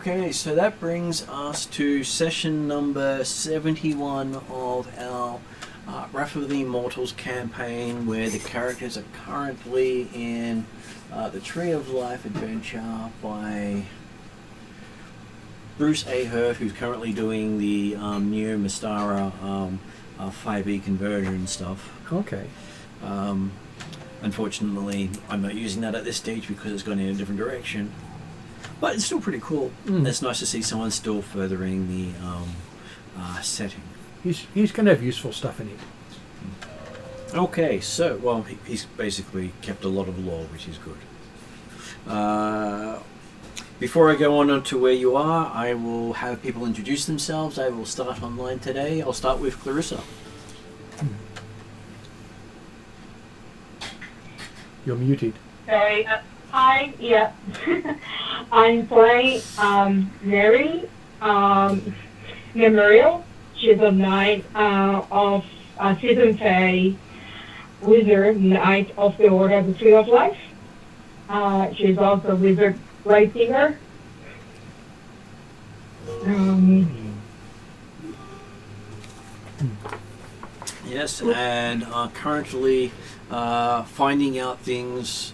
Okay, so that brings us to session number 71 of our Wrath of the Immortals campaign, where the characters are currently in the Tree of Life adventure by Bruce Ahert, who's currently doing the new Mystara 5e conversion stuff. Okay. Unfortunately, I'm not using that at this stage because it's gone in a different direction. But it's still pretty cool. It's nice to see someone still furthering the setting. He's going to have useful stuff in it. Okay, so, well, he's basically kept a lot of lore, which is good. Before I go on to where you are, I will have people introduce themselves. I will start online today. I'll start with Clarissa. You're muted. Sorry. Hi. Yeah. I'm playing Mary Memorial. She's a knight of Season Fae Wizard, Knight of the Order of the Tree of Life. She's also a Wizard Light Singer. Yes, and currently finding out things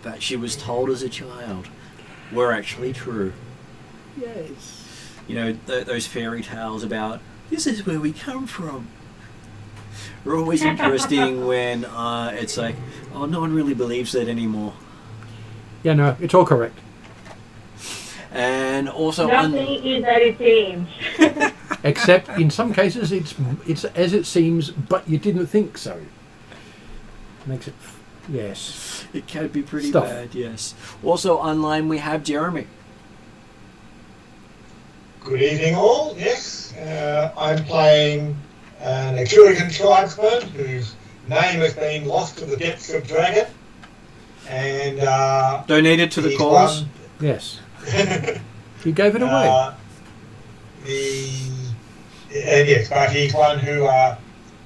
that she was told as a child were actually true. Yes. You know, those fairy tales about, this is where we come from. Are always interesting when it's like, oh, no one really believes that anymore. Yeah, no, it's all correct. And also... Nothing is as it seems. Except in some cases it's as it seems, but you didn't think so. Makes it... Yes. It can be pretty Stuff. bad, yes. Also online we have Jeremy. Good evening all, yes. I'm playing an Atruaghin tribesman whose name has been lost to the depths of Dragon. And Donated to the cause. Yes. You gave it away. Yes, but he's one who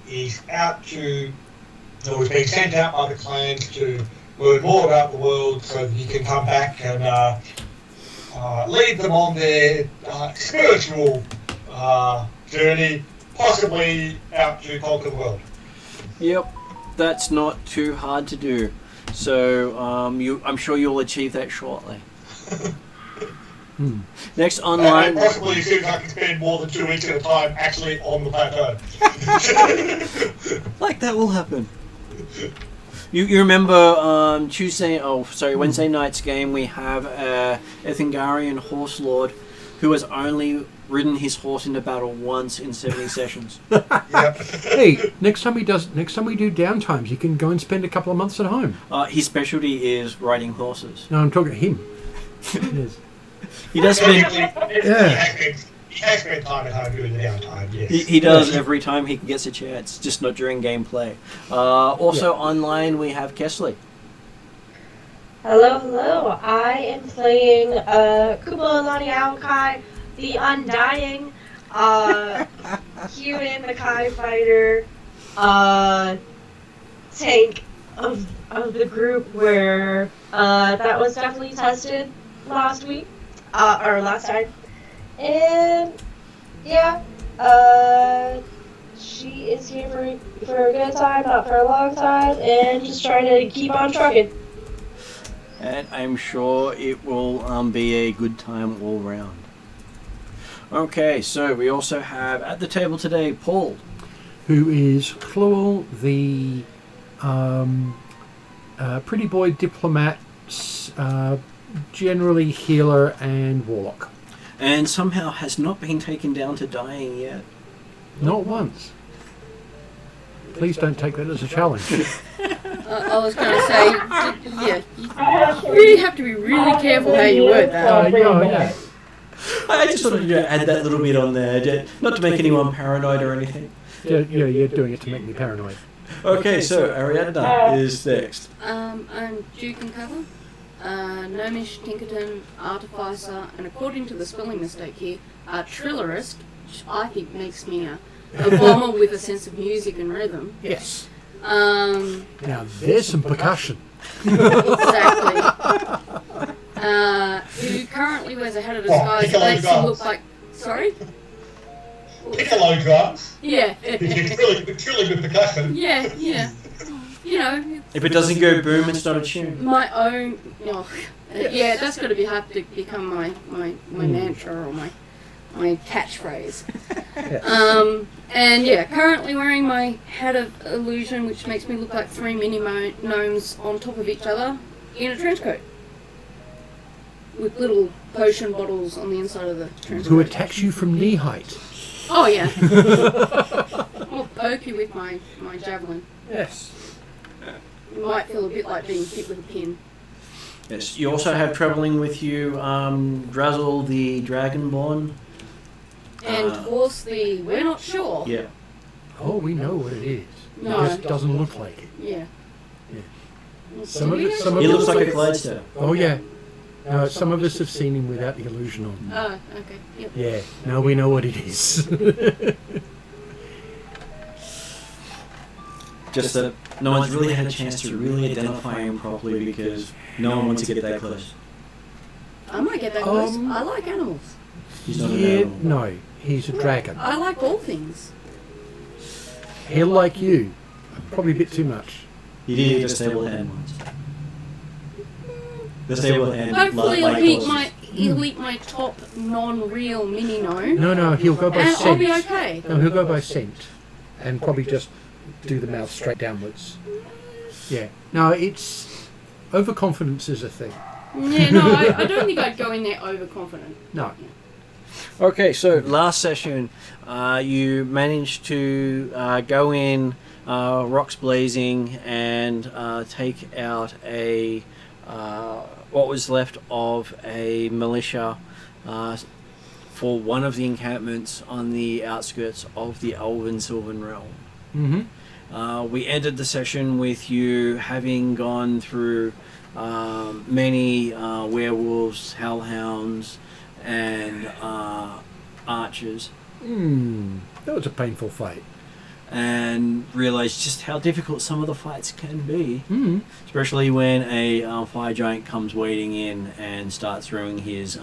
is out to, or has been sent out by the clans to learn more about the world so that he can come back and lead them on their spiritual journey, possibly out to conquer the world. Yep, that's not too hard to do. So I'm sure you'll achieve that shortly. Next online... And possibly as soon as I can spend more than 2 weeks at a time actually on the plateau. Like that will happen. You remember Wednesday night's game we have a Ethingarian horse lord who has only ridden his horse into battle once in 70 sessions. Yep. Hey, next time we do downtimes, you can go and spend a couple of months at home. His specialty is riding horses. No, I'm talking to him. Yes. He does spend... He has spent time at home during the downtime, yes. He does every time he gets a chance, just not during gameplay. Online we have Kesley. Hello. I am playing Kubo Lani Aokai, the Undying, human Makai fighter, tank of the group where that was definitely tested last week, or last time. And yeah, she is here for a good time, not for a long time, and just trying to keep on trucking. And I'm sure it will be a good time all round. Okay, so we also have at the table today Paul, who is Chloe, the pretty boy diplomat, generally healer and warlock. and somehow has not been taken down to dying yet. Not once. Please don't take that as a challenge. I was going to say, you really have to be really careful how you word that. Yeah. I just thought I'd add that little bit on there, not to make anyone paranoid or anything. Yeah, you're doing it to make me paranoid. Okay, so Ariadna is next. I'm Duke and Cover, Gnomish, Tinkerton, Artificer, and according to the spelling mistake here, Trillerist, which I think makes me a bomber with a sense of music and rhythm. Yes. Now there's some percussion. Exactly. Who currently wears a hat of Oh, disguise that piccolo makes him drums. look like. Sorry? Piccolo drums. Yeah. It's really good percussion. Yeah, yeah. You know, If it doesn't go boom, it's not a tune. my own. Oh, yeah, that's got to have to become my mantra or my catchphrase. Yes. And yeah, currently wearing my hat of illusion, which makes me look like 3 mini gnomes on top of each other in a trench coat. With little potion bottles on the inside of the trench Who coat. attacks you from knee height. Oh yeah. I'll poke you with my javelin. Yes. You might feel a bit like being hit with a pin. Yes. You also have travelling with you, Drazzle the Dragonborn. And Horse the... We're not sure. Yeah. Oh, we know what it is. No. It just doesn't look like it. Yeah. Some of Do it- we some know? of He it looks like a Clydesdale. Oh, yeah. Some of us have seen him without the illusion on. Oh, okay. Yep. Yeah. Now we know what it is. Just that no one's really had a chance to really identify him properly because no one wants to get that close. I might get that close. Um, I like animals. He's not an Yeah, animal. no. He's a dragon. I like all things. He'll like you. Probably a bit too much. He did get a stable hand once. The stable hand, Hopefully like he'll eat my top non-real mini gnome. No, he'll go by And scent. I'll be okay. No, he'll go by scent. And probably just do the mouth straight downwards. Yeah. No, it's... Overconfidence is a thing. Yeah, no, I don't think I'd go in there overconfident. No. Okay, so last session, you managed to go in, rocks blazing, and take out a what was left of a militia for one of the encampments on the outskirts of the Elven Sylvan realm. Mm-hmm. We ended the session with you having gone through many werewolves, hellhounds, and archers, That was a painful fight. and realised just how difficult some of the fights can be, Mm. especially when a fire giant comes wading in and starts throwing his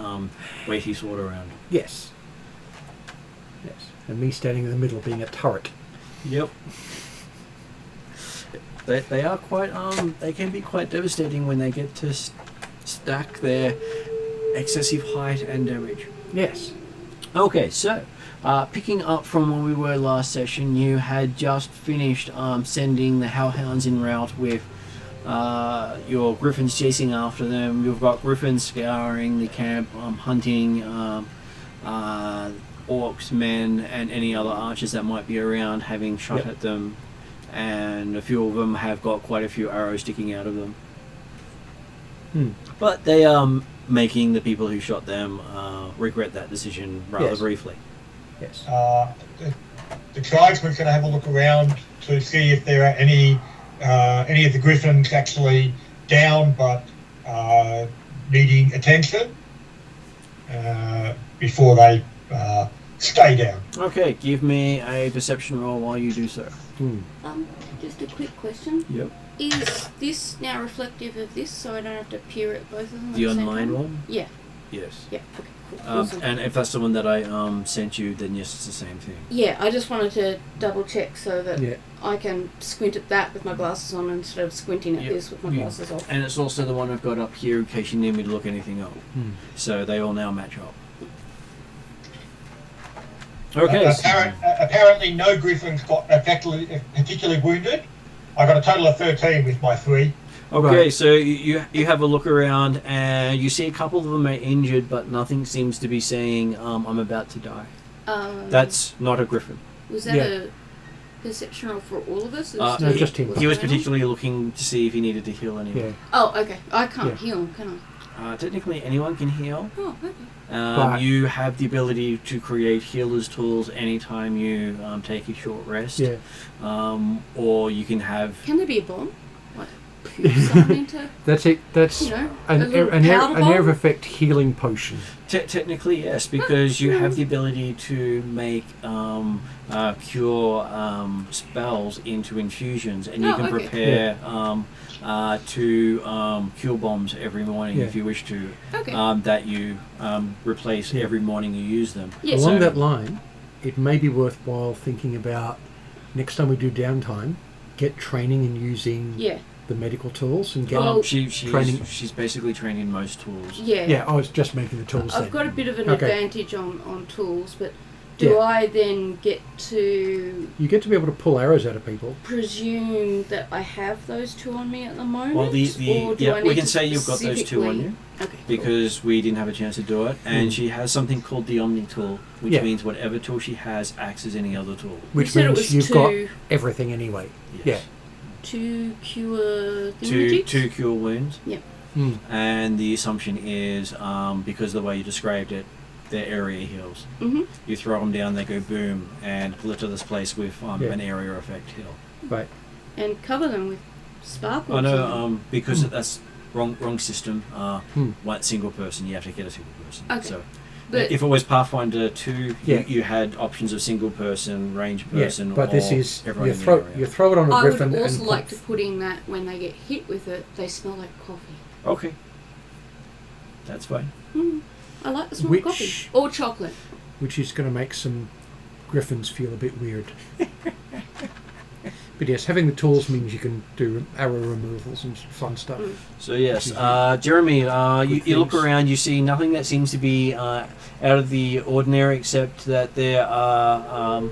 weighty sword around. Yes. Yes. And me standing in the middle being a turret. Yep. They are quite they can be quite devastating when they get to stack their excessive height and damage. Yes. Okay, so picking up from where we were last session, you had just finished sending the hellhounds en route with your griffins chasing after them. You've got griffins scouring the camp, hunting orcs, men, and any other archers that might be around, having shot Yep. at them, and a few of them have got quite a few arrows sticking out of them. But they are making the people who shot them regret that decision rather Yes. briefly. Yes. The tribesmen can have a look around to see if there are any of the griffins actually down but needing attention before they stay down. Okay, give me a perception roll while you do so. Just a quick question. Yep. Is this now reflective of this, so I don't have to peer at both of them? The at the same online time? one? Yeah. Yes. Yeah. Okay. Cool. Awesome. And if that's the one that I sent you, then yes, it's the same thing. Yeah, I just wanted to double check so that Yeah. I can squint at that with my glasses on instead of squinting at Yep. this with my Yeah. glasses off. And it's also the one I've got up here in case you need me to look anything up. So they all now match up. Okay. Apparently, no griffins got particularly wounded. I got a total of 13 with my 3. Okay, Right. so you have a look around and you see a couple of them are injured, but nothing seems to be saying I'm about to die. That's not a griffin. Was that Yeah. a perception roll for all of us? No, just him. He was particularly looking to see if he needed to heal anyone. Yeah. Oh, okay. I can't Yeah. heal, can Technically, anyone can heal. I? Oh, okay. Right. You have the ability to create healer's tools anytime you take a short rest. Yeah. Or you can have... Can there be a bomb? infuse something into, That's it. That's you know, a an little air powder of bomb? effect healing potion. Technically, yes, because you have the ability to make cure spells into infusions, and you Oh, can okay. prepare two cure bombs every morning Yeah. if you wish to. Okay. That you replace Yeah. every morning you use them. Yeah. Along So- that line, it may be worthwhile thinking about next time we do downtime, get training in using Yeah. the medical tools and get. Well, she's training. she's basically trained in most tools. Yeah. Yeah, I was just making the tools. I've then. got a bit of an Okay. advantage on tools, but do Yeah. I then get to You get to be able to pull arrows out of people. presume that I have those two on me at the moment? Well, or do I we need can to say you've got those two on specifically- you Okay. because we didn't have a chance to do it, and Mm. she has something called the Omni tool, which Yeah. means whatever tool she has acts as any other tool. Which you said it means was you've two, got everything anyway. Yes. two cure Two thingamajigs? cure wounds. Mm. And the assumption is, because of the way you described it, their area heals. Mhm. You throw them down, they go boom, and glitter this place with Yeah. an area effect heal. Right. And cover them with sparkles. I and- know, because that's wrong system. Hmm. One single person, you have to get a single person. Okay. So But if it was Pathfinder 2, Yeah. you had options of single person, range Yeah, person, but or this is everyone you in the throw area. you throw it on a I would griffin also and like to put in that when they get hit with it, they smell like coffee. Okay. That's fine. I like the smell of coffee. Which- Or chocolate. which is going to make some griffins feel a bit weird. But yes, having the tools means you can do arrow removals and fun stuff. Mm. So yes, Jeremy, you look things. around, you see nothing that seems to be out of the ordinary, except that there are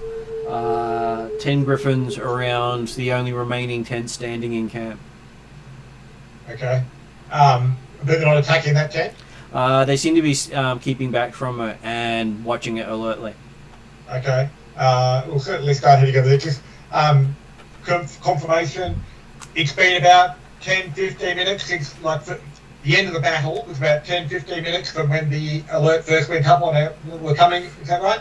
10 griffins around the only remaining tent standing in camp. Okay. But they're not attacking that tent? They seem to be keeping back from it and watching it alertly. Okay. We'll certainly start heading over there. Just confirmation, it's been about 10-15 minutes since, like, the end of the battle. It was about 10-15 minutes from when the alert first went up on it. We're coming, is that right?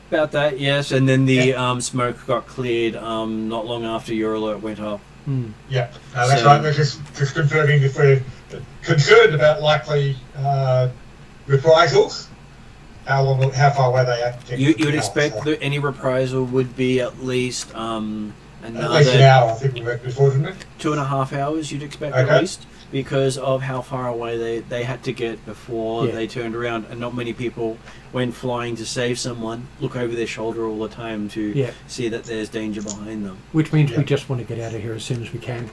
About that, yes, and then the smoke got cleared not long after your alert went up. Mm. Yeah. No, that's So- right. We're just confirming if we're concerned about likely reprisals. How far away they are. You would expect that any reprisal would be at least at least an another hour, I think we worked before, didn't it? 2.5 hours, you'd expect Okay. at least, because of how far away they had to get before Yeah. they turned around. And not many people, when flying to save someone, look over their shoulder all the time to Yeah. see that there's danger behind them. Which means Yeah. we just want to get out of here as soon as we can.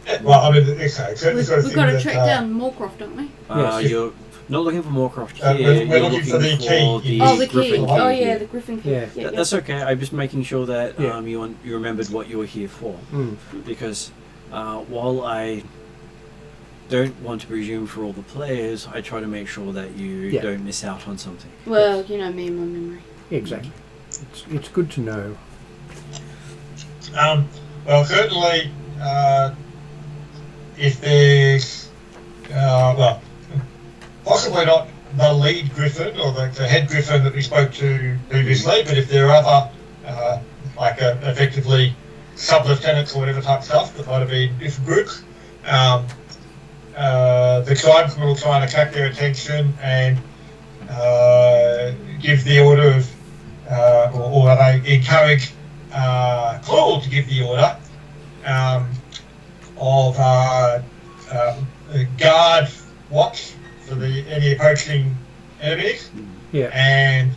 Yeah, well, I mean, it's certainly We've, sort of we've thing got to that, track down Moorcroft, don't we? Yes. You're not looking for Moorcroft we're here. looking You're for the key. Oh, the key. Griffin Oh, key. yeah, the Griffin key. Yeah. Yeah, That's okay. I'm just making sure that Yeah. you remembered what you were here for. Mm. Because while I don't want to presume for all the players, I try to make sure that you Yeah. don't miss out on something. Well, you know me and my memory. Exactly. It's good to know. Well, certainly, if there's, well, possibly not the lead griffin or the head griffin that we spoke to previously, but if there are other, effectively sub-lieutenants or whatever type stuff that might have been different groups, the tribesmen will try and attract their attention and give the order of, or they encourage Claude to give the order of guard watch for any approaching enemies, Yeah. and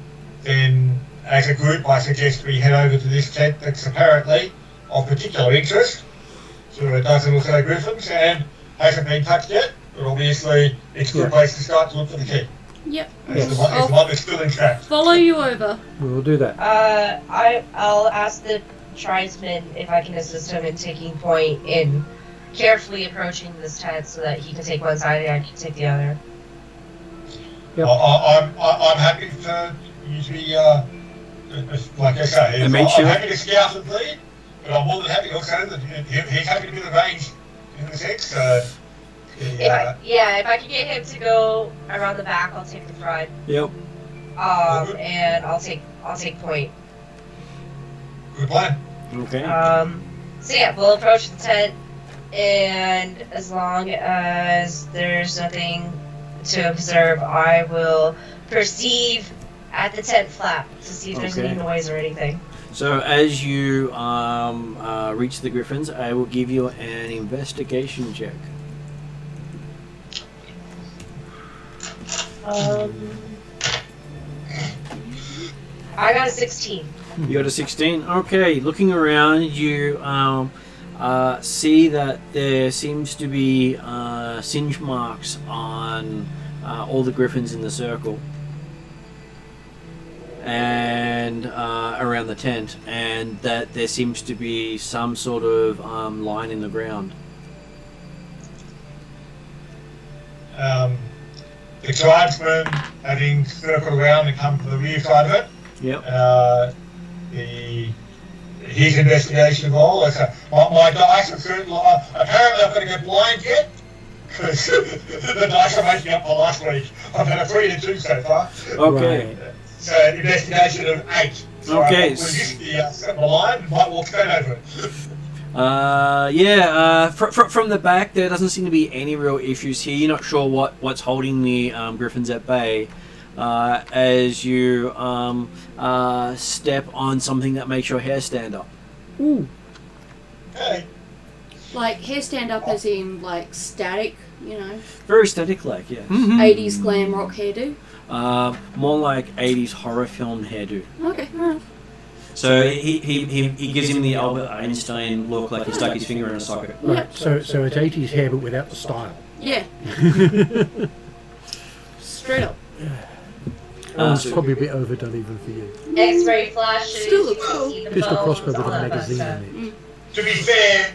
then as a group I suggest we head over to this tent that's apparently of particular interest to a dozen or so griffins and hasn't been touched yet, but obviously it's a good Yeah. place to start to look for the key. Yep. It's the one that's still intact. Follow you over. We will do that. I'll ask the tribesman if I can assist him in taking point in carefully approaching this tent so that he can take one side and I can take the other. Yep. I'm happy for you to be, like I say, And I'm make sure- happy to scout and lead, but I'm more than happy also that he's happy to be the range in the sense. So, If I can get him to go around the back, I'll take the front. Yep. And I'll take point. good plan. Okay. So yeah, we'll approach the tent. and as long as there's nothing to observe, I will perceive at the tent flap to see if there's any Okay. noise or anything. So as you reach the griffins, I will give you an investigation check. I got a 16. You got a 16? Okay, looking around, you see that there seems to be singe marks on all the griffins in the circle. And around the tent, and that there seems to be some sort of line in the ground. The tribesmen, having circled around and come to the rear side of it, Yep. his investigation roll. My dice are certainly. Apparently, I've got to get blind yet because the dice are making up for last week. I've had a 3 and 2 so far. Okay. Right. So an investigation of 8. So Okay. We'll use the blind and might walk straight over it. From the back, there doesn't seem to be any real issues here. You're not sure what's holding the griffins at bay. As you step on something that makes your hair stand up. Ooh. Okay. Like hair stand up as in like static, you know, Very static-like, yes. Mhm. 80s glam rock hairdo. More like 80s horror film hairdo. Okay, fair enough. So he gives him the Albert Einstein look, like he stuck his finger in a socket. Right. So it's 80s hair, but without the style. Yeah. Straight up. It's probably a bit overdone even for you. X-ray flashes. Still you looks can cool. see the Pistol bones, crossbow with all a that magazine stuff. in it. To be fair,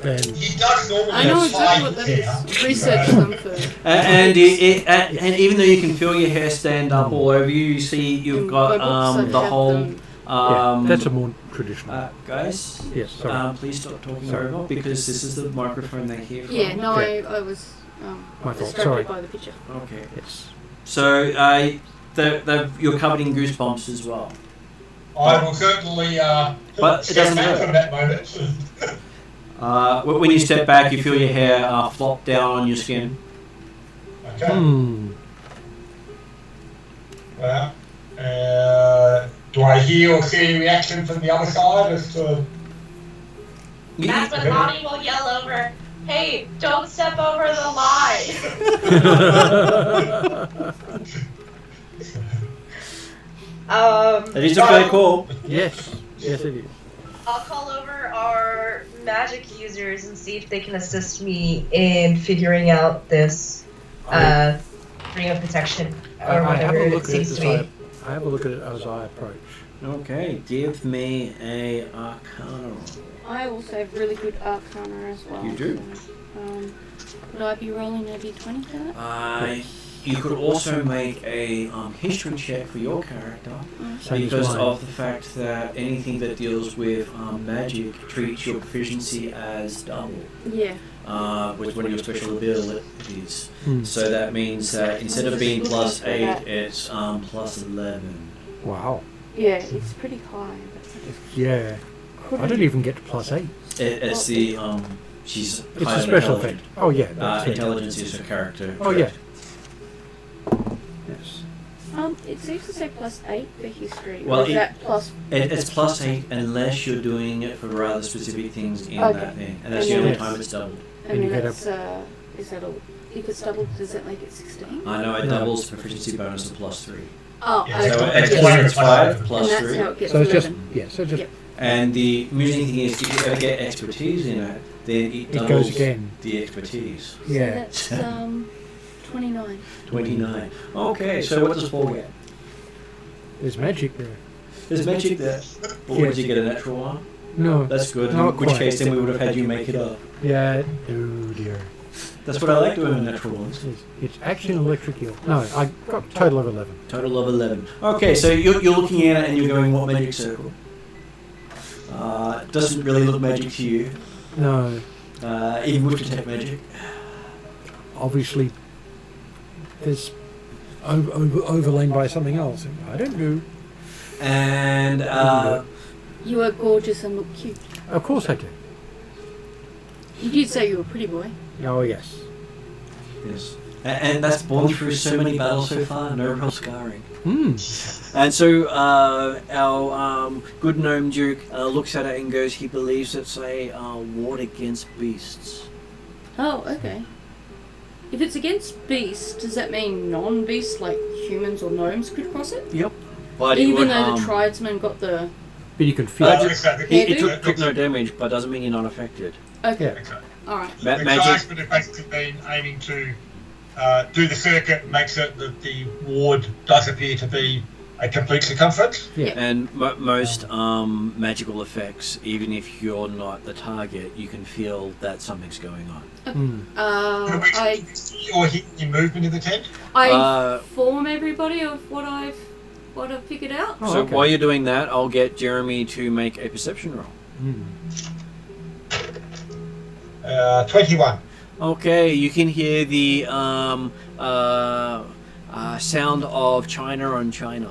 Then he does normally I know have exactly what slight that is. hair. Research them for. And even though you can feel your hair stand up all over you, you see you've got the whole. yeah, that's a more traditional. Guys, Yes. Sorry. please stop talking Sorry. over because this is the microphone they hear from. Yeah, no, Okay. I was My fault, distracted sorry. by the picture. Okay. Yes. So you're covered in goosebumps as well. I will certainly But it doesn't step back hurt. from that moment. When you step back, you feel your hair flop down on your skin. Okay. Well, do I hear or see any reaction from the other side as to? That's when Lonnie will yell over, "Hey, don't step over the line!" That is a fair call. Yes. Yes, it is. I'll call over our magic users and see if they can assist me in figuring out this ring of protection I or have whatever a it look at it seems as to be. I have a look at it as I approach. Okay, give me a Arcana roll. I also have really good Arcana as well. You do? So, would I be rolling a d20 for that? You could also make a history check for your character Same as because mine. of the fact that anything that deals with magic treats your proficiency as double Yeah. with one of your special abilities. Hmm. So that means that instead of being plus 8, it's plus 11. Wow. Yeah, it's pretty high. But Yeah. I don't even get to +8. It's the she's It's higher a than special intelligent. effect. Oh yeah. That's it. Intelligence is her character. Oh yeah. Yes. it seems to say +8 for history. Well, or is that plus? It's plus 8 unless you're doing it for rather specific things in Okay. that thing, and that's And the only then- time it's doubled. I And mean, you get that's is that a? If it's doubled, does that make it 16? I know it No. doubles proficiency bonus of plus 3. Oh, Yeah, okay. So it's it's, like it's 5 plus and that's 3. how it gets So it's 11. just yeah. So just Yep. And the amusing thing is, if you ever get expertise in it, then it doubles goes again. the expertise. So yeah. that's 29. 29. Okay, so what does Paul get? There's magic there. There's magic there. Or Yeah. did you get a natural one? No. That's good. Not In which quite. case, then we would have had you make it up. Yeah. Oh dear. That's what I like doing with natural ones. It's action electric eel. No, I got a total of 11. Total of 11. Okay, so you're looking at it and you're going, what magic circle? Doesn't really look magic to you, No. even with detect magic. Obviously, there's overlain by something else. I don't know. And You are gorgeous and look cute. Of course I do. You did say you were a pretty boy. Oh, yes. Yes. And that's borne through so many battles so far, no real scarring. Hmm. And so our good gnome Duke looks at it and goes, he believes it's a ward against beasts. Oh, okay. If it's against beasts, does that mean non-beasts like humans or gnomes could cross it? Yep. But it Even would, though the tribesman got the... But you can feel Uh, it. it took no damage, but doesn't mean you're not affected. Okay, Okay. alright. Ma- The magic. tribesmen have basically been aiming to do the circuit and make certain that the ward does appear to be a complete circumference. Yeah. And most magical effects, even if you're not the target, you can feel that something's going on. Hmm. I Or hit your movement in the tent. inform everybody of what I've figured out. Oh, So okay. while you're doing that, I'll get Jeremy to make a perception roll. Hmm. 21. Okay, you can hear the sound of China on China.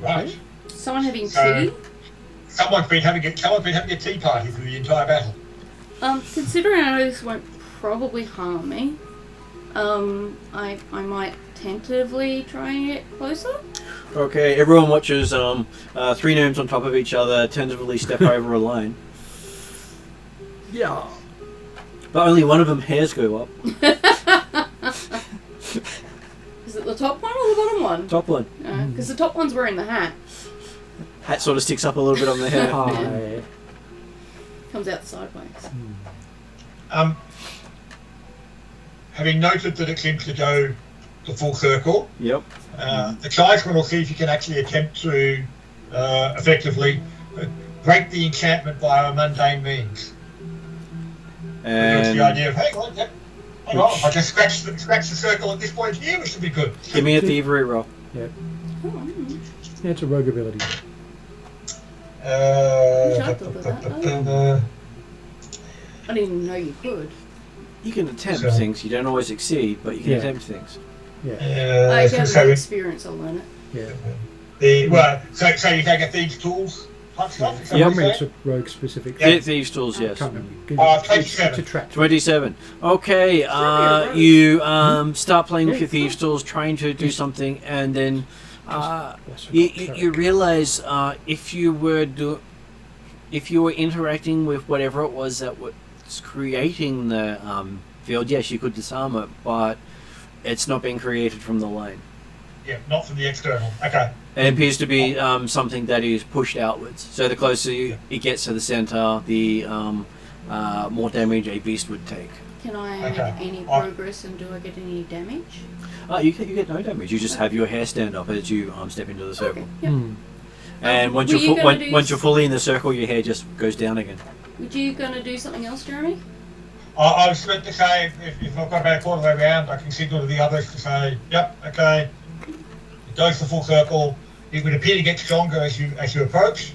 Right. Someone having So- tea? Someone's been having a tea party through the entire battle. Considering I know this won't probably harm me, I might tentatively try and get closer. Okay, everyone watches three gnomes on top of each other tentatively step over a line. Yeah. But only one of them hairs go up. Is it the top one or the bottom one? Top one. Because the top one's wearing the hat. Hat sort of sticks up a little bit on the head. Hi. Comes out sideways. Having noted that it seems to go the full circle, Yep. the tribesman will see if you can actually attempt to effectively break the enchantment via mundane means. There's the And idea of, hang on, if I just scratch the circle at this point here, which would be good. give me a thievery roll. Yeah. Oh, Yeah, it's a rogue ability. I thought of I didn't even know you could. You can attempt So- things. You don't always succeed, but you can Yeah. attempt things. Yeah. I get so, the experience, I'll learn it. Yeah. so you take a thieves' tools type stuff? Is that Yeah, what you're It's saying? a rogue specific. Thieves' tools, yes. Can't remember. It's 27. a track. 27. Okay, rogue. you start playing with your thieves' tools, trying to do something, and then you realize if you were interacting with whatever it was that was creating the field, yes, you could disarm it, but it's not being created from the lane. Yeah, not from the external. Okay. It appears to be something that is pushed outwards. So the closer it gets to the center, the more damage a beast would take. Can I Okay. make any progress and do I get any damage? You get no damage. You just have your hair stand up as you step into the circle. Okay, yep. Hmm. And once Were you're you gonna do once you're fully in the circle, your hair just goes down again. Would you gonna do something else, Jeremy? I was meant to say, if I've got about a quarter way around, I can signal to the others to say, yep, okay. It goes the full circle. It would appear to get stronger as you approach.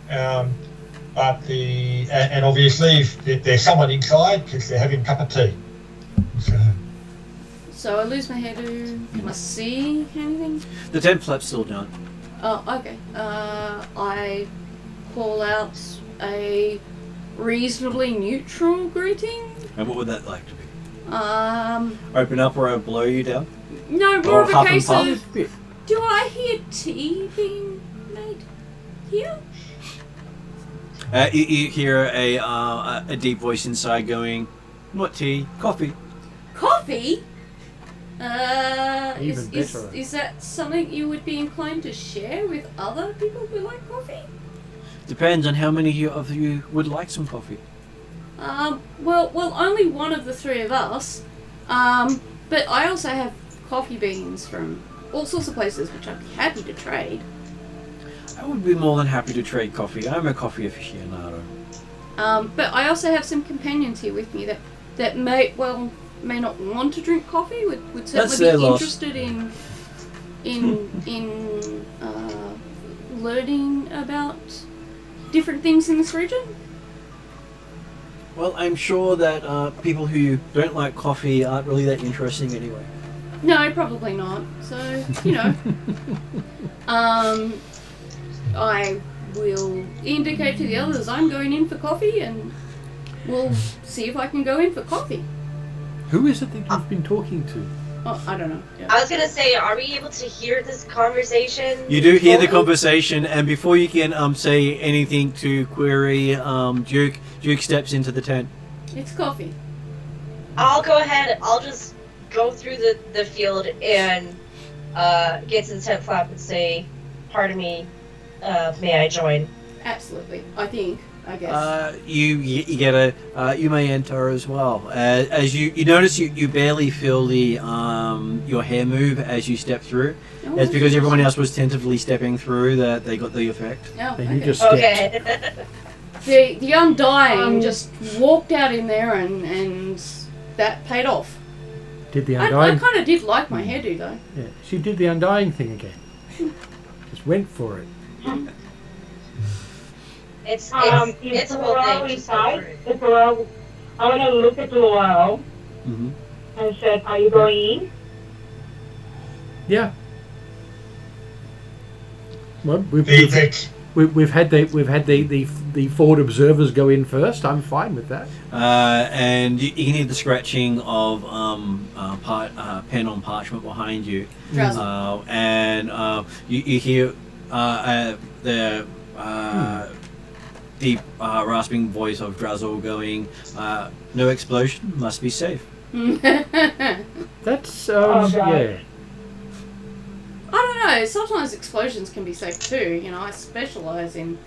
But and obviously if there's someone inside because they're having a cup of tea. So I lose my hair to... Can I see anything? The tent flap's still down. Oh, okay. I call out a reasonably neutral greeting. And what would that like to be? Open up or blow you down? No, Or more of a huff and case puff? of... Do I hear tea being made here? You hear a deep voice inside going, "Not tea, coffee." Coffee? Even better. Is that something you would be inclined to share with other people who like coffee? Depends on how many of you would like some coffee. Well, only one of the three of us. But I also have coffee beans from all sorts of places, which I'd be happy to trade. I would be more than happy to trade coffee. I'm a coffee aficionado. But I also have some companions here with me that may not want to drink coffee, would That's certainly their be loss. interested in learning about different things in this region. Well, I'm sure that people who don't like coffee aren't really that interesting anyway. No, probably not. So, I will indicate to the others I'm going in for coffee, and we'll see if I can go in for coffee. Who is it that you've been talking to? Oh, I don't know. Yeah. I was gonna say, are we able to hear this conversation? You do hear the fully? conversation, and before you can say anything to query Duke steps into the tent. It's coffee. I'll go ahead. I'll just go through the field and get to the tent flap and say, "Pardon me, may I join?" Absolutely. I guess. You get you may enter as well. As you notice, you barely feel the your hair move as you step through. Oh, It's because everyone else was tentatively stepping through that they got the effect. Oh, And okay. you just stepped. Okay. The Undying just walked out in there, and that paid off. Did the I Undying? kind of did like my hairdo though. Yeah, she did the Undying thing again. Just went for it. It's Is a whole Laurel thing. Just go inside? for it. Is Laurel, I want to look at Laurel Mm-hmm. and said, "Are you going in?" Yeah. Well, we've had the forward observers go in first. I'm fine with that. And you can hear the scratching of pen on parchment behind you, Drowsy. and you hear the deep rasping voice of Drazzle going, "No explosion, must be safe." That's God. yeah. I don't know. Sometimes explosions can be safe too. You know, I specialise in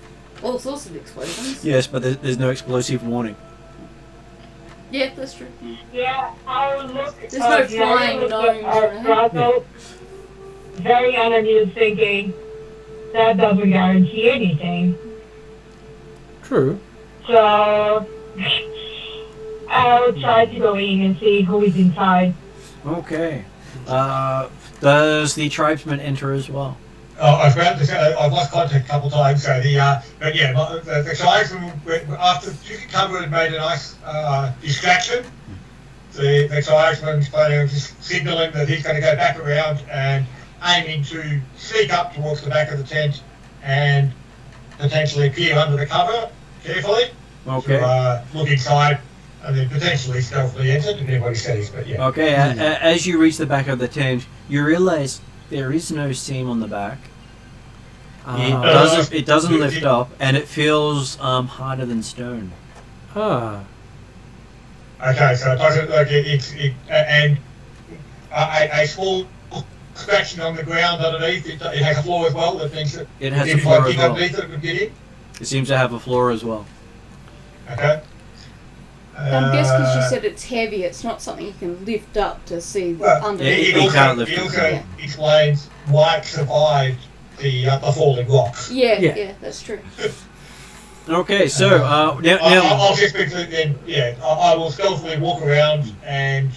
all sorts of explosions. Yes, but there's no explosive warning. Yeah, that's true. Yeah, I'll look. There's no flying gnomes or anything. Drago, very unamused, thinking that doesn't guarantee anything. True. So I'll try to go in and see who is inside. Okay. Does the tribesman enter as well? I've lost contact a couple times, so but yeah, the tribesman, after Cucumber had made a nice distraction, the tribesman's planning on just signalling that he's going to go back around and aiming to sneak up towards the back of the tent and potentially peer under the cover carefully. Okay. To look inside and then potentially stealthily enter, depending on what he says, but yeah. Okay, as you reach the back of the tent, you realise there is no seam on the back. It doesn't lift up, and it feels harder than stone. Ah. Okay, so it doesn't and a small scratching on the ground underneath. It has a floor as well. That means that It has a if floor I as dig well. underneath it would get in. It seems to have a floor as well. Okay. I guess because you said it's heavy, it's not something you can lift up to see Well, underneath. He can't lift It it. also Yeah. explains why it survived the falling rocks. Yeah, that's true. Okay, so now I'll just quickly then, I will stealthily walk around and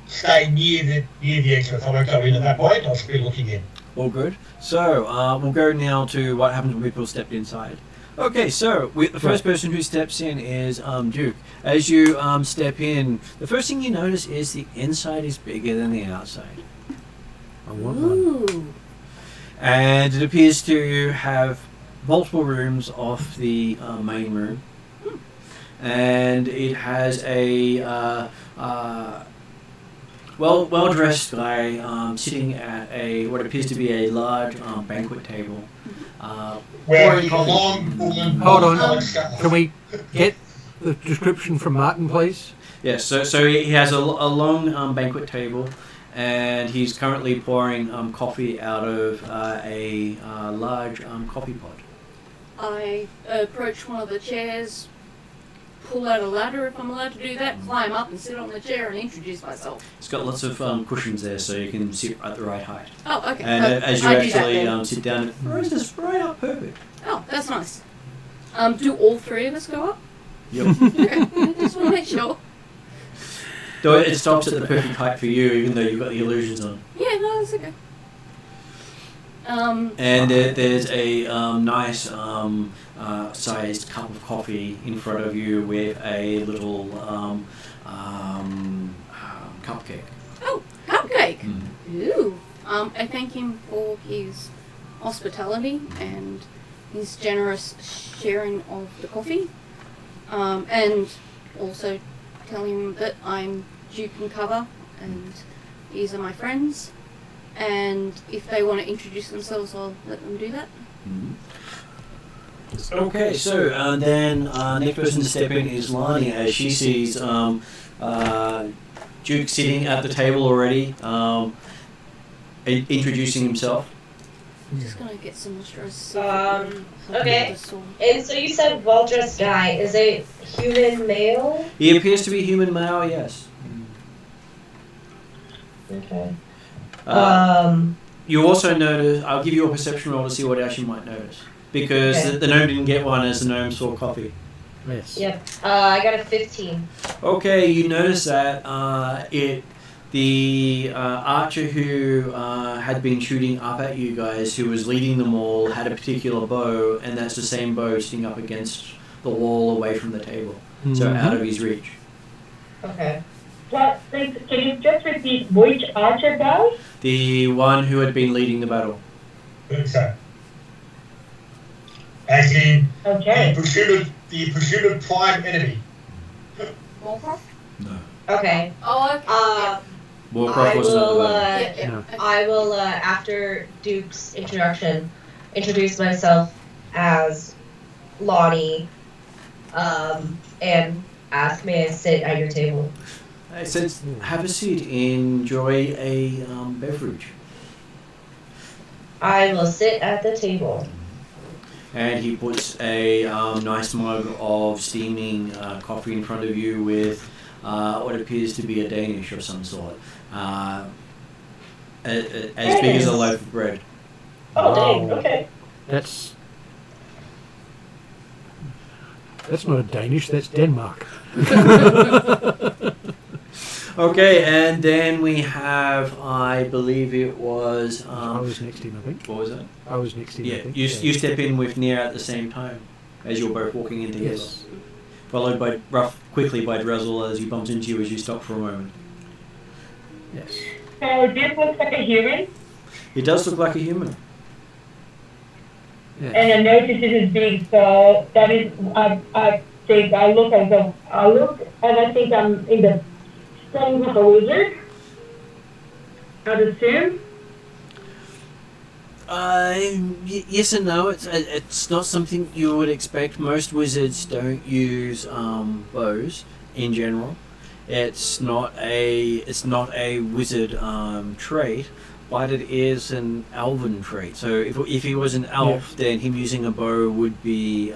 stay near the exit. I won't go in at that point. I'll just be looking in. all good. So we'll go now to what happens when people stepped inside. Okay, so the first person who steps in is Duke. As you step in, the first thing you notice is the inside is bigger than the outside. I want one. Ooh. And it appears to have multiple rooms off the main room. And it has a well dressed guy sitting at what appears to be a large banquet table. Wearing a coffee. long woolen Hold on. coloured scarf. Can we get the description from Martin, please? Yes, so he has a long banquet table, and he's currently pouring coffee out of a large coffee pot. I approach one of the chairs, pull out a ladder if I'm allowed to do that, climb up and sit on the chair and introduce myself. It's got lots of cushions there, so you can sit at the right height. Oh, okay. And as you I do that actually then. sit down, it's just right up perfect. Oh, that's nice. Do all three of us go up? Yep. Okay, I just want to make sure. Though it stops at the perfect height for you, even though you've got the illusions on. Yeah, no, that's okay. And there's a nice sized cup of coffee in front of you with a little cupcake. Oh, cupcake! Mm. Ooh. I thank him for his hospitality and his generous sharing of the coffee, and also tell him that I'm Duke and Cover, and these are my friends. And if they want to introduce themselves, I'll let them do that. Okay, so then next person to step in is Lani as she sees Duke sitting at the table already, introducing himself. I'm just gonna get some moisturizer. Okay. And so you said well-dressed guy. Is it human male? He appears to be human male, yes. Okay. You also notice, I'll give you a perception roll to see what else you might notice. Because Okay. the gnome didn't get one as the gnome saw coffee. Yes. Yep. I got a 15. Okay, you notice that the archer who had been shooting up at you guys, who was leading them all, had a particular bow, and that's the same bow sitting up against the wall away from the table. So out of his reach. Okay. What? Can you just repeat which archer guy? The one who had been leading the battle. So, as in Okay. the pursuit of prime enemy. Warcraft? No. Okay. Oh, okay. Warcraft I wasn't at the will. battle. Yeah. No. I will. After Duke's introduction, introduce myself as Lonnie, and ask may I sit at your table. It says, have a seat, enjoy a beverage. I will sit at the table. And he puts a nice mug of steaming coffee in front of you with what appears to be a Danish of some sort. As big as a loaf of bread. Oh, Wow. dang. Okay. That's not a Danish, that's Denmark. Okay, and then we have, I believe it was... I was next to him, I think. what was that? I was next to him, I Yeah, think. you step in with Nia at the same time as you're both walking in together. Yes. Followed by quickly by Drazzle as he bumps into you as you stop for a moment. Yes. So this looks like a human, He does look like a human. Yes. and I notice it is big. So that is, I think I look and I think I'm in the same with a wizard. I'd assume. Yes and no. It's not something you would expect. Most wizards don't use bows in general. It's not a wizard trait, but it is an elven trait. So if he was an elf, then him using a bow would be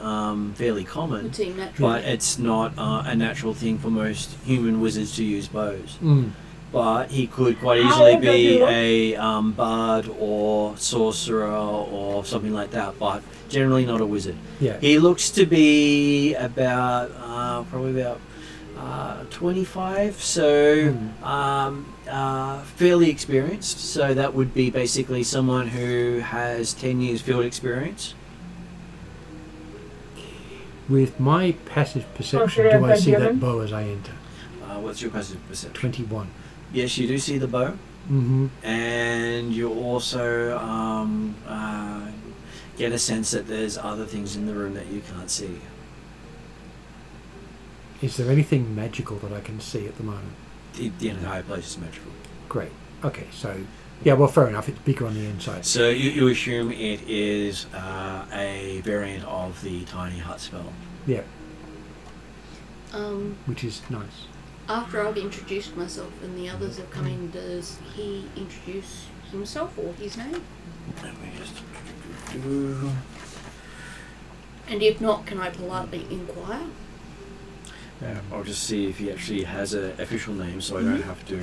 fairly common. Would seem natural. But it's not a natural thing for most human wizards to use bows. But he could quite easily be a bard or sorcerer or something like that, but generally not a wizard. Yeah. He looks to be about, probably about 25, so fairly experienced. So that would be basically someone who has 10 years field experience. With my passive perception, Okay, do I see that given. bow as I enter? What's your passive perception? 21. Yes, you do see the bow. Mm-hmm. And you also get a sense that there's other things in the room that you can't see. Is there anything magical that I can see at the moment? The entire place is magical. Great. Okay, so, yeah, well, fair enough. It's bigger on the inside. So you assume it is a variant of the tiny hut spell. Yeah, Um, which is nice. after I've introduced myself and the others have come in, does he introduce himself or his name? Let me just... And if not, can I politely inquire? I'll just see if he actually has an official name, so I don't have to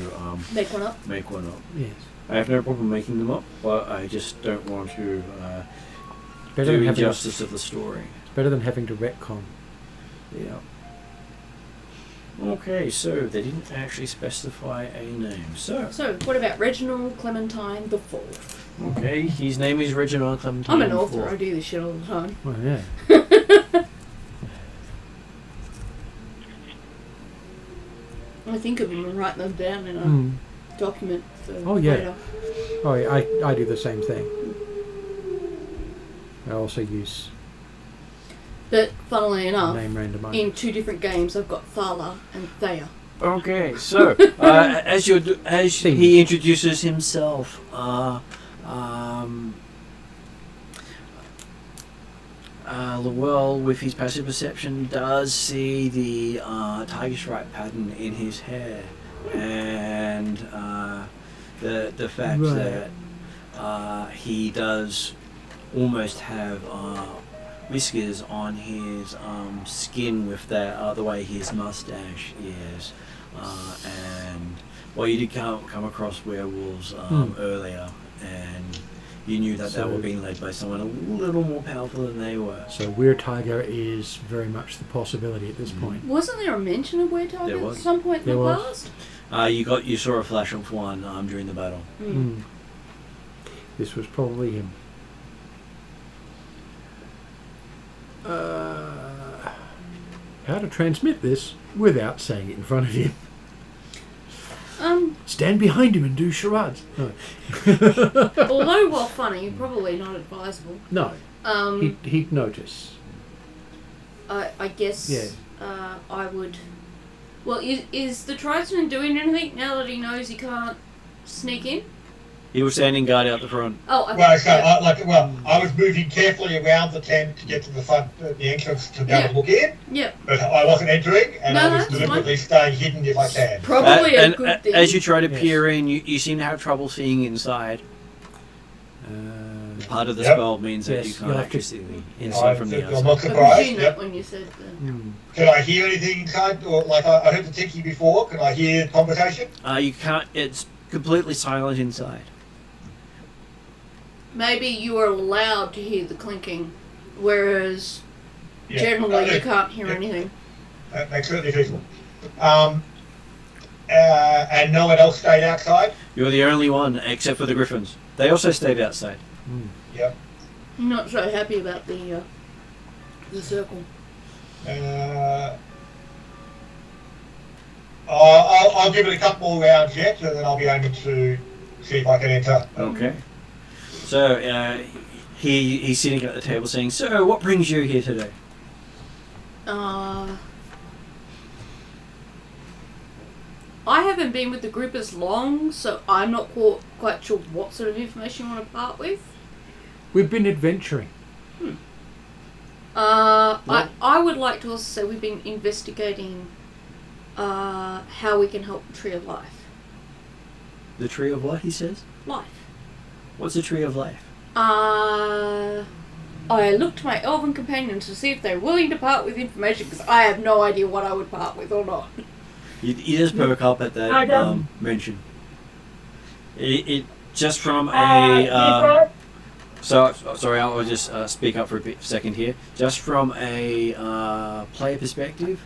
Make one up. make one up. Yes. I have no problem making them up, but I just don't want to Better do than having injustice of the story. It's better than having to retcon. Yeah. Okay, so they didn't actually specify a name. So, So, what about Reginald Clementine the Fourth? okay, his name is Reginald Clementine. I'm an author. IV. I do this shit all the time. Well, yeah. I think of them and write them down in a Mm. document for Oh, yeah. later. Oh, yeah, I do the same thing. I also use But funnily enough, Name randomizer. in 2 different games, I've got Thala and Thea. Okay, so as he introduces himself, Lowell, with his passive perception, does see the tiger stripe pattern in his hair, and the fact Right. that he does almost have whiskers on his skin with the way his mustache is, and well, you did come across werewolves earlier, and you knew that they So- were being led by someone a little more powerful than they were. So Weird Tiger is very much the possibility at this point. Wasn't there a mention of Weird There Tiger at was. some point in There the was. past? You saw a flash of one during the battle. Mm. This was probably him. How to transmit this without saying it in front of him. Stand behind him and do charades. No. Although, while funny, probably not advisable. No. He'd notice. I guess Yeah. I would. Well, is the tribesman doing anything now that he knows he can't sneak in? He was standing guard out the front. Oh, okay. Well, so I was moving carefully around the tent to get to the front, the entrance to be able to look in, Yep. but I wasn't entering, and No, I was that's deliberately staying hidden if I can. Probably a And good thing. as you try to Yes. peer in, you seem to have trouble seeing inside. Part of the Yep. spell means that Yes, you you'll can't have actually to- see the inside from the I'm outside. not I surprised. presume that Yep. when you said that. Can I hear anything inside? Or like I heard the ticky before. Can I hear conversation? You can't. It's completely silent inside. Maybe you are allowed to hear the clinking, whereas Yeah. generally you can't hear Yeah. anything. That makes certainly feasible. And no one else stayed outside. You're the only one, except for the griffins. They also stayed outside. Yep. I'm not so happy about the circle. I'll give it a couple more rounds yet, and then I'll be aiming to see if I can enter. Okay. So he's sitting at the table saying, "So, what brings you here today?" I haven't been with the group as long, so I'm not quite sure what sort of information you want to part with. We've been adventuring. I would like to also say we've been investigating how we can help the Tree of Life. The Tree of what? He says. Life. What's the Tree of Life? I looked to my elven companions to see if they're willing to part with information, because I have no idea what I would part with or not. He does perk up at I that don't- mention. It just from a. Sorry, I'll just speak up for a second here. Just from a player perspective,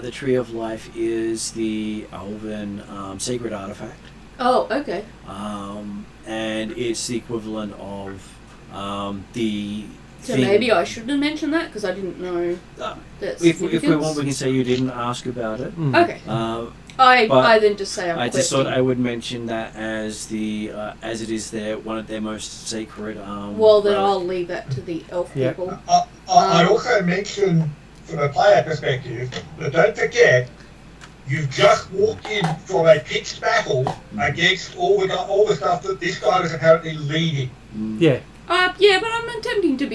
the Tree of Life is the elven sacred artifact, Oh, okay. and it's the equivalent of the. So thing. maybe I shouldn't have mentioned that, because I didn't know that If we want, we significance. can say you didn't ask about it. Okay. But I then just say I'm I just thought questing. I would mention that as the as it is one of their most sacred. Well, then relic. I'll leave that to the elf Yeah. people. I'd also mention, from a player perspective, that don't forget, you've just walked in from a pitched battle against all the stuff that this guy was apparently leading. Yeah. Yeah, but I'm attempting to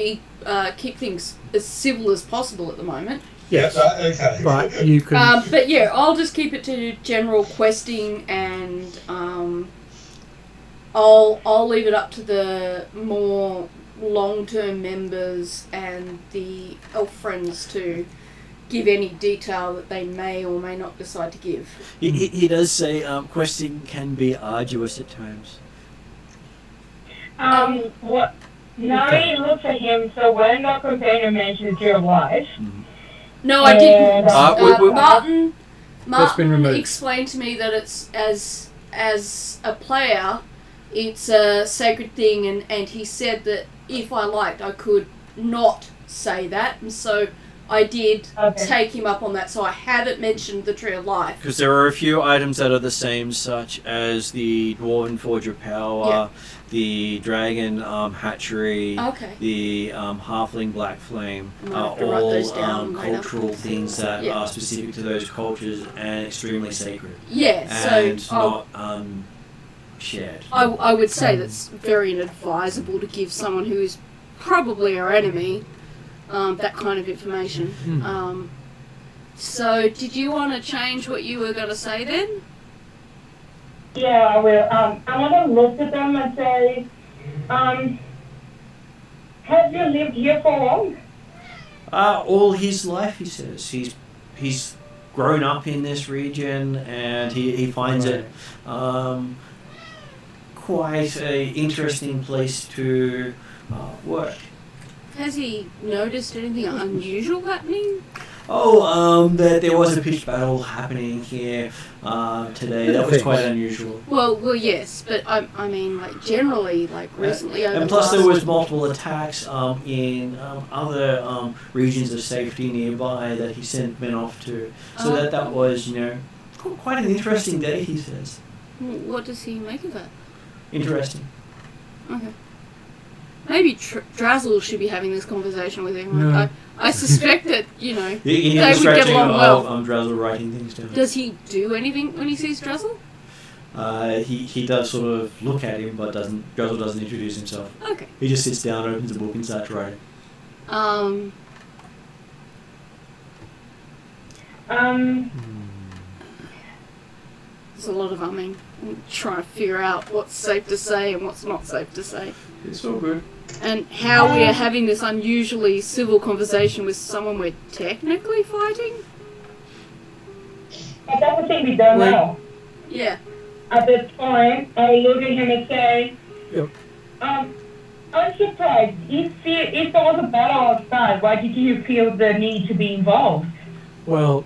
keep things as civil as possible at the moment. Yes. Okay. But you can. But yeah, I'll just keep it to general questing, and I'll leave it up to the more long-term members and the elf friends to give any detail that they may or may not decide to give. He does say questing can be arduous at times. What? Nari looks at him, so when the companion mentions Tree of Life, No, I didn't. And, That's been Martin removed. explained to me that it's as a player, it's a sacred thing, and he said that if I liked, I could not say that, and so I did Okay. take him up on that, so I haven't mentioned the Tree of Life. Because there are a few items that are the same, such as the Dwarven Forge of Power, the Dragon Hatchery, Okay. the Halfling Black Flame, I might are have to write those all down later. cultural things that Yeah. are specific to those cultures and extremely sacred. Yeah, And so not shared. I would say that's very inadvisable to give someone who is probably our enemy that kind of information. So, did you want to change what you were going to say then? Yeah, I will. I want to look at them and say, have you lived here for long? All his life, he says. He's grown up in this region, and he finds it quite a interesting place to work. Has he noticed anything unusual happening? That there was a pitched battle happening here today. That was quite unusual. Well, yes, but I mean, like generally, like recently. Over And the plus, there last- was multiple attacks in other regions of safety nearby that he sent men off to. So that was, quite an interesting day. He says. What does he make of that? Interesting. Okay. Maybe Drazzle should be having this conversation with him. No. I suspect that, You they hear the would get scratching along well. of Drazzle writing things down. Does he do anything when he sees Drazzle? He does sort of look at him, but Drazzle doesn't introduce himself. Okay. He just sits down, opens a book, and starts writing. There's a lot of umming. I'm trying to figure out what's safe to say and what's not safe to say. It's all good. And how we are having this unusually civil conversation with someone we're technically fighting? But that's the thing we don't know. Yeah. At this point, I will look at him and say, Yep. I'm surprised. If there was a battle outside, why did you feel the need to be involved? Well,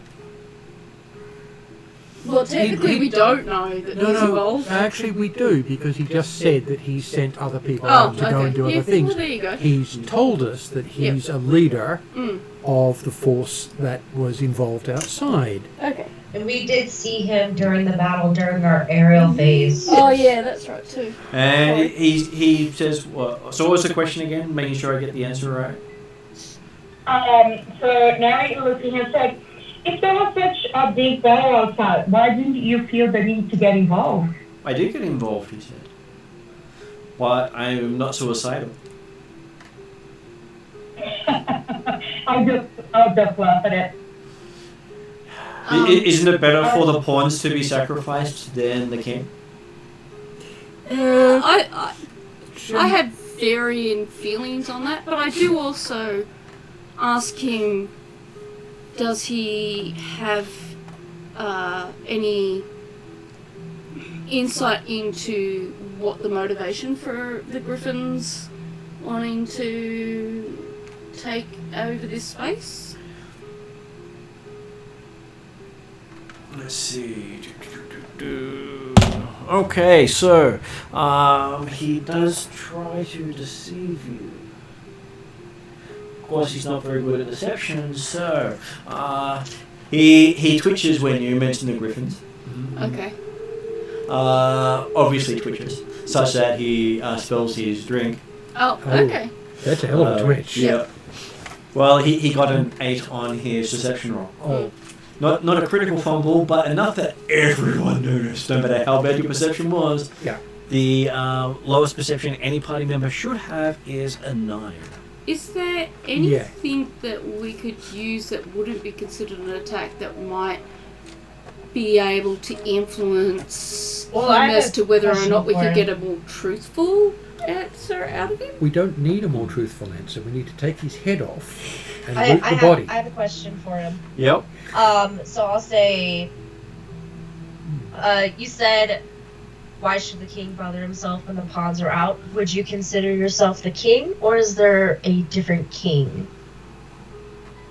Well, technically we don't know that he's involved. actually we do, because he just said that he sent other people Oh, out to go okay. and do Yeah, other things. well, there you go. He's told us that he's a leader of the force that was involved outside. Okay. And we did see him during the battle during our aerial phase. Oh yeah, that's right too. And he says, what? So what was the question again? Making sure I get the answer right. So now you look at him and said, if there was such a big battle outside, why didn't you feel the need to get involved? I did get involved, he said. But I'm not suicidal. I'll just laugh at it. Isn't it better for the pawns to be sacrificed than the king? I have varying feelings on that, but I do also ask him, does he have any insight into what the motivation for the Griffins wanting to take over this space? Let's see. Okay, so he does try to deceive you. Of course, he's not very good at deception, so he twitches when you mention the Griffins. Okay. Obviously twitches, such that he spells his drink. Oh, okay. That's a hell of a twitch. Yeah. Well, he got an 8 on his deception roll. Oh, Not a critical fumble, but enough that everyone noticed, no matter how bad your perception was. yeah. The lowest perception any party member should have is a 9. Is there anything that we could use that wouldn't be considered an attack that might be able to influence Well, I him have as to whether or question not we for could him. get a more truthful answer out of him? We don't need a more truthful answer. We need to take his head off and I loot the body. have a question for him. Yep. So I'll say, you said, why should the king bother himself when the pawns are out? Would you consider yourself the king, or is there a different king?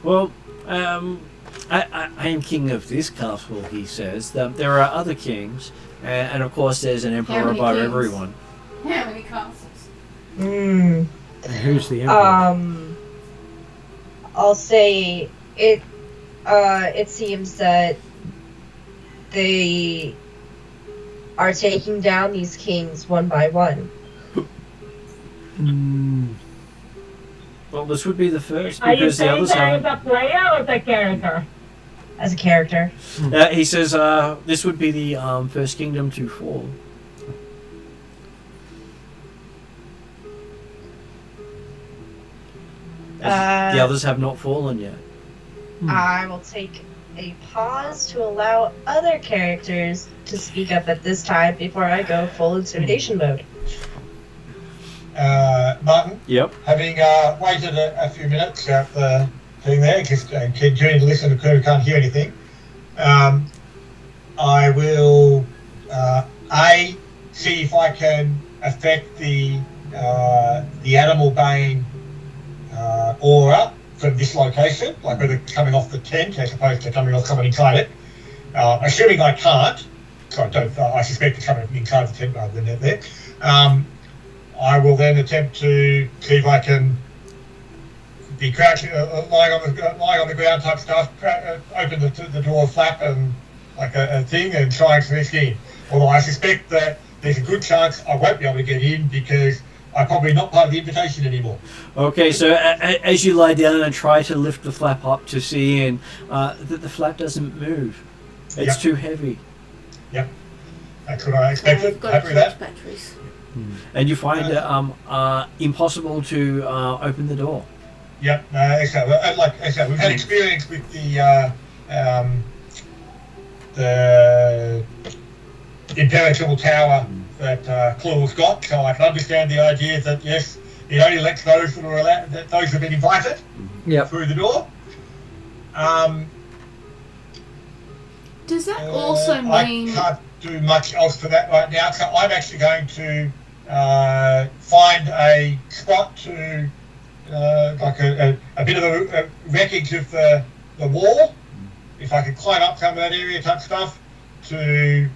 Well, I am king of this castle, he says. There are other kings, and of course there's an emperor many above kings? everyone. How many castles? Hmm. And who's the emperor? I'll say it seems that they are taking down these kings one by one. Well, this would be the first Are you because the saying others that as haven't. a player or as a character? As a character. He says this would be the first kingdom to fall. As the others have not fallen yet. I will take a pause to allow other characters to speak up at this time before I go full intimidation mode. Martin, Yep. having waited a few minutes out the thing there, just continuing to listen to who can't hear anything, I will see if I can affect the animal bane aura from this location, like whether it's coming off the tent as opposed to coming off someone inside it. Assuming I can't, so I suspect it's coming inside the tent rather than there. I will then attempt to see if I can be crouching, lying on the ground type stuff, open the door flap and like a thing and try and sneak in. Although I suspect that there's a good chance I won't be able to get in because I'm probably not part of the invitation anymore. Okay, so as you lie down and try to lift the flap up to see in, that the flap doesn't move. It's too heavy. Yep. That's what I expected. I've got Happy to with charge that. batteries. And you find it impossible to open the door. Yep. Like I said, we've had experience with the impenetrable tower that Claw's got, so I can understand the idea that yes, it only lets those that are allowed, that those who've been invited through the door. Does that also mean... I can't do much else for that right now, so I'm actually going to find a spot to like a bit of a wreckage of the wall, if I could climb up some of that area type stuff to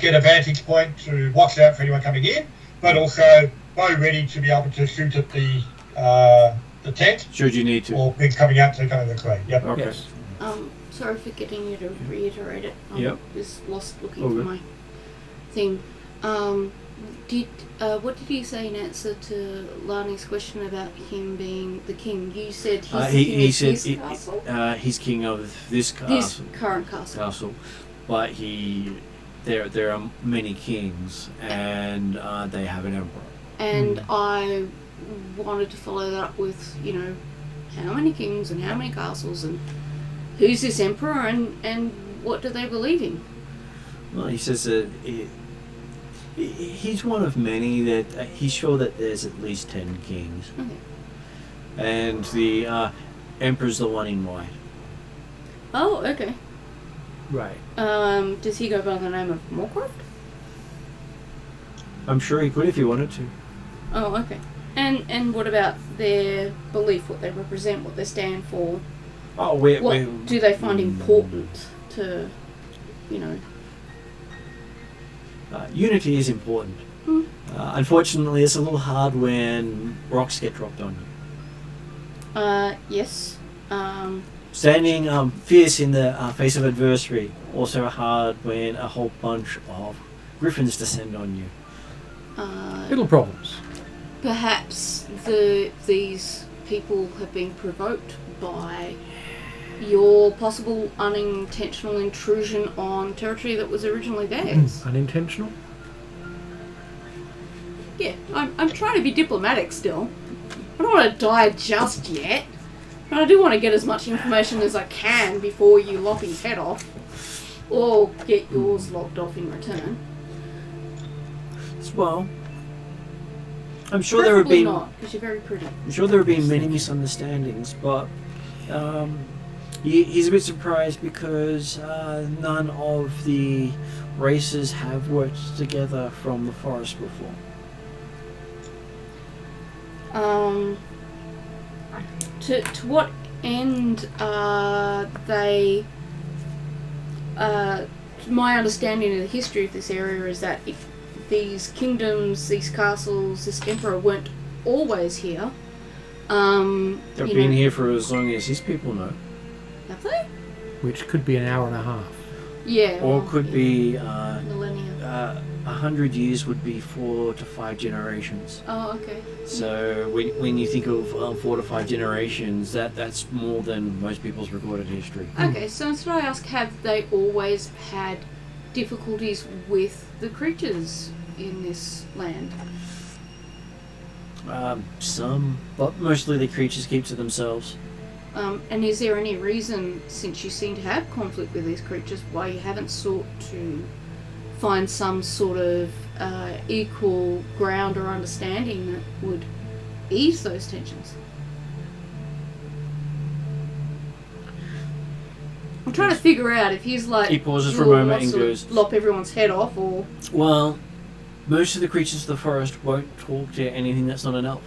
get a vantage point to watch out for anyone coming in, but also bow ready to be able to shoot at the tent. Should you need to. Or things coming out to kind of the way. Yep. Okay. Yes. Sorry for getting you to reiterate it. Yep. Was lost looking All for good. my thing. What did you say in answer to Lani's question about him being the king? You said he's He king of said his castle? he's king of this His castle. current castle. But there are many kings, and they have an emperor. And I wanted to follow that up with, how many kings and how many castles and who's this emperor and what do they believe in? Well, he says that he's one of many that he's sure that there's at least 10 kings. Okay. And the emperor's the one in white. Oh, okay. Right. Does he go by the name of Morcroft? I'm sure he could if he wanted to. Oh, okay. And what about their belief, what they represent, what they stand for? Oh, What do they find important to, unity is important. Unfortunately, it's a little hard when rocks get dropped on you. Yes. Standing fierce in the face of adversary, also hard when a whole bunch of griffins descend on you. Little problems. Perhaps these people have been provoked by your possible unintentional intrusion on territory that was originally theirs. Unintentional? Yeah, I'm trying to be diplomatic still. I don't want to die just yet. But I do want to get as much information as I can before you lop his head off. Or get yours lopped off in return. Well, I'm sure there have been. not, because you're very pretty. I'm sure there have been many misunderstandings, but he's a bit surprised because none of the races have worked together from the forest before. To what end are they? My understanding of the history of this area is that if these kingdoms, these castles, this emperor weren't always here. They've been here for as long as his people know. Have they? which could be an hour and a half. Yeah. Or well, could yeah. be Millennia. 100 years would be 4 to 5 generations. Oh, okay. So when you think of 4 to 5 generations, that's more than most people's recorded history. Okay, so instead I ask, have they always had difficulties with the creatures in this land? Some, but mostly the creatures keep to themselves. And is there any reason, since you seem to have conflict with these creatures, why you haven't sought to find some sort of equal ground or understanding that would ease those tensions? I'm trying to figure out if he's like... He pauses for a moment and goes... lop everyone's head off, or... Well, most of the creatures of the forest won't talk to anything that's not an elf.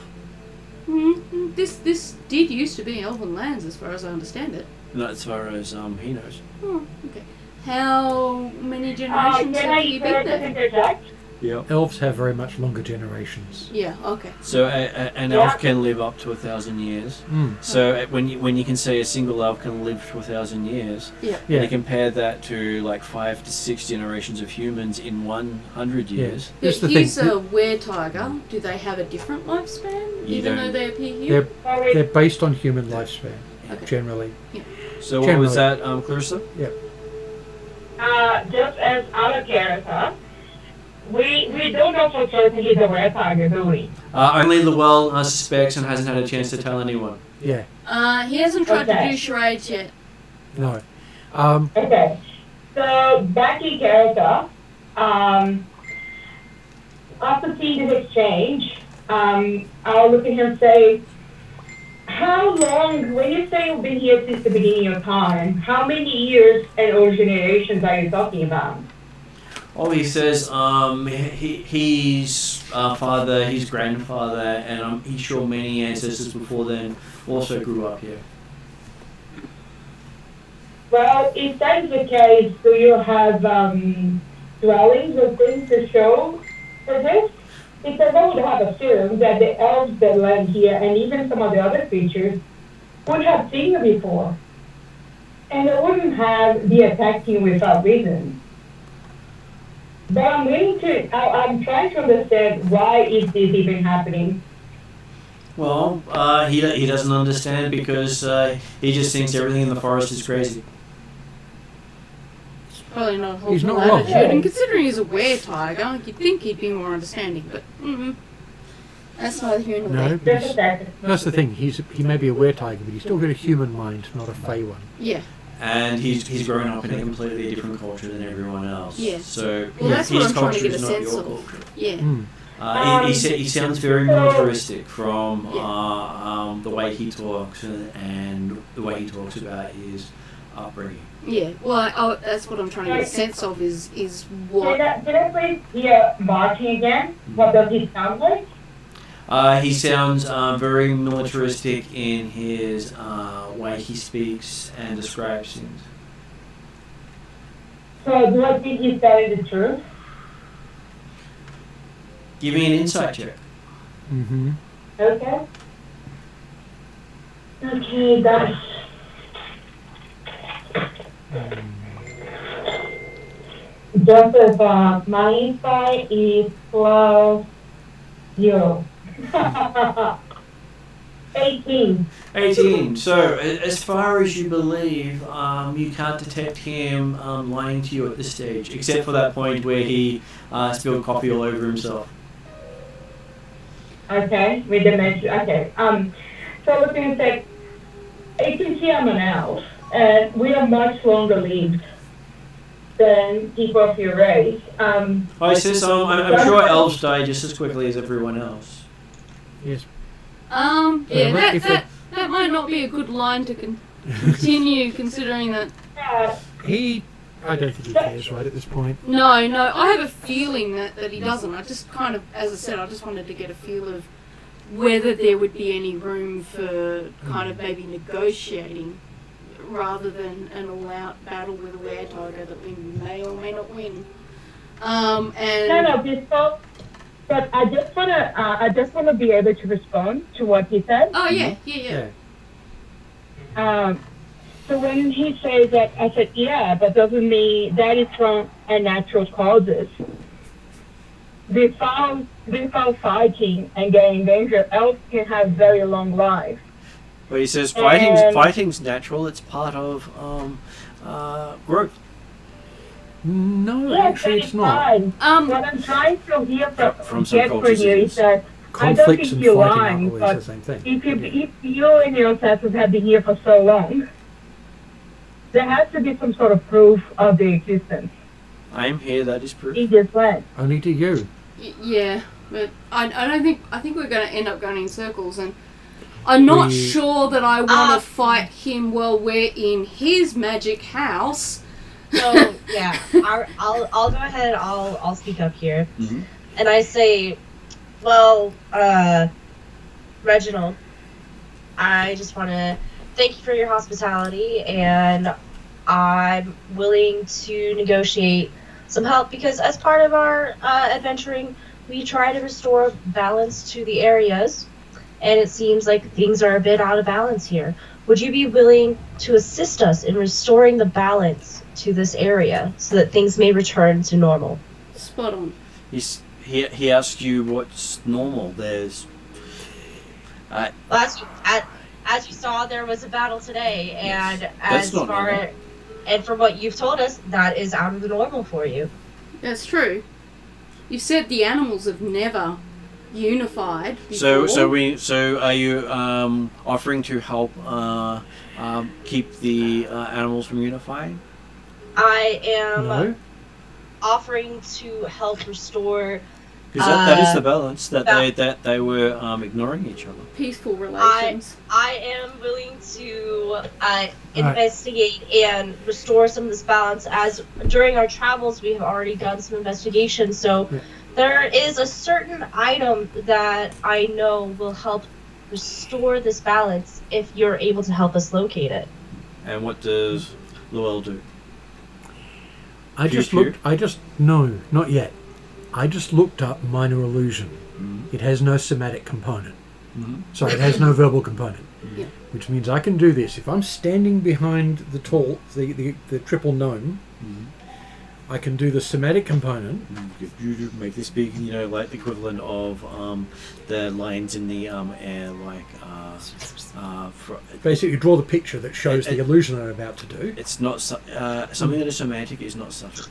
This did used to be Elven lands, as far as I understand it. Not as far as he knows. Oh, okay. How many generations have you been there? interject? Yep. Elves have very much longer generations. Yeah, okay. So an elf can live up to 1,000 years. So when you can say a single elf can live to 1,000 years, Yeah. Yeah. you compare that to like 5 to 6 generations of humans in 100 years. That's the He's thing. a were-tiger. Do they have a different lifespan, You even don't- though they appear here? They're based on human lifespan, Okay. generally. So what was Generally. that, Clarissa? Just as out of character, we don't know for certain he's a weretiger, do we? Only the world suspects and hasn't had a chance to tell anyone. Yeah. He hasn't tried to Okay. do charades yet. No. Okay. So back in character, after seeing this exchange, I'll look at him and say, how long, when you say you've been here since the beginning of time, how many years and or generations are you talking about? Oh, he says his father, his grandfather, and he's sure many ancestors before then also grew up here. Well, if that is the case, do you have dwellings or things to show for this? Because I would have assumed that the elves that land here, and even some of the other creatures, would have seen you before. And they wouldn't be attacking without reason. But I'm trying to understand why is this even happening. Well, he doesn't understand because he just thinks everything in the forest is crazy. Probably not a whole He's lot not of wrong. attitude. And considering he's a were-tiger, you'd think he'd be more understanding, but that's neither here nor No, there. but Just a he's, second. that's the thing. He may be a were-tiger, but he's still got a human mind, not a fey one. Yeah. And he's grown up in a completely different culture than everyone else. Yeah. So Well, that's what his I'm trying to culture get a is not sense your of. culture. Yeah. He sounds very militaristic from the way he talks and the way he talks about his upbringing. Yeah. Well, that's what I'm trying to get a sense of is what... Did I please hear marching again? What does he sound like? He sounds very militaristic in his way he speaks and describes things. So do I think he's telling the truth? Give me an insight check. Mm-hmm. Okay. Okay, that's... Just as my insight is plus 0. 18. 18. So, as far as you believe, you can't detect him lying to you at this stage, except for that point where he spilled coffee all over himself. Okay, with the mention. Okay. So looking at that, you can see I'm an elf, and we are much longer lived than people of your race. I says, I'm sure elves die just as quickly as everyone else. Yes. Yeah, If that might not be a good line to continue, considering that... I don't think he cares right at this point. No, I have a feeling that he doesn't. I just kind of, as I said, I just wanted to get a feel of whether there would be any room for kind of maybe negotiating rather than an all-out battle with a were-tiger that we may or may not win. No, Bispo. But I just wanna be able to respond to what he said. Oh yeah. Um, So when he says that, I said, yeah, but doesn't mean that is from unnatural causes. Without fighting and getting danger, elves can have very long lives. Well, he says And- fighting's natural. It's part of growth. No, Yes, actually, that it's is not. fine. What I'm trying to hear From some get from cultures you it is is. that I don't Conflicts think and you're fighting lying, aren't always but the same thing. if you and your ancestors have been here for so long, there has to be some sort of proof of their existence I am here. That is proof. in this land. Only to you. Yeah, but I don't think. I think we're going to end up going in circles, and I'm not sure that I want to fight him while we're in his magic house. So yeah, I'll go ahead. I'll speak up here, Mhm. and I say, well, Reginald, I just want to thank you for your hospitality, and I'm willing to negotiate some help because as part of our adventuring, we try to restore balance to the areas, and it seems like things are a bit out of balance here. Would you be willing to assist us in restoring the balance to this area so that things may return to normal? Spot on. He asked you what's normal. There's. Well, as you saw, there was a battle today, and That's as not far normal. and from what you've told us, that is out of the normal for you. That's true. You said the animals have never unified before. So are you offering to help keep the animals from unifying? I am No? offering to help restore. Because that is the balance that they were ignoring each other. Peaceful relations. I am willing to investigate and restore some of this balance. As during our travels, we have already done some investigation. So there is a certain item that I know will help restore this balance if you're able to help us locate it. And what does Llewell do? No, not yet. I just looked up minor illusion. Mm-hmm. It has no somatic component. Mm-hmm. Sorry, it has no verbal component. Yeah. Which means I can do this. If I'm standing behind the triple gnome, I can do the somatic component. You make this big, like the equivalent of the lines in the air, like. Basically, draw the picture that shows the illusion I'm about to do. It's not something that is somatic is not subtle.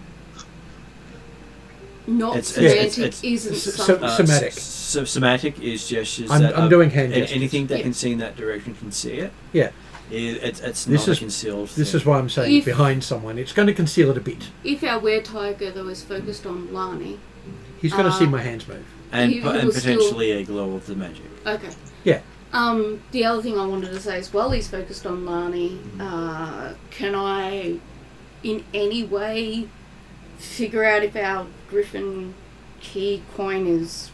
Not it's- semantic isn't so- subtle. Somatic. So somatic is gestures. I'm doing hand gestures. Anything that Yeah. can see in that direction can see it. Yeah. It's This not a is- concealed This thing. is why I'm saying If- behind someone. It's going to conceal it a bit. If our were-tiger though is focused on Lani, He's going to see my hands move. and he and will still- potentially a glow of the magic. okay. Yeah. The other thing I wanted to say is, while he's focused on Lani, can I, in any way, figure out if our Griffin key coin is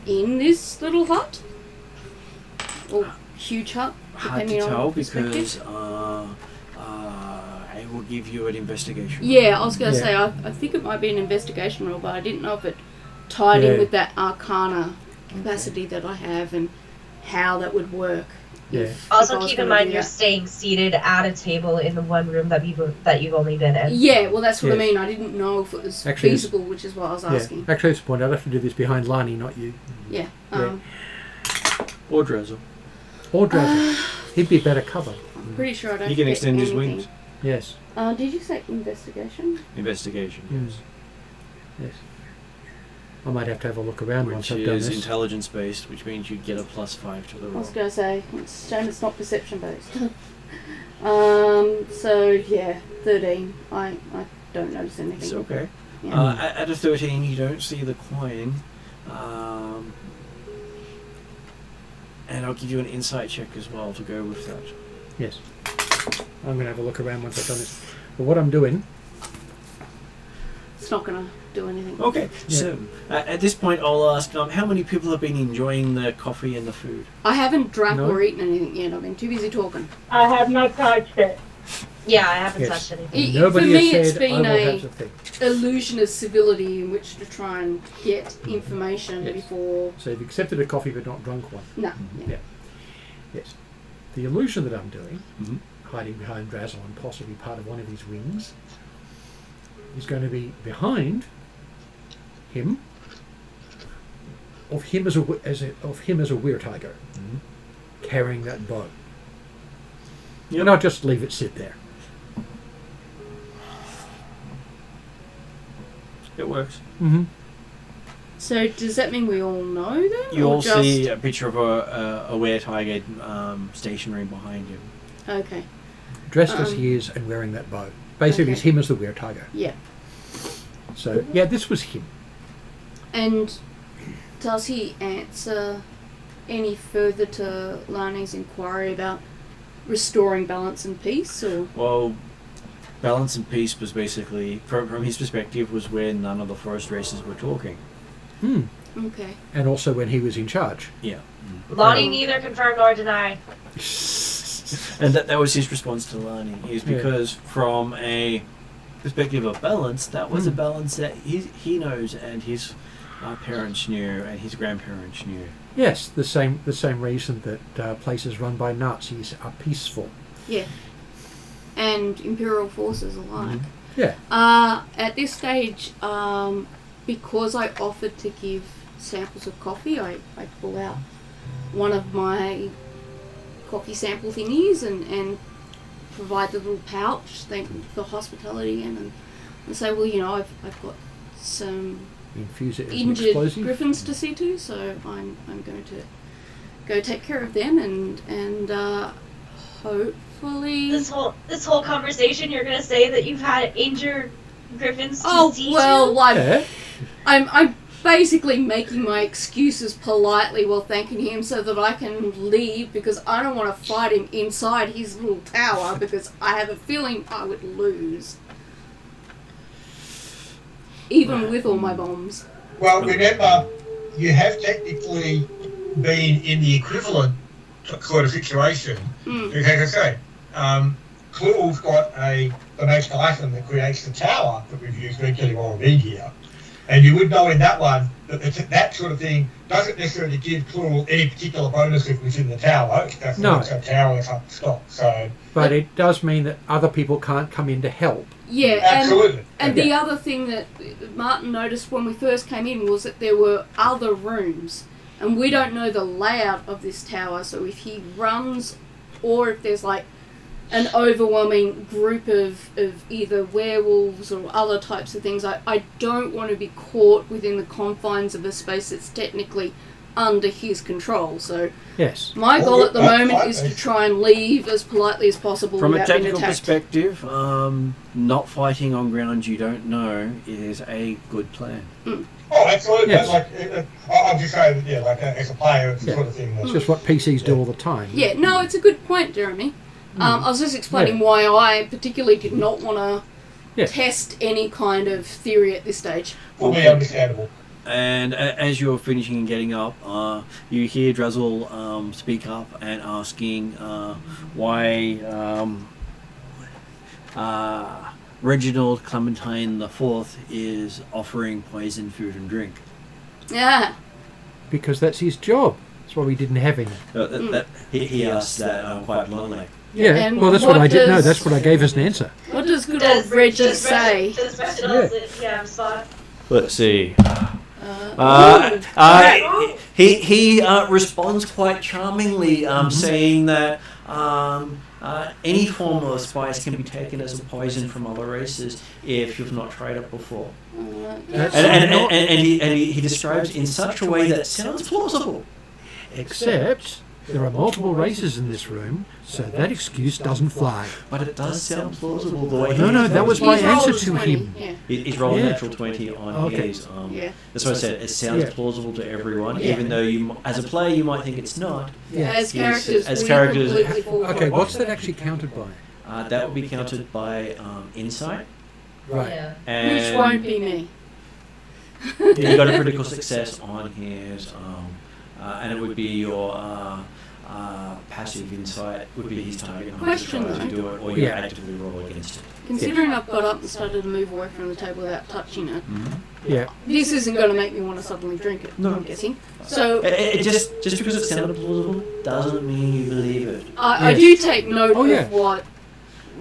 in this little hut? Or huge hut, Hard to depending tell on perspective? because I will give you an investigation. Yeah, I was going to Yeah. say, I think it might be an investigation roll, but I didn't know if it tied Yeah. in with that arcana capacity that I have and how that would work. Yeah. if I Also, was keep in gonna mind do you're that. staying seated at a table in the one room that you've only been in. Yeah, well, that's what I Yes. mean. I didn't know if it was Actually, it's- feasible, which is what I was Yeah. asking. Actually, that's the point. I'd have to do this behind Lani, not you. Yeah. Yeah. Or Drizzle. Or Dragon. He'd be better cover. I'm pretty sure I don't. He can get extend his anything. wings. Yes. Did you say investigation? Investigation. Yes. Yes. I might have to have a look around once Which I've done is this. intelligence based, which means you get a +5 to the I roll. was going to say, it's shame it's not perception based. So yeah, 13. I don't notice anything. It's okay. Yeah. At a 13, you don't see the coin. And I'll give you an insight check as well to go with that. Yes. I'm going to have a look around once I've done this. But what I'm doing... It's not going to do anything. Okay, Yeah. so at this point I'll ask, how many people have been enjoying the coffee and the food? I haven't drank No. or eaten anything yet. I've been too busy talking. I have not touched it. Yeah, I haven't Yes. touched anything. Nobody For me, has it's said been I will a have the thing. illusion of civility in which to try and get information Yes. before. So you've accepted a coffee but not drunk one. No. Yeah. Yes. The illusion that I'm doing, Mhm. hiding behind Drazzle and possibly part of one of his wings, is going to be behind him, of him as a were tiger, carrying that bow. Yep. And I'll just leave it sit there. It works. Mm-hmm. So does that mean we all know then? You or all just... see a picture of a were-tiger stationary behind you. Okay. Dressed as he is and wearing that bow. Basically, it's him as the were tiger. Yeah. So, yeah, this was him. And does he answer any further to Lani's inquiry about restoring balance and peace, or? Well, balance and peace was basically, from his perspective, was where none of the forest races were talking. Okay. And also when he was in charge. Yeah. Lonnie neither confirmed nor denied. And that was his response to Lani, is because from a perspective of balance, that was a balance that he knows and his parents knew and his grandparents knew. Yes, the same reason that places run by Nazis are peaceful. Yeah. And Imperial forces alike. Yeah. At this stage, because I offered to give samples of coffee, I pull out one of my coffee sample thingies and provide the little pouch, thank them for hospitality, and say, well, you know, I've got some Infuse it as an injured explosive. griffins to see to, so I'm going to go take care of them and hopefully. This whole conversation, you're gonna say that you've had injured griffins to Oh see well, to? I'm basically making my excuses politely while thanking him so that I can leave, because I don't want to fight him inside his little tower, because I have a feeling I would lose. Even with all my bombs. Well, remember, you have technically been in the equivalent sort of situation. Because, as I say, Cluel's got the magic item that creates the tower that we've used regularly while we've been here. And you would know in that one that that sort of thing doesn't necessarily give Cluel any particular bonus if it's in the tower. That's No. a tower that's up to stop. So, But it does mean that other people can't come in to help. Yeah, absolutely. and the other thing that Martin noticed when we first came in was that there were other rooms, and we don't know the layout of this tower, so if he runs, or if there's like an overwhelming group of either werewolves or other types of things, I don't want to be caught within the confines of a space that's technically under his control. So Yes. my goal at the moment is to try and leave as politely as possible From a without being technical attacked. perspective, not fighting on ground you don't know is a good plan. Oh, absolutely. Yes. I'm just saying, as a player, it's the sort of thing. It's just what PCs do all the time. Yeah, no, it's a good point, Jeremy. I was just explaining why I particularly did not want to test any kind of theory at this stage. For me, understandable. And as you're finishing and getting up, you hear Drazzle speak up and asking why Reginald Clementine IV is offering poison food and drink. Yeah. Because that's his job. That's why we didn't have him. He asked that quite bluntly. Yeah, And well, that's what I did. No, does- that's what I gave as an answer. What does good old Reggie say? Does Reginald have a spot? Let's see. Ooh. He responds quite charmingly, saying that any form of spice can be taken as a poison from other races if you've not tried it before. That's And he describes in such a way that sounds plausible. Except there are multiple races in this room, so that excuse doesn't fly. But it does sound plausible the way No, that was my He's rolled answer to 20, him. Yeah. He's rolled a Yeah. natural 20 on Okay. his. Yeah. That's what I said. It sounds Yeah. plausible to everyone, Yeah. even though you, as a player, you might think it's not. Yeah. As characters, as we characters- completely fall for Okay, it. what's that actually counted by? That would be counted by insight. Right. Yeah. And Which won't be me. you got a critical success on his, and it would be your passive insight would be his target number to Question, try to though. do it, or you Yeah. actively roll against it. Considering I've got up and started to move away from the table without touching it, Yeah. this isn't going to make me want to suddenly drink it, I'm guessing. So It just because it sounded plausible doesn't mean you believe it. I Yes. do take note Oh, yeah. of what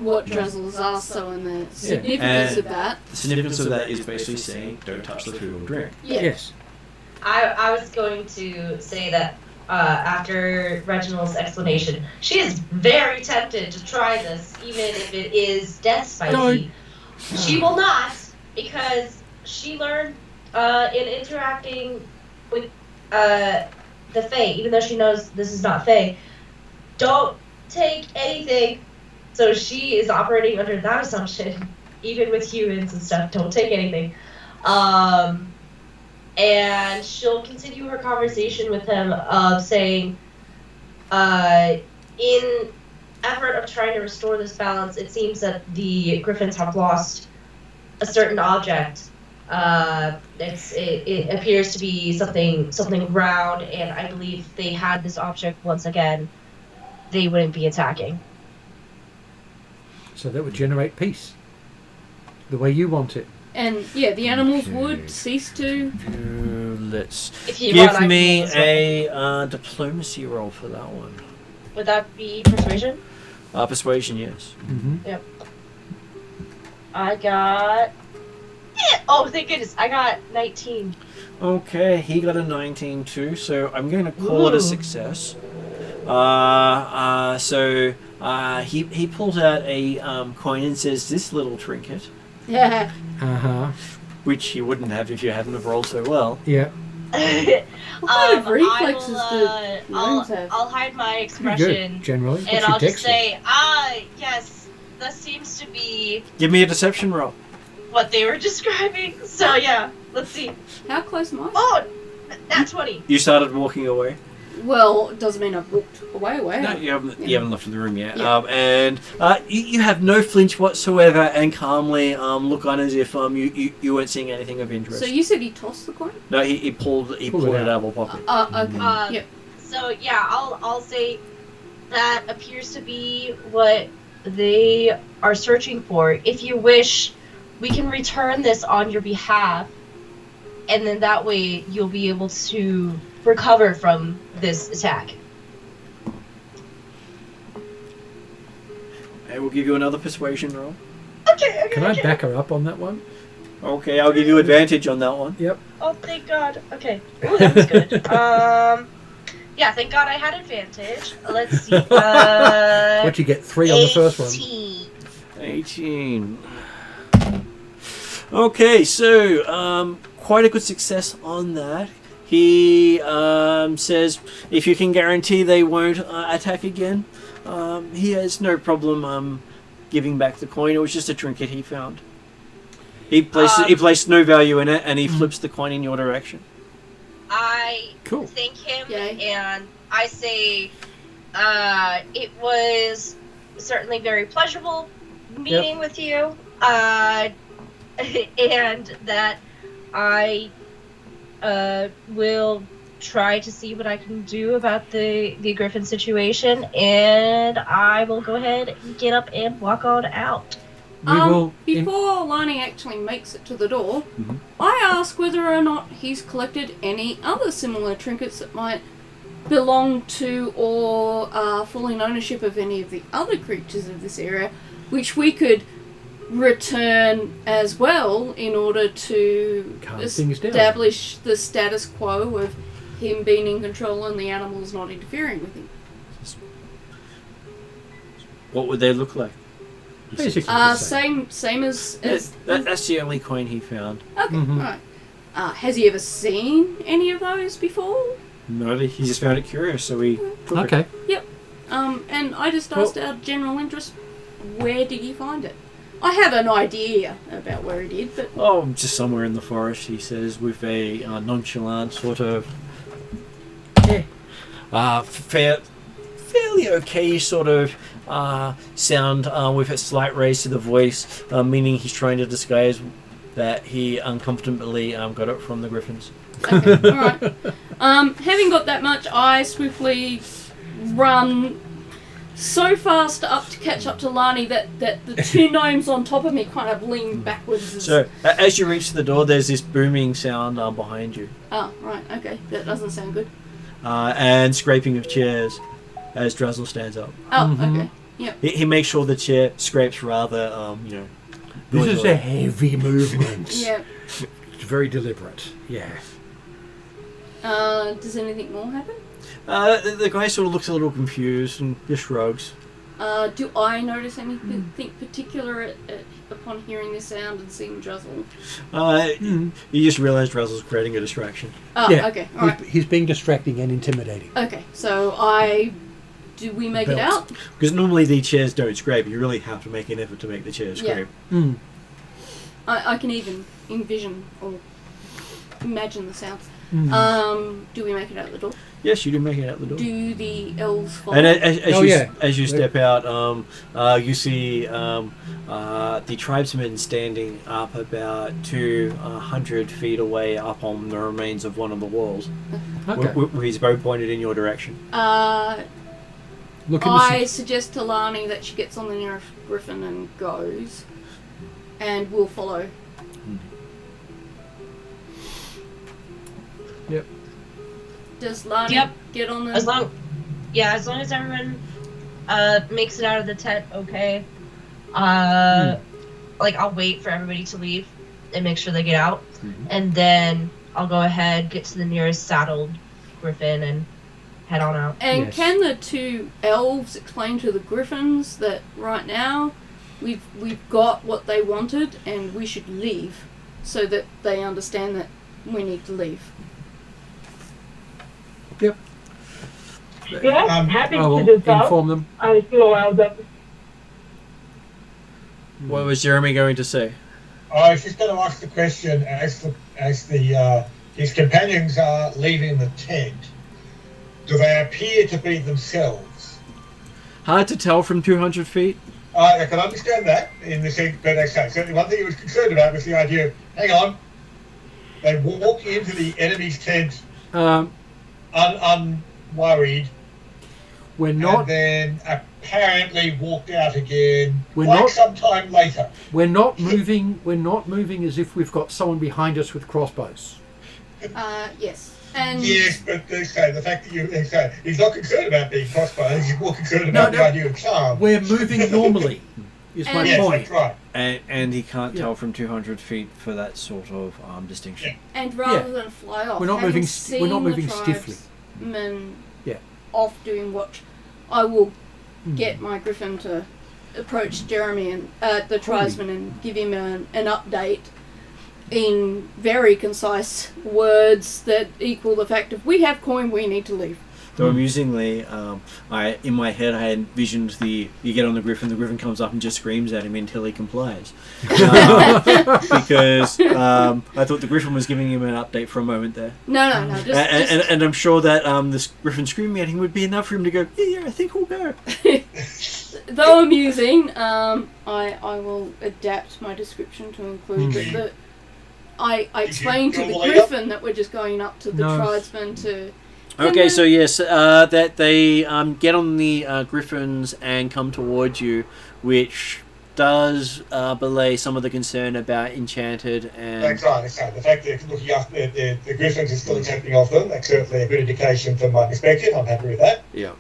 what Drazzle has asked, so and the significance And of that. the significance of that is basically saying, don't touch the food or drink. Yeah. Yes. I was going to say that after Reginald's explanation, she is very tempted to try this, even if it is death spicy. She will not, because she learned in interacting with the Fae, even though she knows this is not Fae, don't take anything. So she is operating under that assumption, even with humans and stuff. Don't take anything. And she'll continue her conversation with him of saying, in effort of trying to restore this balance, it seems that the Griffins have lost a certain object. It appears to be something round, and I believe if they had this object once again, they wouldn't be attacking. So that would generate peace, the way you want it. And yeah, the animals would cease to. Let's If you give want, I me can roll as a diplomacy roll for that one. Would that be persuasion? Persuasion, yes. Mm-hmm. Yep. I got. Oh, thank goodness! I got 19. Okay, he got a 19 too, so I'm going to call it a success. He pulls out a coin and says, "This little trinket," Yeah. Uh-huh. which you wouldn't have if you hadn't have rolled so well. Yeah. What kind of reflexes do gnomes have? I'll hide my Pretty expression, good, generally. What's and your I'll just dex say, yes, that seems to be Give me a deception roll. what they were describing. So yeah, let's see. How close am I? Oh, nat 20. You started walking away. Well, it doesn't mean I've walked away. No, you haven't left the room yet. Yeah. You have no flinch whatsoever and calmly look on as if you weren't seeing anything of interest. So you said he tossed the coin? No, he pulled it out of a pocket. Okay. Yep. So yeah, I'll say that appears to be what they are searching for. If you wish, we can return this on your behalf, and then that way you'll be able to recover from this attack. I will give you another persuasion roll. Okay. Can I back her up on that one? Okay, I'll give you advantage on that one. Yep. Oh, thank God. Okay. Ooh, that was good. Yeah, thank God I had advantage. Let's see. What'd you get? 3 on the first one. 18. Okay, so quite a good success on that. He says if you can guarantee they won't attack again, he has no problem giving back the coin. It was just a trinket he found. He placed no value in it, and he flips the coin in your direction. I Cool. thank him, Yay. and I say it was certainly very pleasurable meeting with you, and that I will try to see what I can do about the Griffin situation, and I will go ahead and get up and walk on out. We will. Before Lani actually makes it to the door, Mhm. I ask whether or not he's collected any other similar trinkets that might belong to or are fully in ownership of any of the other creatures of this area, which we could return as well in order to Calm things down. establish the status quo of him being in control and the animals not interfering with him. What would they look like? Basically the same. Same as That's the only coin he found. okay, Mhm. right. Has he ever seen any of those before? No, he just found it curious, so he took it. Okay. And I just asked out of general interest, where did you find it? I have an idea about where he did, but Oh, just somewhere in the forest, he says, with a nonchalant sort of fairly okay sort of sound with a slight raise to the voice, meaning he's trying to disguise that he uncomfortably got it from the Griffins. okay, alright. Having got that much, I swiftly run so fast up to catch up to Lani that the two gnomes on top of me kind of lean backwards. So, as you reach the door, there's this booming sound behind you, Oh, right, okay. That doesn't sound good. and scraping of chairs as Drazzle stands up. Oh, Mhm. okay. Yep. He makes sure the chair scrapes rather, This is noisily. a heavy movement. Yeah. It's very deliberate. Yeah. Does anything more happen? The guy sort of looks a little confused and just shrugs. Do I notice anything particular upon hearing this sound and seeing Druzzle? You just realised Russell's creating a distraction. Oh, Yeah. okay, alright. He's being distracting and intimidating. Okay, so do we make it Belt. out? Because normally the chairs don't scrape. You really have to make an effort to make the chairs Yeah. scrape. Mm. I can even envision or imagine the sounds. Mm. Do we make it out the door? Yes, you do make it out the door. Do the elves follow? And as Oh, you yeah. as you step out, you see the tribesman standing up about 200 feet away, up on the remains of one of the walls, Okay. with his bow pointed in your direction. Look in the I suggest to Lani that she gets on the nearest griffin and goes, and we'll follow. Yep. Does Lani Yep. get on the... As long as everyone makes it out of the tent, okay. Like I'll wait for everybody to leave and make sure they get out, and then I'll go ahead, get to the nearest saddled griffin, and head on out. And Yes. can the two elves explain to the griffins that right now we've got what they wanted and we should leave, so that they understand that we need to leave? Yep. Yeah, happy I to will do so. inform them. I slow out the What was Jeremy going to say? I was just going to ask the question as his companions are leaving the tent. Do they appear to be themselves? Hard to tell from 200 feet. I can understand that in the sense, but okay. So one thing he was concerned about was the idea of, hang on, they walk into the enemy's tent unworried, We're and not. then apparently walked out again We're like not- sometime later. We're not moving. We're not moving as if we've got someone behind us with crossbows. Yes. And Yes, but the fact that he's not concerned about being crossbow, he's more concerned about the idea of charm. We're moving normally. Is my And- Yes, point. that's right. And he can't Yeah. tell from 200 feet for that sort of distinction. and rather than fly off, We're not having moving st- we're not seen moving the stiffly. tribesmen Yeah. off doing watch, I will get my griffin to approach Jeremy and the tribesman and give him an update in very concise words that equal the fact of we have coin, we need to leave. Though amusingly, in my head I had envisioned you get on the griffin comes up and just screams at him until he complies. Because I thought the griffin was giving him an update for a moment there. No, just And I'm sure that this griffin screaming at him would be enough for him to go, yeah, I think we'll go. though amusing, I will adapt my description to include that I explained to the griffin that we're just going up to the tribesmen to... Okay, so yes, that they get on the griffins and come towards you, which does belay some of the concern about Enchanted and... That's right. The fact that looking after the griffins is still accepting of them, that's certainly a good indication from my perspective. I'm happy with that. Yeah.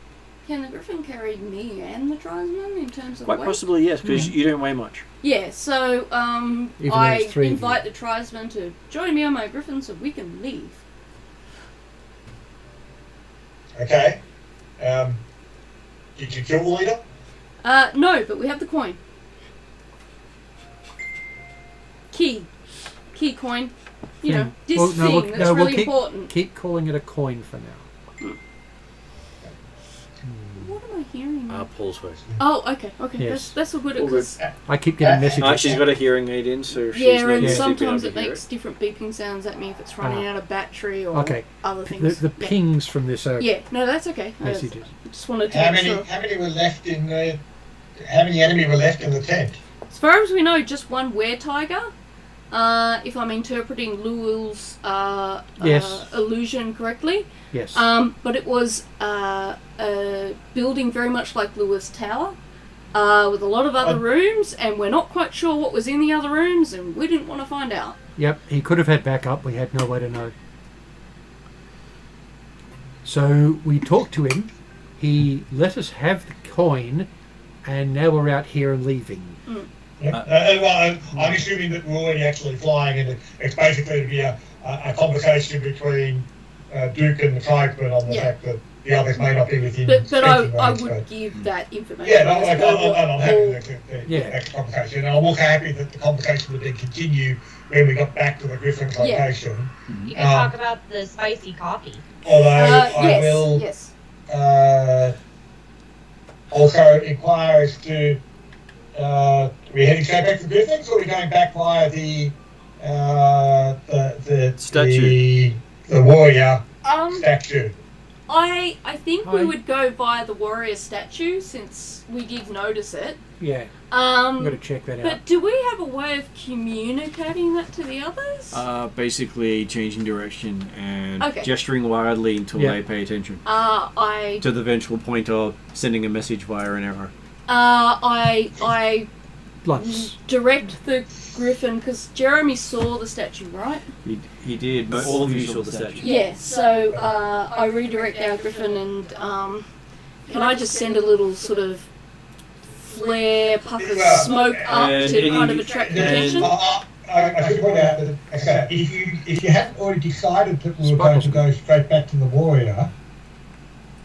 Can the griffin carry me and the tribesmen in terms of Quite weight? possibly, yes, because you don't weigh much. Yeah, so Even though I there's three of you. invite the tribesmen to join me on my griffin so we can leave. Okay. Did you kill the leader? No, but we have the coin. Key coin. You know, this thing that's really important. Keep calling it a coin for now. What am I hearing? Paul's voice. Oh, okay. Yes. That's all good. All good. 'Cause- I keep getting messages. She's got a hearing aid in, so she's yeah, not and used to being sometimes able it to hear makes different beeping sounds at me if it's running Ah. out of battery or Okay. other The, things. the Yeah. pings from this are Yeah, no, that's okay. I messages. just wanted to How make many? sure. How many were left in the? How many enemy were left in the tent? As far as we know, just one were-tiger. If I'm interpreting Luul's Yes. illusion correctly. Yes. But it was a building very much like Luul's tower, with a lot of other rooms, and we're not quite sure what was in the other rooms, and we didn't want to find out. Yep, he could have had backup. We had no way to know. So we talked to him. He let us have the coin and now we're out here and leaving. Yeah. Well, I'm assuming that we're already actually flying, and it's basically to be a conversation between Duke and the tribesman on the fact that the others may not be within. But I range, would give that information. Yeah, I'm happy with the Yeah. actual conversation, and I'm also happy that the conversation would then continue when we got back to the Griffin's location. You can talk about the spicy coffee. Although I will also inquire as to are we heading straight back to the Griffins, or are we going back via the statue, the warrior statue? I think we would go via the warrior statue since we did notice it. Yeah. I've got to check that out. But do we have a way of communicating that to the others? Basically changing direction and Okay. gesturing wildly until they pay attention. I To the eventual point of sending a message via an arrow. I Lunch. direct the griffin because Jeremy saw the statue, right? He did, but all of you saw the statue. Yeah. So I redirect our griffin and can I just send a little sort of flare, puff of smoke up to kind of attract attention? I should point out that if you hadn't already decided that we were going to go straight back to the warrior,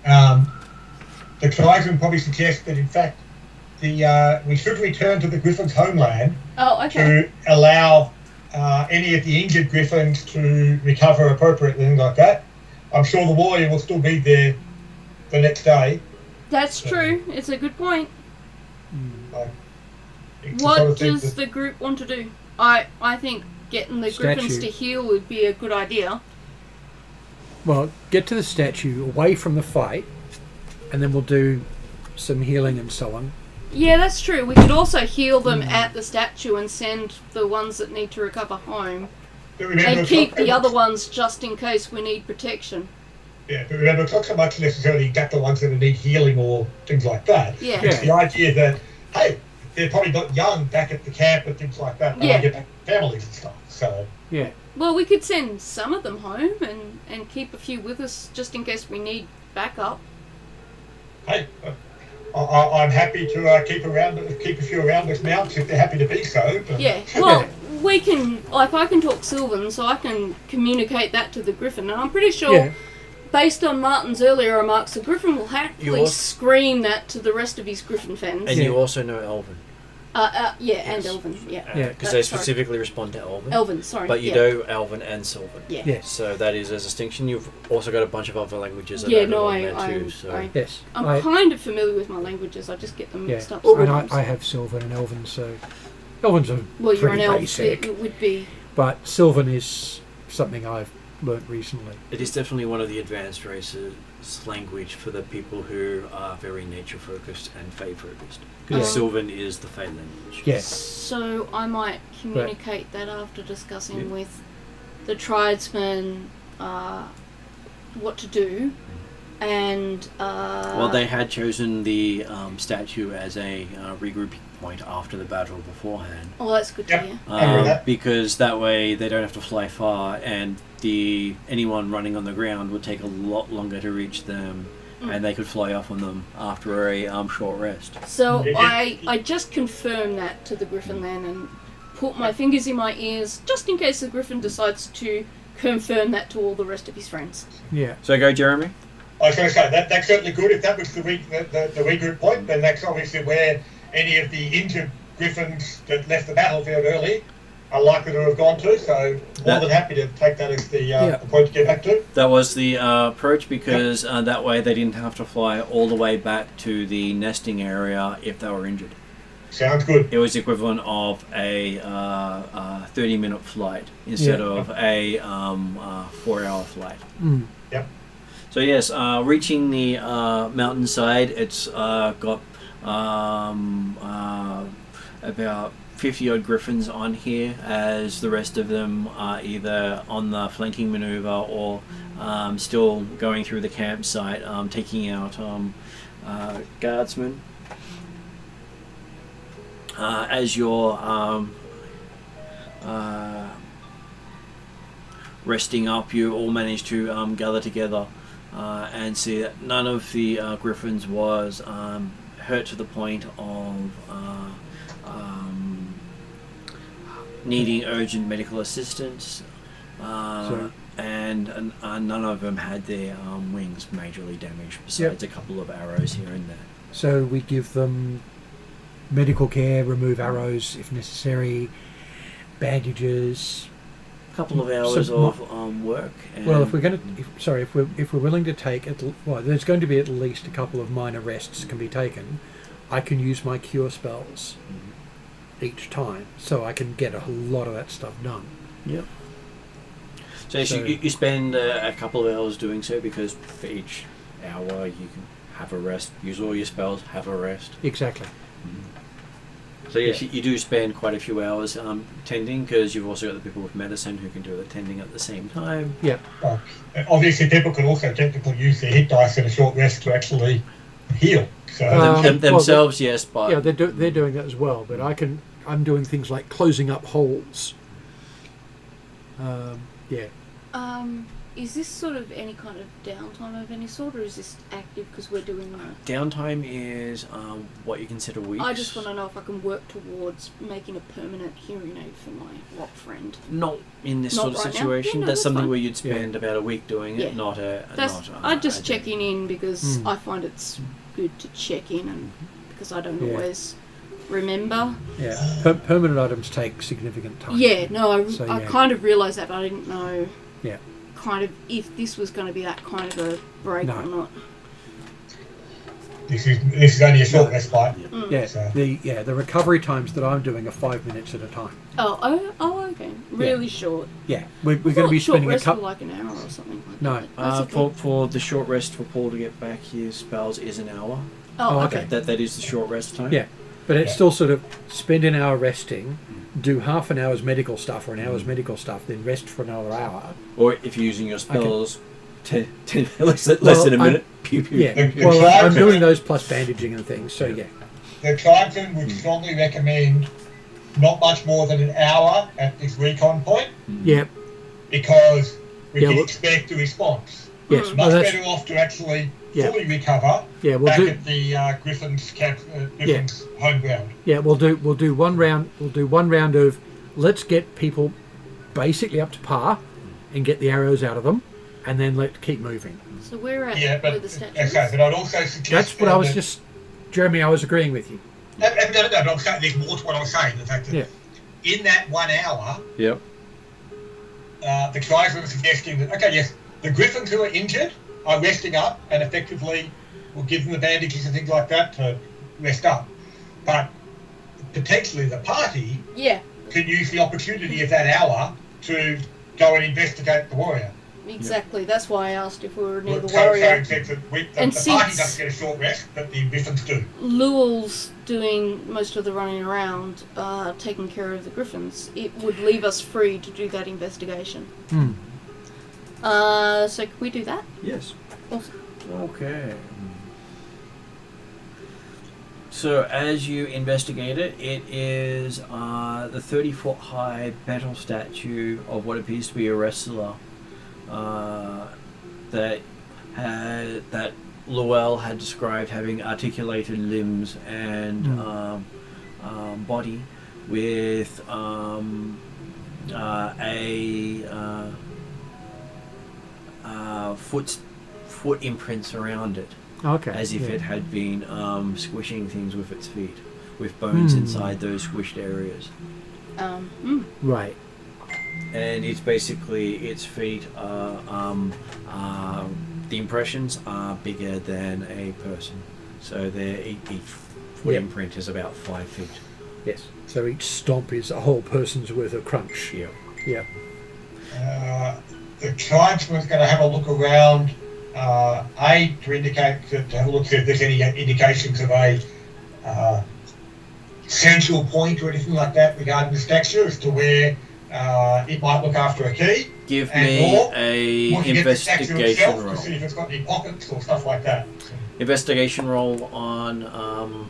the tribesman probably suggests that in fact we should return to the Griffin's homeland to allow any of the injured Griffins to recover appropriately, things like that. I'm sure the warrior will still be there the next day. That's true. It's a good point. It's What the sort of thing does the group want to do? I think getting the griffins to heal would be a good idea. Well, get to the statue, away from the fight, and then we'll do some healing and so on. Yeah, that's true. We could also heal them at the statue and send the ones that need to recover home. And keep the other ones just in case we need protection. Yeah, but remember, it's not so much necessarily get the ones that need healing or things like that. Yeah. It's the idea that, hey, they're probably not young back at the camp and things like that. They want to get back to families and stuff. So. Yeah. Well, we could send some of them home and keep a few with us just in case we need backup. Hey, I'm happy to keep a few around as mounts if they're happy to be so. But. Yeah, well, we can, like, I can talk Sylvan, so I can communicate that to the Griffin, and I'm pretty sure, based on Martin's earlier remarks, the Griffin will happily scream that to the rest of his Griffin fans. And you also know Elven. And Elven, because they specifically respond to Elven. Elven, sorry. But you know Elven and Sylvan. Yeah. So that is a distinction. You've also got a bunch of other languages that I'm kind of familiar with my languages. I just get them mixed up. And I have Sylvan and Elven, so Elven's are you're an elf. basic. It would be. But Sylvan is something I've learnt recently. It is definitely one of the advanced races language for the people who are very nature focused and Fae focused. Because Sylvan is the Fae language. Yes. So I might communicate that after discussing with the tribesmen what to do. And well, they had chosen the statue as a regrouping point after the battle beforehand. Oh, that's good to hear. Because that way they don't have to fly far, and anyone running on the ground would take a lot longer to reach them, and they could fly off on them after a short rest. So I just confirm that to the Griffin then, and put my fingers in my ears just in case the Griffin decides to confirm that to all the rest of his friends. Yeah. So go, Jeremy. I was going to say that's certainly good. If that was the regroup point, then that's obviously where any of the injured Griffins that left the battlefield early are likely to have gone to. So more than happy to take that as the point to get back to. That was the approach because that way they didn't have to fly all the way back to the nesting area if they were injured. Sounds good. It was the equivalent of a 30-minute flight instead of a 4-hour flight. Yep. So yes, reaching the mountainside, it's got about 50-odd Griffins on here, as the rest of them are either on the flanking maneuver or still going through the campsite, taking out guardsmen. As you're resting up, you all manage to gather together and see that none of the Griffins was hurt to the point of needing urgent medical assistance, and none of them had their wings majorly damaged, besides a couple of arrows here and there. So we give them medical care, remove arrows if necessary, bandages. A couple of hours of work. And Well, if we're going to, if we're willing to take there's going to be at least a couple of minor rests can be taken. I can use my cure spells each time, so I can get a lot of that stuff done. Yep. So you spend a couple of hours doing so, because for each hour you can have a rest, use all your spells, have a rest. Exactly. So yes, you do spend quite a few hours tending, because you've also got the people with medicine who can do the tending at the same time. Yeah. Obviously, people can also technically use their hit dice in a short rest to actually heal. So Themselves, yes, but yeah, they're doing that as well. But I'm doing things like closing up holes. Yeah. Is this sort of any kind of downtime of any sort, or is this active because we're doing that? Downtime is what you consider weeks. I just want to know if I can work towards making a permanent hearing aid for my rock friend. Not in this Not sort of right now. situation. Yeah, no, that's that's something fine. where you'd spend about a week doing it, not a. I'm just checking in because I find it's good to check in, and because I don't always remember. Yeah. Permanent items take significant time. Yeah, no, So, I yeah. kind of realised that, but I didn't know. Yeah. Kind of if this was going to be that kind of a break No. or not. this is only a short respite. Yeah. So. The recovery times that I'm doing are 5 minutes at a time. Oh, okay. Really short. Yeah. We're going to be short spending a rest for couple. like an hour or something like No. that. That's okay. For the short rest for Paul to get back his spells is an hour. Oh, okay. okay. That is the short rest time. Yeah. But it's still sort of spend an hour resting, do half an hour's medical stuff or an hour's medical stuff, then rest for another hour. Or if you're using your spells, 10 less than a minute. Pew pew. Yeah. The Well, I'm tribesmen- doing those plus bandaging and things. So yeah. The tribesmen would strongly recommend not much more than an hour at this recon point, Yeah. because we Yeah, can well- expect a response. Yes. Much Well, that's, better off to actually Yeah. fully recover yeah. We'll back do. at the Griffin's camp, Griffin's home ground. Yeah. We'll do one round. We'll do one round of let's get people basically up to par and get the arrows out of them, and then let's keep moving. So we're at Yeah, where but the statue okay, is. but I'd also suggest That's what I was that- just, Jeremy. I was agreeing with you. No, but I'm saying there's more to what I was saying. The fact that in that 1 hour, Yep. the tribesmen were suggesting that yes, the Griffins who are injured are resting up, and effectively we'll give them the bandages and things like that to rest up. But potentially the party Yeah, can use the opportunity of that hour to go and investigate the warrior. exactly. That's why I asked if we were near the So warrior. in sense that the And party since- doesn't get a short rest, but the Griffins do. Luel's doing most of the running around, taking care of the griffins. It would leave us free to do that investigation. Hmm. So can we do that? Yes. Awesome. Okay. So as you investigate it, it is the 30-foot high metal statue of what appears to be a wrestler that Luel had described having articulated limbs and body with foot imprints around it. Okay. As if it had been squishing things with its feet, with bones inside those squished areas. Right. And it's basically its feet the impressions are bigger than a person. So each foot imprint is about 5 feet. Yes. So each stomp is a whole person's worth of crunch. Yeah. Yeah. The tribesman's going to have a look around, to indicate, to have a look see if there's any indications of a central point or anything like that regarding the statue as to where it might look after a key. Give And me or a looking at the statue investigation itself roll. to see if it's got any pockets or stuff like that. Investigation roll on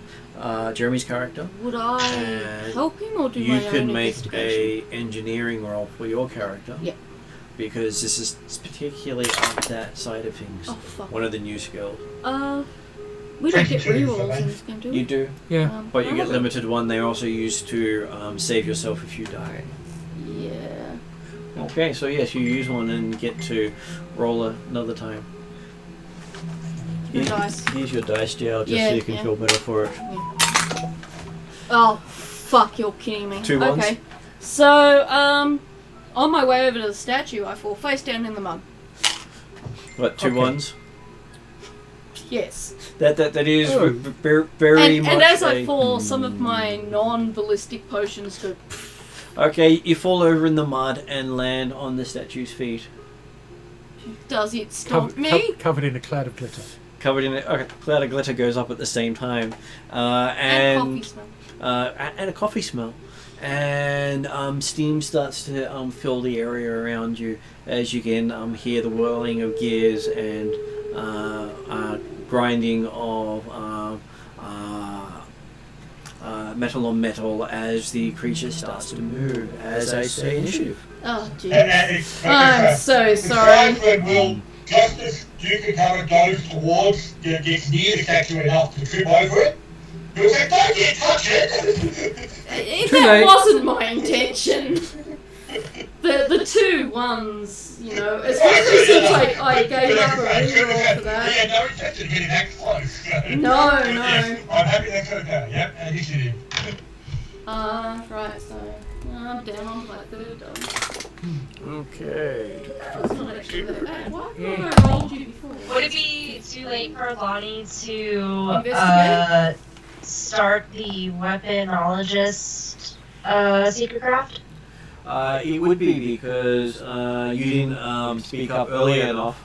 Jeremy's character. Would I And help him or do You my could own make investigation? a engineering roll for your character. Yeah. Because this is particularly up that side of things. Oh fuck. One of the new skills. We don't get 22 for rerolls in me. this game, do we? You do, Yeah. but you I get love it. limited one. They also use to save yourself if you die. Yeah. Okay, so yes, you use one and get to roll another time. Your dice. Here's your dice, JL, just Yeah, so you can yeah. feel better for it. Oh, fuck, you're kidding me. 2 ones? Okay. So, on my way over to the statue, I fall face down in the mud. What, 2 Okay. ones? Yes. That is Oh. very much And as I a- fall, some of my non-ballistic potions go... Okay, you fall over in the mud and land on the statue's feet. Does it stop Covered, me? covered in a cloud of glitter. Covered in a cloud of glitter goes up at the same time. And coffee smell. And a coffee smell. And steam starts to fill the area around you as you can hear the whirling of gears and grinding of metal on metal as the creature starts to move. As I say, initiative. Oh, And jeez. I'm so sorry. Franklin will, just as Duke and Cover goes towards, gets near the statue enough to trip over it, he'll say, "Don't you touch it!" That late. wasn't my intention. The 2 ones, you know, especially since I gave up a reroll for that. Yeah, no intention of getting that close. So. No. Yes, I'm happy that's okay. Yep, initiative. Right, so I'm down on my 3rd die. Okay. That's not actually that bad. Why have I rolled you before? Would it be too late for Lonnie to Investigate? start the weaponologist secret craft? It would be because you didn't speak up early enough.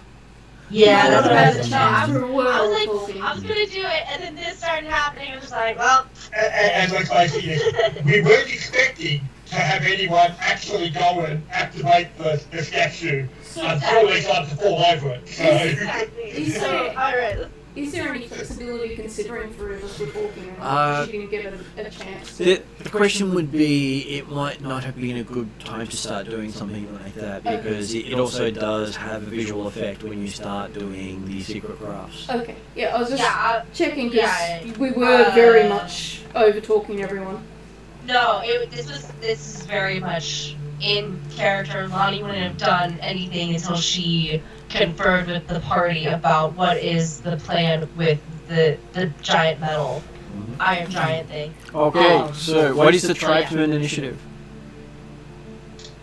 Yeah, that's what I was That's no, I was, we're I was all like, talking. I was gonna do it, and then this started happening. I was just like, well, And let's face it, yes, we weren't expecting to have anyone actually go and activate the statue until they started to fall over it. So. exactly. So, So, all right. Is there any flexibility considering 3 of us were talking? Uh, She didn't get a chance. The question would be, it might not have been a good time to start doing something like that because it also does have a visual effect when you start doing the secret crafts. Okay, yeah, I was just Yeah, checking because yeah, we were very much over talking everyone. no, this is very much in character. Lonnie wouldn't have done anything until she conferred with the party about what is the plan with the giant metal iron giant thing. Okay, so what is the tribesman initiative?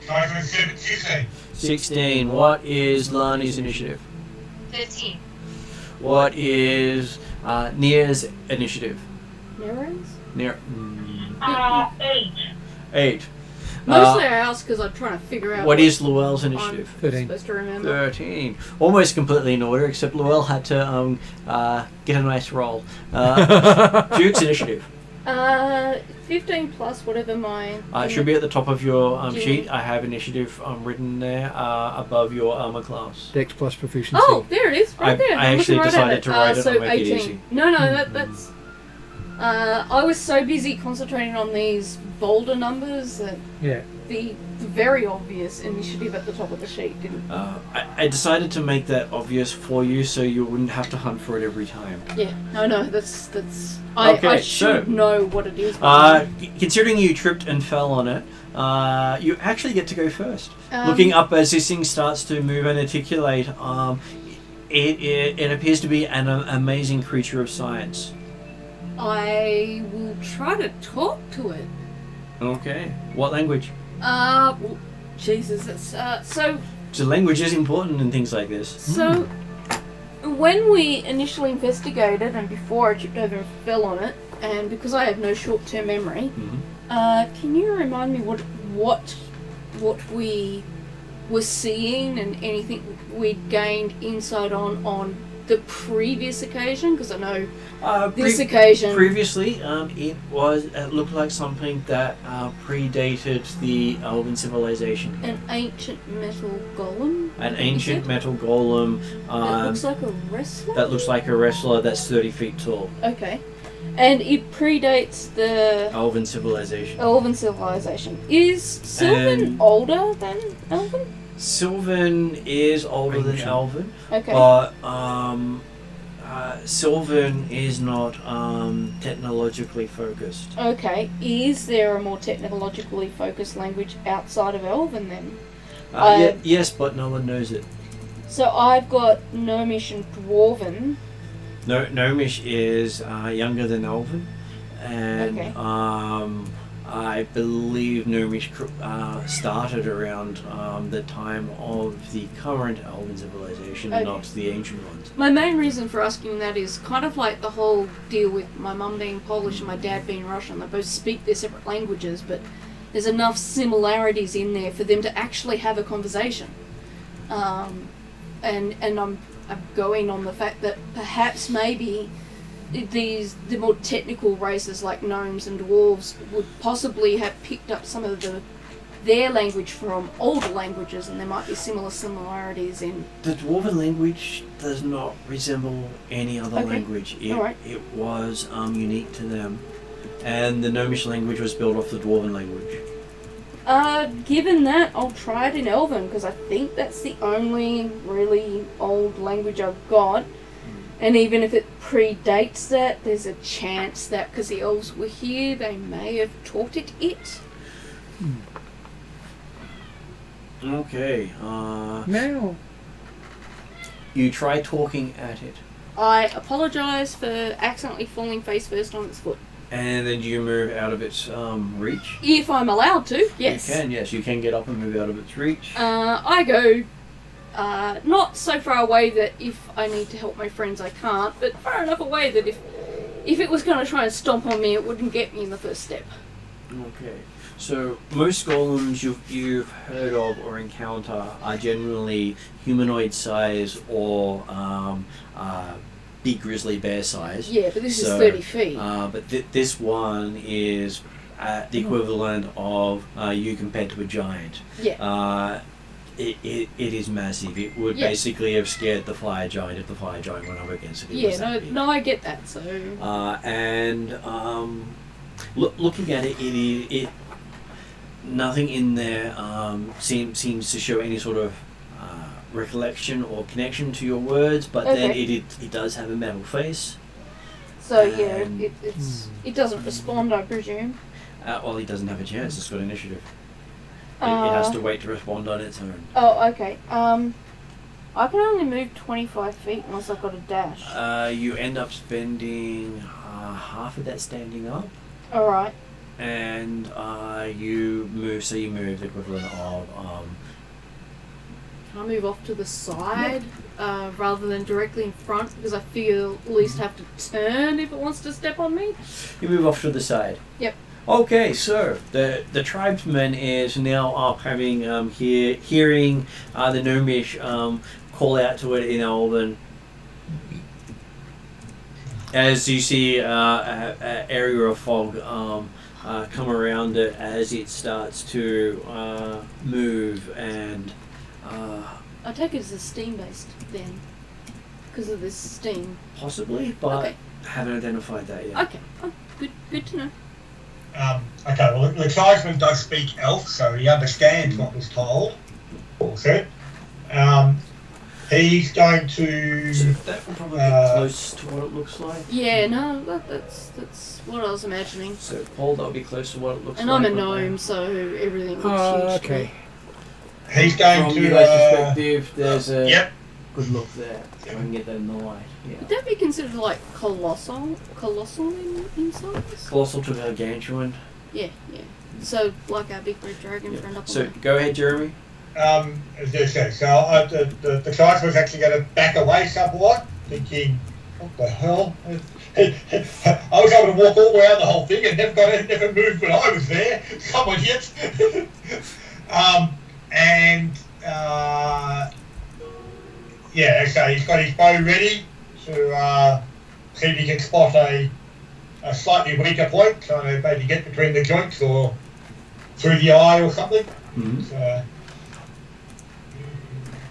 Tribesman 16. 16. What is Lani's initiative? 15. What is Nia's initiative? Narrows? Nia. 8. 8. Mostly I asked because I'm trying to figure out What is Luell's I'm initiative? 13. supposed to remember. 13. Almost completely in order, except Luell had to get a nice roll. Duke's initiative. 15 plus whatever my... It should be at the top of your Yeah. sheet. I have initiative written there above your armor class. Dex plus proficiency. Oh, there it is, right I- there. I I'm actually looking decided at to write it so and make it 18. easy. No, that's... I was so busy concentrating on these boulder numbers that Yeah. the very obvious initiative at the top of the sheet didn't... I decided to make that obvious for you so you wouldn't have to hunt for it every time. Yeah, no, that's... I Okay, should so- know what it is. Considering you tripped and fell on it, you actually get to go first. Um, Looking up as this thing starts to move and articulate, it appears to be an amazing creature of science. I will try to talk to it. Okay. What language? Well, Jesus, that's... So, So language is important in things like this. So, when we initially investigated, and before I tripped over and fell on it, and because I have no short-term memory, can you remind me what we were seeing and anything we'd gained insight on the previous occasion? Because I know this occasion... Previously, it looked like something that predated the Elven civilization. An ancient metal golem? An you ancient said? metal golem That looks like a wrestler? that looks like a wrestler that's 30 feet tall. Okay. And it predates the Elven civilization. Elven civilization. Is Sylvan And- older than Elven? Sylvan is older than Ancient. Elven, Okay. but Sylvan is not technologically focused. Okay, is there a more technologically focused language outside of Elven then? Yes, but no one knows it. So I've got Gnomish and Dwarven. No, Gnomish is younger than Elven, and Okay. I believe Gnomish started around the time of the current Elven civilization, Okay. not the ancient ones. My main reason for asking that is kind of like the whole deal with my mum being Polish and my dad being Russian. They both speak their separate languages, but there's enough similarities in there for them to actually have a conversation. And I'm going on the fact that perhaps maybe the more technical races like gnomes and dwarves would possibly have picked up some of their language from older languages, and there might be similarities in. The Dwarven language does not resemble any other Okay. language. Alright. It was unique to them, and the Gnomish language was built off the Dwarven language. Given that, I'll try it in Elven, because I think that's the only really old language I've got. And even if it predates that, there's a chance that because the elves were here, they may have taught it. Okay. Now, You try talking at it, I apologise for accidentally falling face first on its foot. and then you move out of its reach. If I'm allowed to, yes. You can, yes, you can get up and move out of its reach. I go not so far away that if I need to help my friends I can't, but far enough away that if it was going to try and stomp on me, it wouldn't get me in the first step. Okay. So most golems you've heard of or encounter are generally humanoid size or big grizzly bear size. Yeah, but this is So, 30 feet. But this one is the equivalent of you compared to a giant. Yeah. It is massive. It would Yeah. basically have scared the fire giant if the fire giant went up against it. It was Yeah, that big. no, I get that. So Looking at it, nothing in there seems to show any sort of recollection or connection to your words. But then Okay. it does have a metal face. yeah, Um, it doesn't respond, I presume. Well, it doesn't have a chance. It's got initiative. It has to wait to respond on its own. Oh, okay. I can only move 25 feet unless I've got a dash. You end up spending half of that standing up, All right. and you move. So you move the equivalent of. Can I move off to the side rather than directly in front? Because I figure at least have to turn if it wants to step on me. You move off to the side. Yep. Okay, so the tribesman is now up having hearing the Gnomish call out to it in Elven. As you see an area of fog come around it as it starts to move, and I take it as a steam based then, because of this steam. possibly, but Okay. haven't identified that yet. Okay. Oh, good to know. Okay, well, the tribesman does speak elf, so he understands what was told or said. He's going to. So that will probably be close to what it looks like. Yeah, no, that's what I was imagining. So Paul, that'll be close to what it looks And like. I'm a with gnome, so everything looks huge. okay. He's going From to. you guys' perspective, there's a Yep. good look there. So I can get that in the light. Yeah. Would that be considered like colossal in size? Colossal to gargantuan. Yeah. So like our big red dragon Yeah. friend up So on go ahead, Jeremy. As I said, so the tribesman's actually going to back away somewhat, thinking, what the hell? I was able to walk all around the whole thing and never moved when I was there. Someone hit. Yeah, so he's got his bow ready to see if he can spot a slightly weaker point, so maybe get between the joints or through the eye or something. Mm-hmm. So,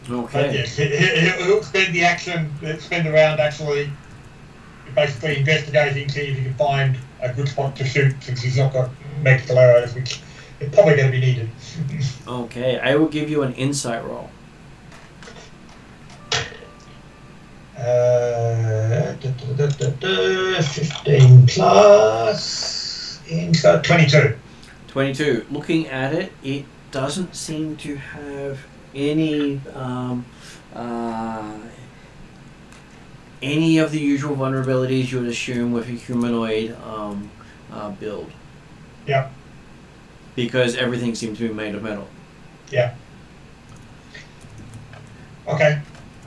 but Okay. yes, he'll spend the round actually basically investigating, see if he can find a good spot to shoot, since he's not got magical arrows, which is probably going to be needed. Okay. I will give you an insight roll. 15 plus. It's got 22. 22. Looking at it, it doesn't seem to have any of the usual vulnerabilities you would assume with a humanoid build. Yeah. Because everything seems to be made of metal. Yeah. Okay.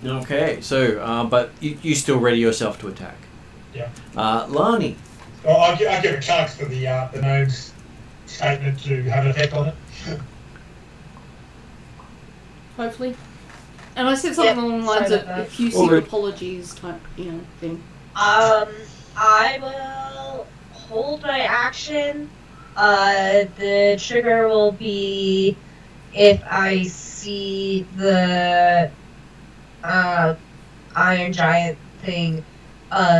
Okay, so, but you still ready yourself to attack. Yeah. Lani. Well, I'll give a chance for the gnome's statement to have an effect on it. Hopefully. And I said something along the lines of effusive apologies type, thing. I will hold my action. The trigger will be if I see the Iron Giant thing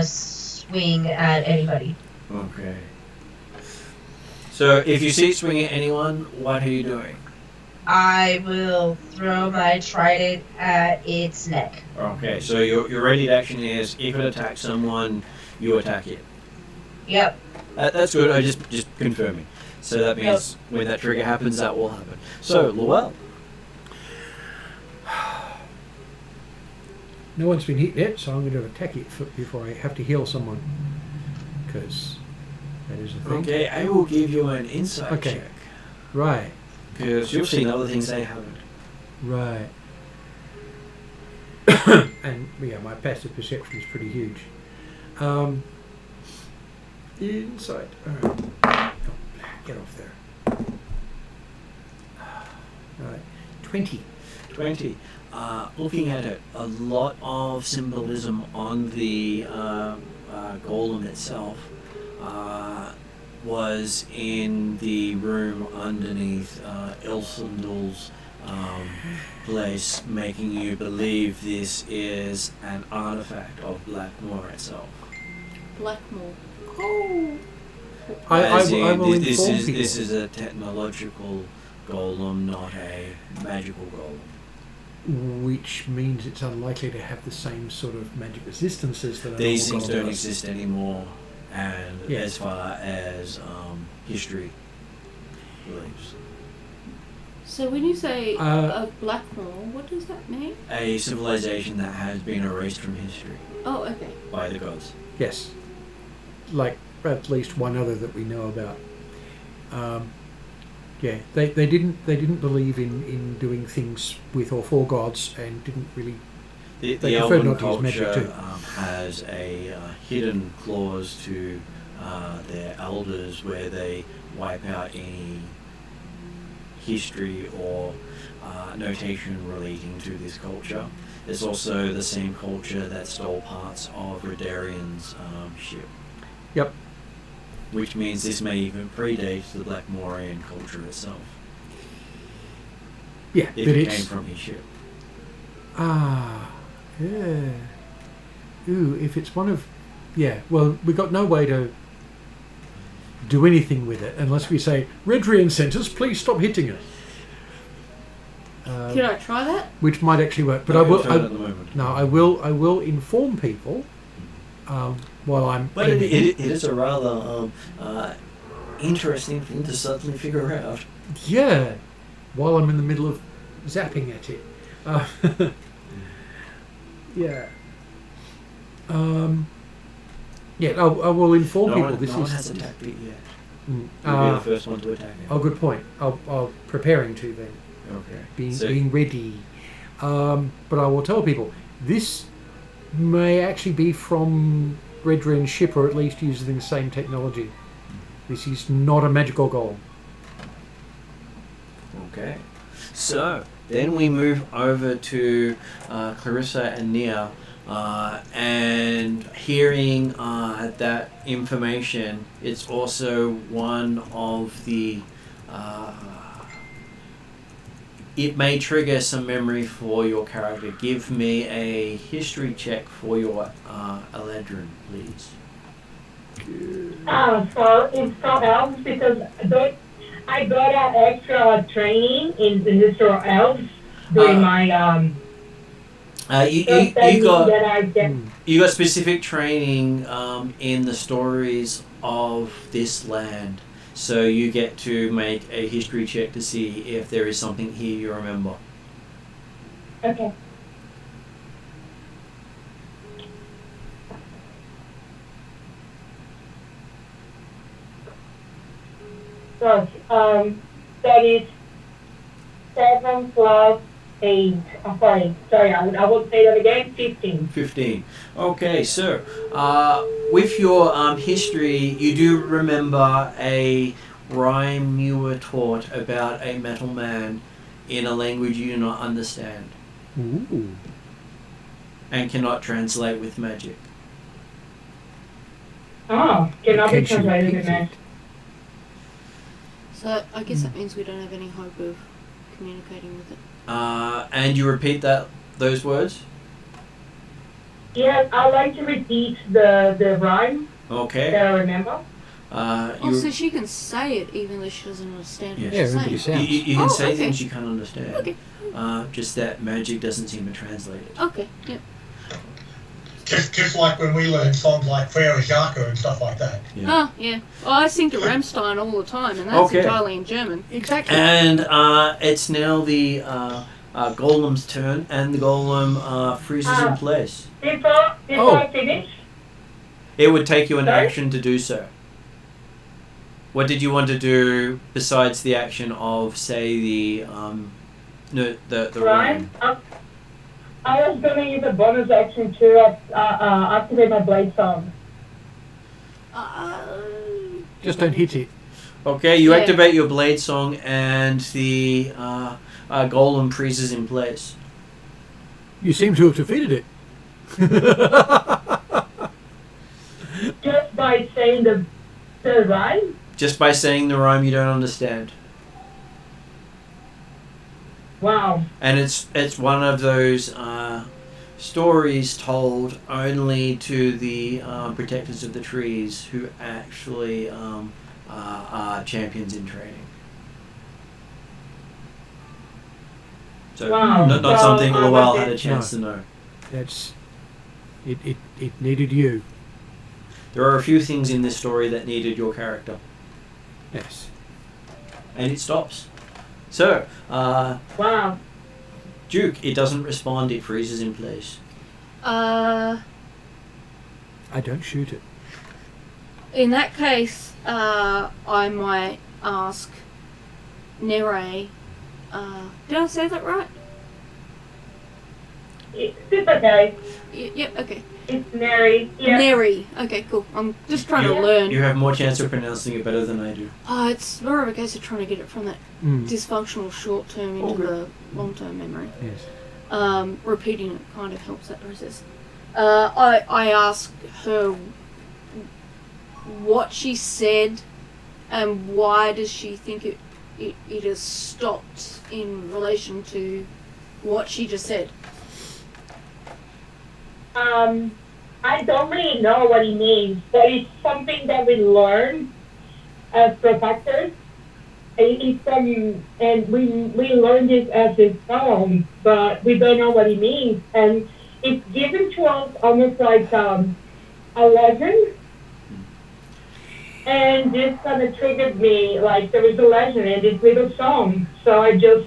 swing at anybody. Okay. So if you see it swinging at anyone, what are you doing? I will throw my trident at its neck. Okay, so your ready action is if it attacks someone, you attack it. Yep. That's good. I just confirming. So that means when that trigger happens, that will happen. So Llewellyn. No one's been hit yet, so I'm going to attack it before I have to heal someone. Because that is a thing. Okay, I will give you an insight check. Right. Because you've seen other things they haven't. Right. And yeah, my passive perception is pretty huge. Insight. Alright. Oh, get off there. Right. 20. 20. Looking at it, a lot of symbolism on the golem itself was in the room underneath Ilsendal's place, making you believe this is an artifact of Blackmoor itself. Blackmoor. Oh. I As in, will this inform is people. this is a technological golem, not a magical golem. Which means it's unlikely to have the same sort of magic resistances that These a things normal don't golem does. exist anymore, and Yeah. as far as history believes. So when you say Uh, Blackmoor, what does that mean? A civilization that has been erased from history Oh, okay. by the gods. Yes. Like at least one other that we know about. Yeah, they didn't believe in doing things with or for gods, and didn't really. The They prefer Elven not to use magic culture too. has a hidden clause to their elders where they wipe out any history or notation relating to this culture. It's also the same culture that stole parts of Redarian's ship. Yep. Which means this may even predate the Blackmoorian culture itself. Yeah, If but it it's came from his ship. yeah. Ooh, if it's one of, yeah. Well, we got no way to do anything with it unless we say, Redrian sent us, please stop hitting it. Can I try that? Which might actually work, but Not I will. confirmed at the moment. No, I will inform people while I'm. But it is a rather interesting thing to suddenly figure out. Yeah, while I'm in the middle of zapping at it. Yeah. Yeah, I will inform No people. one, This no one is. has attacked it yet. Mm, You'll be the first one to attack it. oh, good point. I'll preparing to then. Okay. Being ready. But I will tell people this may actually be from Redrin's ship, or at least using the same technology. This is not a magical golem. Okay. So then we move over to Clarissa and Nia, and hearing that information, it's also one of the. It may trigger some memory for your character. Give me a history check for your Eladrin, please. So it's for elves because I got an extra training in the for elves during my You Does that mean got that I get? you got specific training in the stories of this land, so you get to make a history check to see if there is something here you remember. Okay. So, that is 7 plus 8. Sorry, I will say that again. 15. 15. Okay, so with your history, you do remember a rhyme you were taught about a metal man in a language you do not understand Ooh. and cannot translate with magic. Oh, cannot be Can she translated repeat in that. it? So I guess that means we don't have any hope of communicating with it. And you repeat those words? Yes, I'd like to repeat the rhyme Okay. that I remember. So she can say it even though she doesn't understand what Yeah, she's remember saying. you sound. You can Oh, say okay. things you can't understand. Okay. Just that magic doesn't seem to translate it. Okay, yep. Just like when we learn songs like Frere Jacques and stuff like that. Yeah. Oh, yeah. Well, I sing to Rammstein all the time, and that's Okay. entirely in German. Exactly. And it's now the golem's turn, and the golem freezes in place. Before Oh. I finish, It would take you an Sorry? action to do so. What did you want to do besides the action of, say, the rhyme, rhyme? I was going to use a bonus action to activate my blade song. Just don't hit it. Okay, you Yeah. activate your blade song, and the golem freezes in place. You seem to have defeated it. Just by saying the rhyme? Just by saying the rhyme you don't understand. Wow. And it's one of those stories told only to the protectors of the trees who actually are champions in training. So Wow. not So, something Lowell had a it- chance to know. That's it needed you. There are a few things in this story that needed your character. Yes. And it stops. So, Wow. Duke, it doesn't respond, it freezes in place. I don't shoot it. In that case, I might ask Nere. Did I say that right? It's okay. Yep, okay. It's Mary. Yeah. Neri. Okay, cool. I'm just trying to learn. You have more chance of pronouncing it better than I do. It's more of a case of trying to get it from that dysfunctional short term into the long term memory. Yes. Repeating it kind of helps that process. I ask her what she said and why does she think it has stopped in relation to what she just said. I don't really know what he means, but it's something that we learn as protectors. And we learned it as his own, but we don't know what he means. And it's given to us almost like a legend. And this kind of triggered me, like there was a legend in this little song. So I just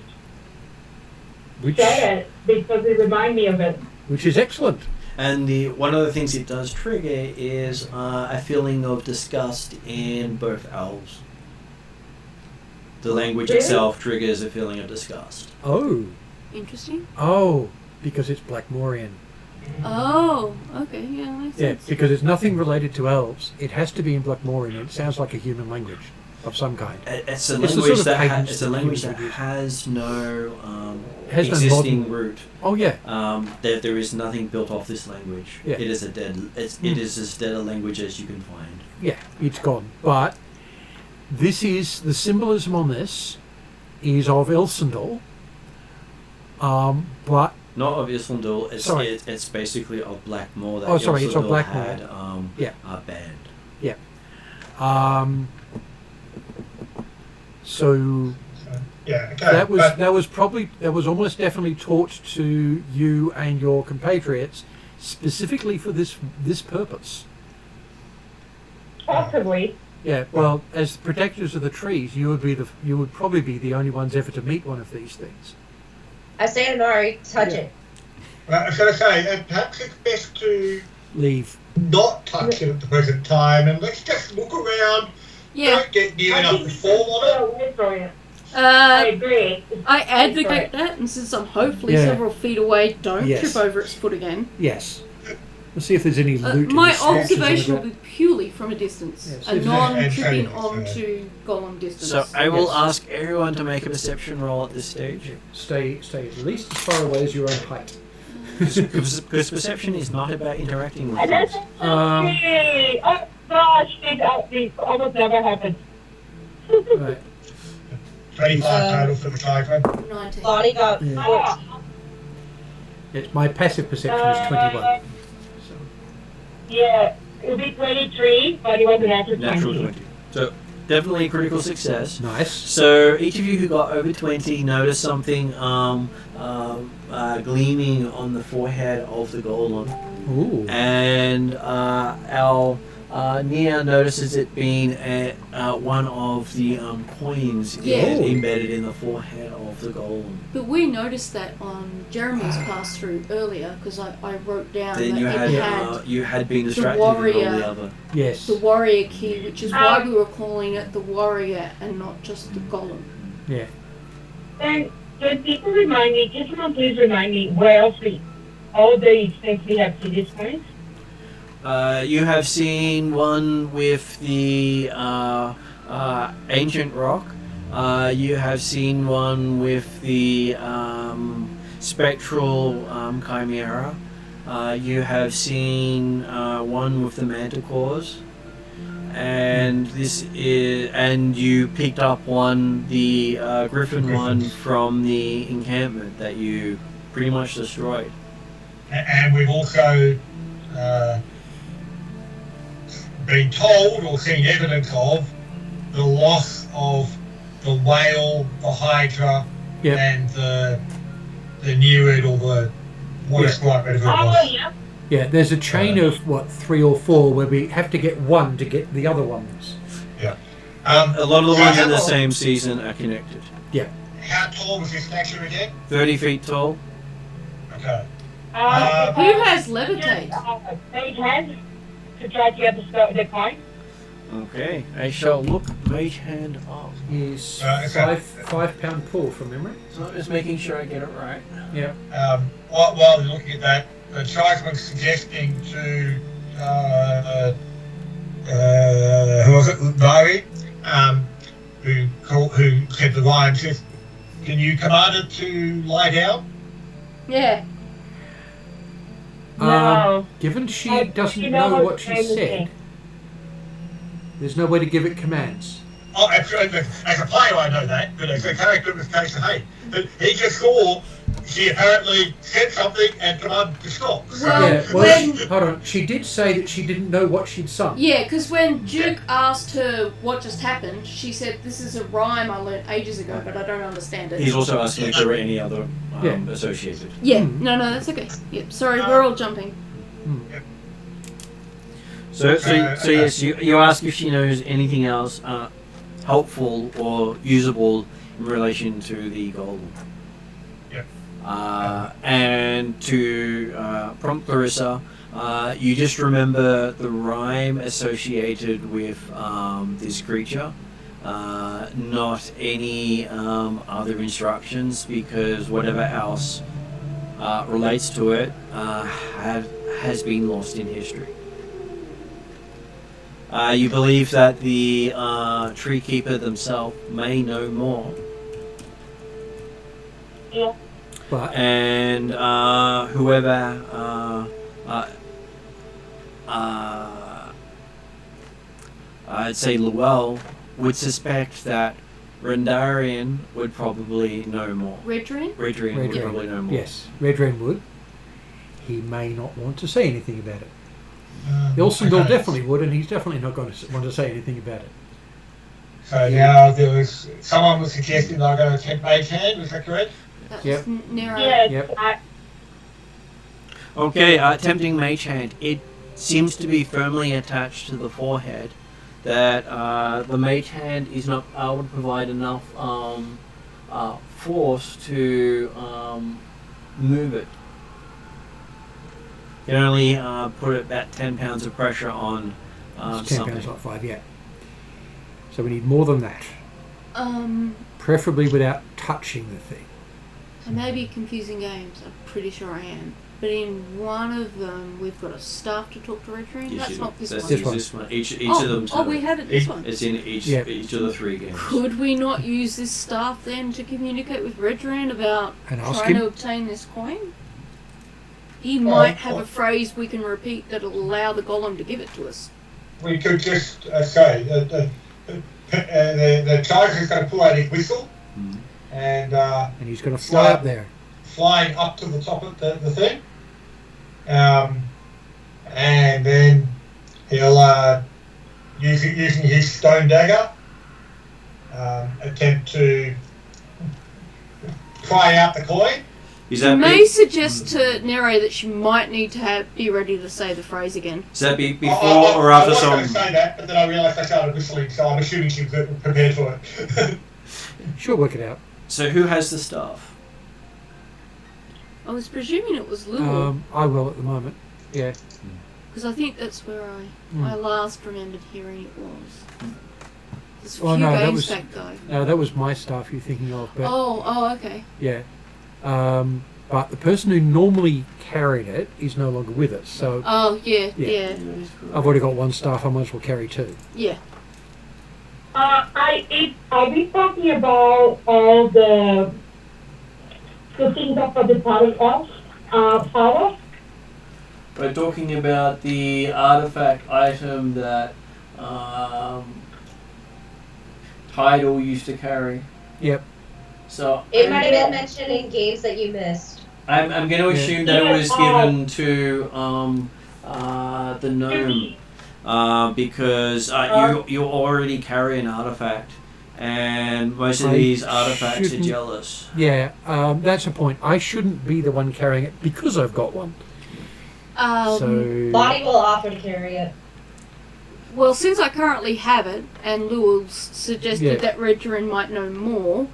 said it because it reminded me of it. Which is excellent. And one of the things it does trigger is a feeling of disgust in both elves. The language Really? itself triggers a feeling of disgust. Oh. Interesting. Oh. Because it's Blackmorian. Oh, okay, yeah, that makes Yeah, sense. because it's nothing related to elves. It has to be in Blackmorian. It sounds like a human language of some kind. It's a It's the language sort of that cadence it's a that language humans that would use. has no Has no existing modern- root. Oh yeah. There is nothing built off this language. Yeah. It is a dead. It is as dead a language as you can find. Yeah, it's gone. But this is the symbolism on this is of Elsendal. But Not of Islandul. Sorry. It's basically of Blackmore. That Oh, sorry, it's of Islandul Blackmore. had Yeah. banned. so Yeah, okay. That but was almost definitely taught to you and your compatriots specifically for this purpose. Possibly. Yeah, well, as protectors of the trees, you would probably be the only ones ever to meet one of these things. I say to Nari, touch Yeah. it. well, I was going to say, perhaps it's best to Leave. not touch it at the present time, and let's just look around. Yeah. Don't get near I enough think to we should fall on it. go away from it. I Uh, agree. I advocate Correct. that, and since I'm hopefully Yeah. several feet away, don't Yes. trip over its foot again. Yes. Let's see if there's any loot. in My the statues and observation will all be purely from a distance, Yes. a And non-tripping and- onto golem distance. So I will Yes. ask everyone to make a perception roll at this stage. that. Stay at least as far away as your own height. Because perception is not about interacting with And that's things. okay. Oh gosh, it almost never happens. Right. 25 total for the cyclone. 19. Lonnie got Yeah. 14. Yes, my passive perception is 21. So. Yeah, it would be 23, but it was an natural 20. Natural 20. So definitely a critical success. Nice. So each of you who got over 20 noticed something gleaming on the forehead of the golem. Ooh. And our Nia notices it being one of the coins Yeah. embedded in the forehead of the golem. But we noticed that on Jeremy's pass through earlier because I wrote down Then that you it had had you had been distracted with all warrior. the other. Yes. the warrior key, which is why we were calling it the warrior and not just the golem. Yeah. And can people remind me, can someone please remind me where else all the things we have seen this point? You have seen one with the ancient rock. You have seen one with the spectral chimera. You have seen one with the manticores. And you picked up the griffin one from the encampment that you pretty much destroyed. And we've also been told or seen evidence of the loss of the whale, the hydra, Yep. and the newid or the water Yeah. sprite, whatever it Oh, was. yeah. Yeah, there's a chain of, 3 or 4 where we have to get one to get the other ones. A lot of the ones in the same season are connected. How tall was this statue again? 30 feet tall. Okay. Who has levitate? Eight hands to try to get the coin. Okay, I shall look mage hand up. Is Okay. 5-pound pull from memory. So I'm just making sure I get it right. Yeah. While we're looking at that, the tribesman's suggesting to who was it, Larry, who said the line, says, "Can you command it to lie down?" Yeah. No. Given she I- doesn't you know know what what she kind of said, thing. there's no way to give it commands. Oh, absolutely. As a player, I know that, but as a character, it was case of hey, he just saw she apparently said something and commanded to stop. So, Well, Yeah, well, when- hold on. She did say that she didn't know what she'd sung. Yeah, because when Duke asked her what just happened, she said, "This is a rhyme I learnt ages ago, but I don't understand it." He's also asking if there were any other Yeah. associated. Yeah, Hmm. no, that's okay. Yep, sorry, we're all jumping. So yes, you ask if she knows anything else helpful or usable in relation to the golem. Yep. And to prompt Clarissa, you just remember the rhyme associated with this creature, not any other instructions, because whatever else relates to it has been lost in history. You believe that the tree keeper themselves may know more, Yeah. But and whoever I'd say Luell would suspect that Rendarian would probably know more. Redrin? Redrian Red would Rain. probably know more. yes, Red Rain would. He may not want to say anything about it. Ilsendal okay. definitely would, and he's definitely not going to want to say anything about it. So now someone was suggesting that I go attempt Mage Hand, was that correct? That Yep. was Nero. Yes, Yep. Okay, attempting Mage Hand. It seems to be firmly attached to the forehead. That the Mage Hand is not able to provide enough force to move it. You can only put about 10 pounds of pressure on It's 10 something. pounds, not 5 yet. So we need more than that. Preferably Without touching the thing. I may be confusing games. I'm pretty sure I am. But in one of them, we've got a staff to talk to Redring. Yes, That's you do. not this That's one. this one. Each of them. Oh, we had it this one. It's in each Yeah. each of the 3 games. Could we not use this staff then to communicate with Redring about And ask trying him? to obtain this coin? He might have a phrase we can repeat that'll allow the golem to give it to us. We could just say the tiger is going to pull out his whistle and And he's going to fly up there. flying up to the top of the thing. And then he'll, using his stone dagger, attempt to pry out the coin. Is You that may suggest to Nero that she might need to be ready to say the phrase again. before I or after was going to someone? say that, but then I realised I started whistling, so I'm assuming she's prepared for it. She'll work it out. So who has the staff? I was presuming it was Lua, I will at the moment. Yeah. because I think that's where I last remembered hearing it was. It's a few Oh, no, that games was- back though. No, that was my staff you're thinking of. But Oh, okay. yeah. But the person who normally carried it is no longer with us. So Oh, yeah, Yeah. yeah, I've already got 1 staff. I might as well carry 2. yeah. Are we talking about all the things that for the party elf power? We're talking about the artifact item that Tidal used to carry. Yep. So It might have been mentioned in games that you missed. I'm going to assume that it was Yeah, given to the gnome because you already carry an artifact, and most of I these artifacts are shouldn't- jealous. Yeah, that's a point. I shouldn't be the one carrying it because I've got one. So Bonnie will offer to carry it. Well, since I currently have it, and Lewis suggested Yeah. that Redrin might know more,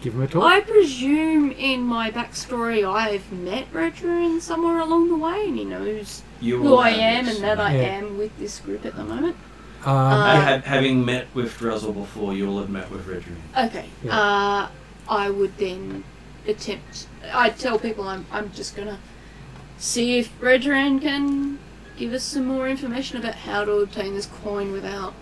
give him a talk. I presume in my backstory I've met Redrin somewhere along the way, and he knows You who will I have am this. and that I Yeah. am with this group at the moment. Having met with Drizzle before, you'll have met with Redrin. Okay. Yeah. I would then attempt. I tell people I'm just gonna see if Redrin can give us some more information about how to obtain this coin without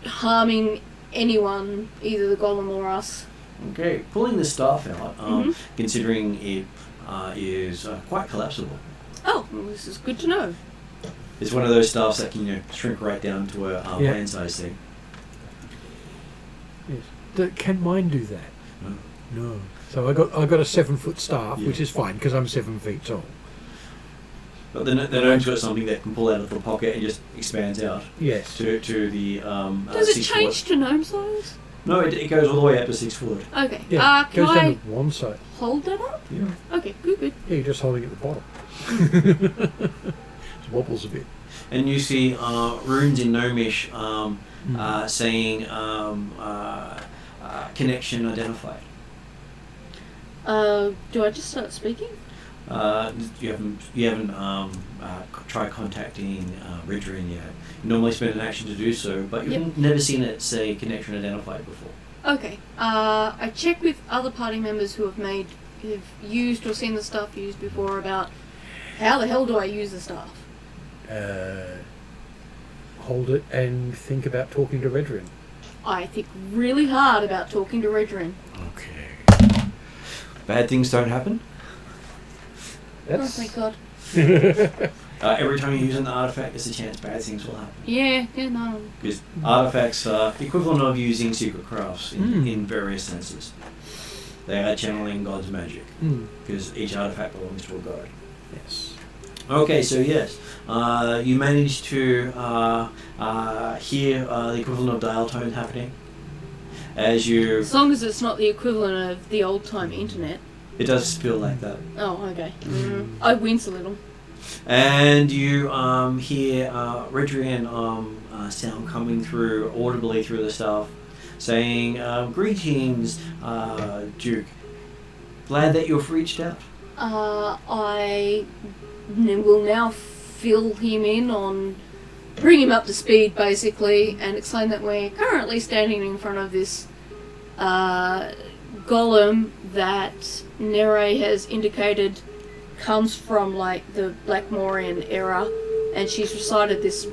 harming anyone, either the golem or us. Okay, pulling the staff out, Mhm. considering it is quite collapsible. Oh, well, this is good to know. It's one of those staffs that can shrink right down to a Yeah. hand size thing. Yes. Can mine do that? No. So I got a 7-foot staff, Yeah. which is fine because I'm 7 feet tall. But the gnome's got something that can pull out of the pocket and just expands out Yes. to the Does it 6 change foot. to gnome size? No, it goes all the way up to 6 foot. Okay. Yeah. Can goes down I to one side. hold that up? Yeah. Okay, good. Yeah, you're just holding it at the bottom. It wobbles a bit. And you see runes in Gnomish Mm. saying connection identified. Do I just start speaking? You haven't tried contacting Ridgerin yet. You normally spend an action to do so, but you've Yep. never seen it say connection identified before. Okay. I check with other party members who've used or seen the stuff used before about how the hell do I use the stuff? Hold it and think about talking to Redrin. I think really hard about talking to Redrin. Okay. Bad things don't happen. Oh That's my god. Every time you use an artifact, there's a chance bad things will happen. Yeah, no. Because artifacts are the equivalent of using secret crafts Mm. in various senses. They are channeling God's magic, Mm. because each artifact belongs to a god. Yes. Okay, so yes, you managed to hear the equivalent of dial tone happening as you. As long as it's not the equivalent of the old time internet. It does feel like that. Oh, okay. I wince a little. And you hear Redrian sound coming through audibly through the staff, saying, "Greetings, Duke. Glad that you've reached out." I will now fill him in on, bring him up to speed basically, and explain that we're currently standing in front of this golem that Nere has indicated comes from like the Blackmorian era, and she's recited this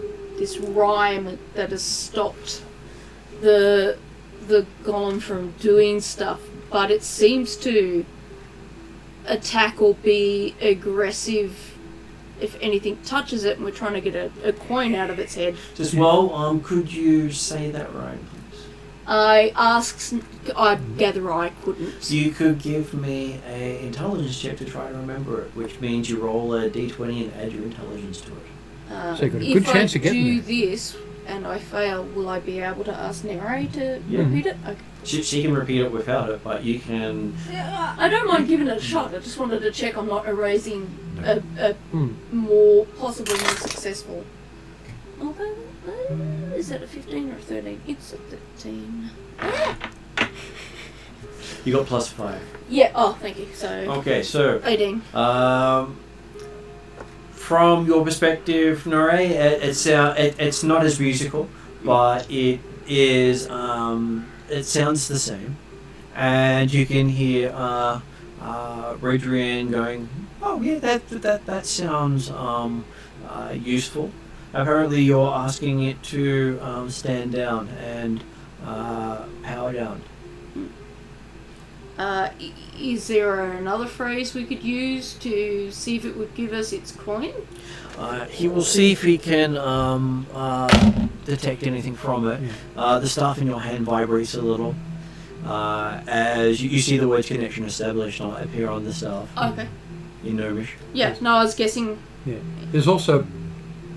rhyme that has stopped the golem from doing stuff, but it seems to attack or be aggressive if anything touches it, and we're trying to get a coin out of its head. Just well, could you say that right, please? I gather I couldn't. You could give me an intelligence check to try to remember it, which means you roll a d20 and add your intelligence to it. So you've got a good chance of getting If I do this and I fail, will I be able to ask Nere to Yeah. repeat it? Okay. She can repeat it without it, but you can. Yeah, I don't mind giving it a shot. I just wanted to check I'm not erasing a more, possibly more successful. Although, is that a 15 or a 13? It's a 13. You got +5. Yeah, oh, thank you. So, Okay, so 18. from your perspective, Nore, it's not as musical, but it is. It sounds the same, and you can hear Redrian going, "Oh yeah, that sounds useful." Apparently, you're asking it to stand down and power down. Is there another phrase we could use to see if it would give us its coin? He will see if he can detect anything from it. The staff in your hand vibrates a little as you see the words "connection established" appear on the staff. Okay. In Gnomish. Yeah, no, I was guessing. Yeah. There's also,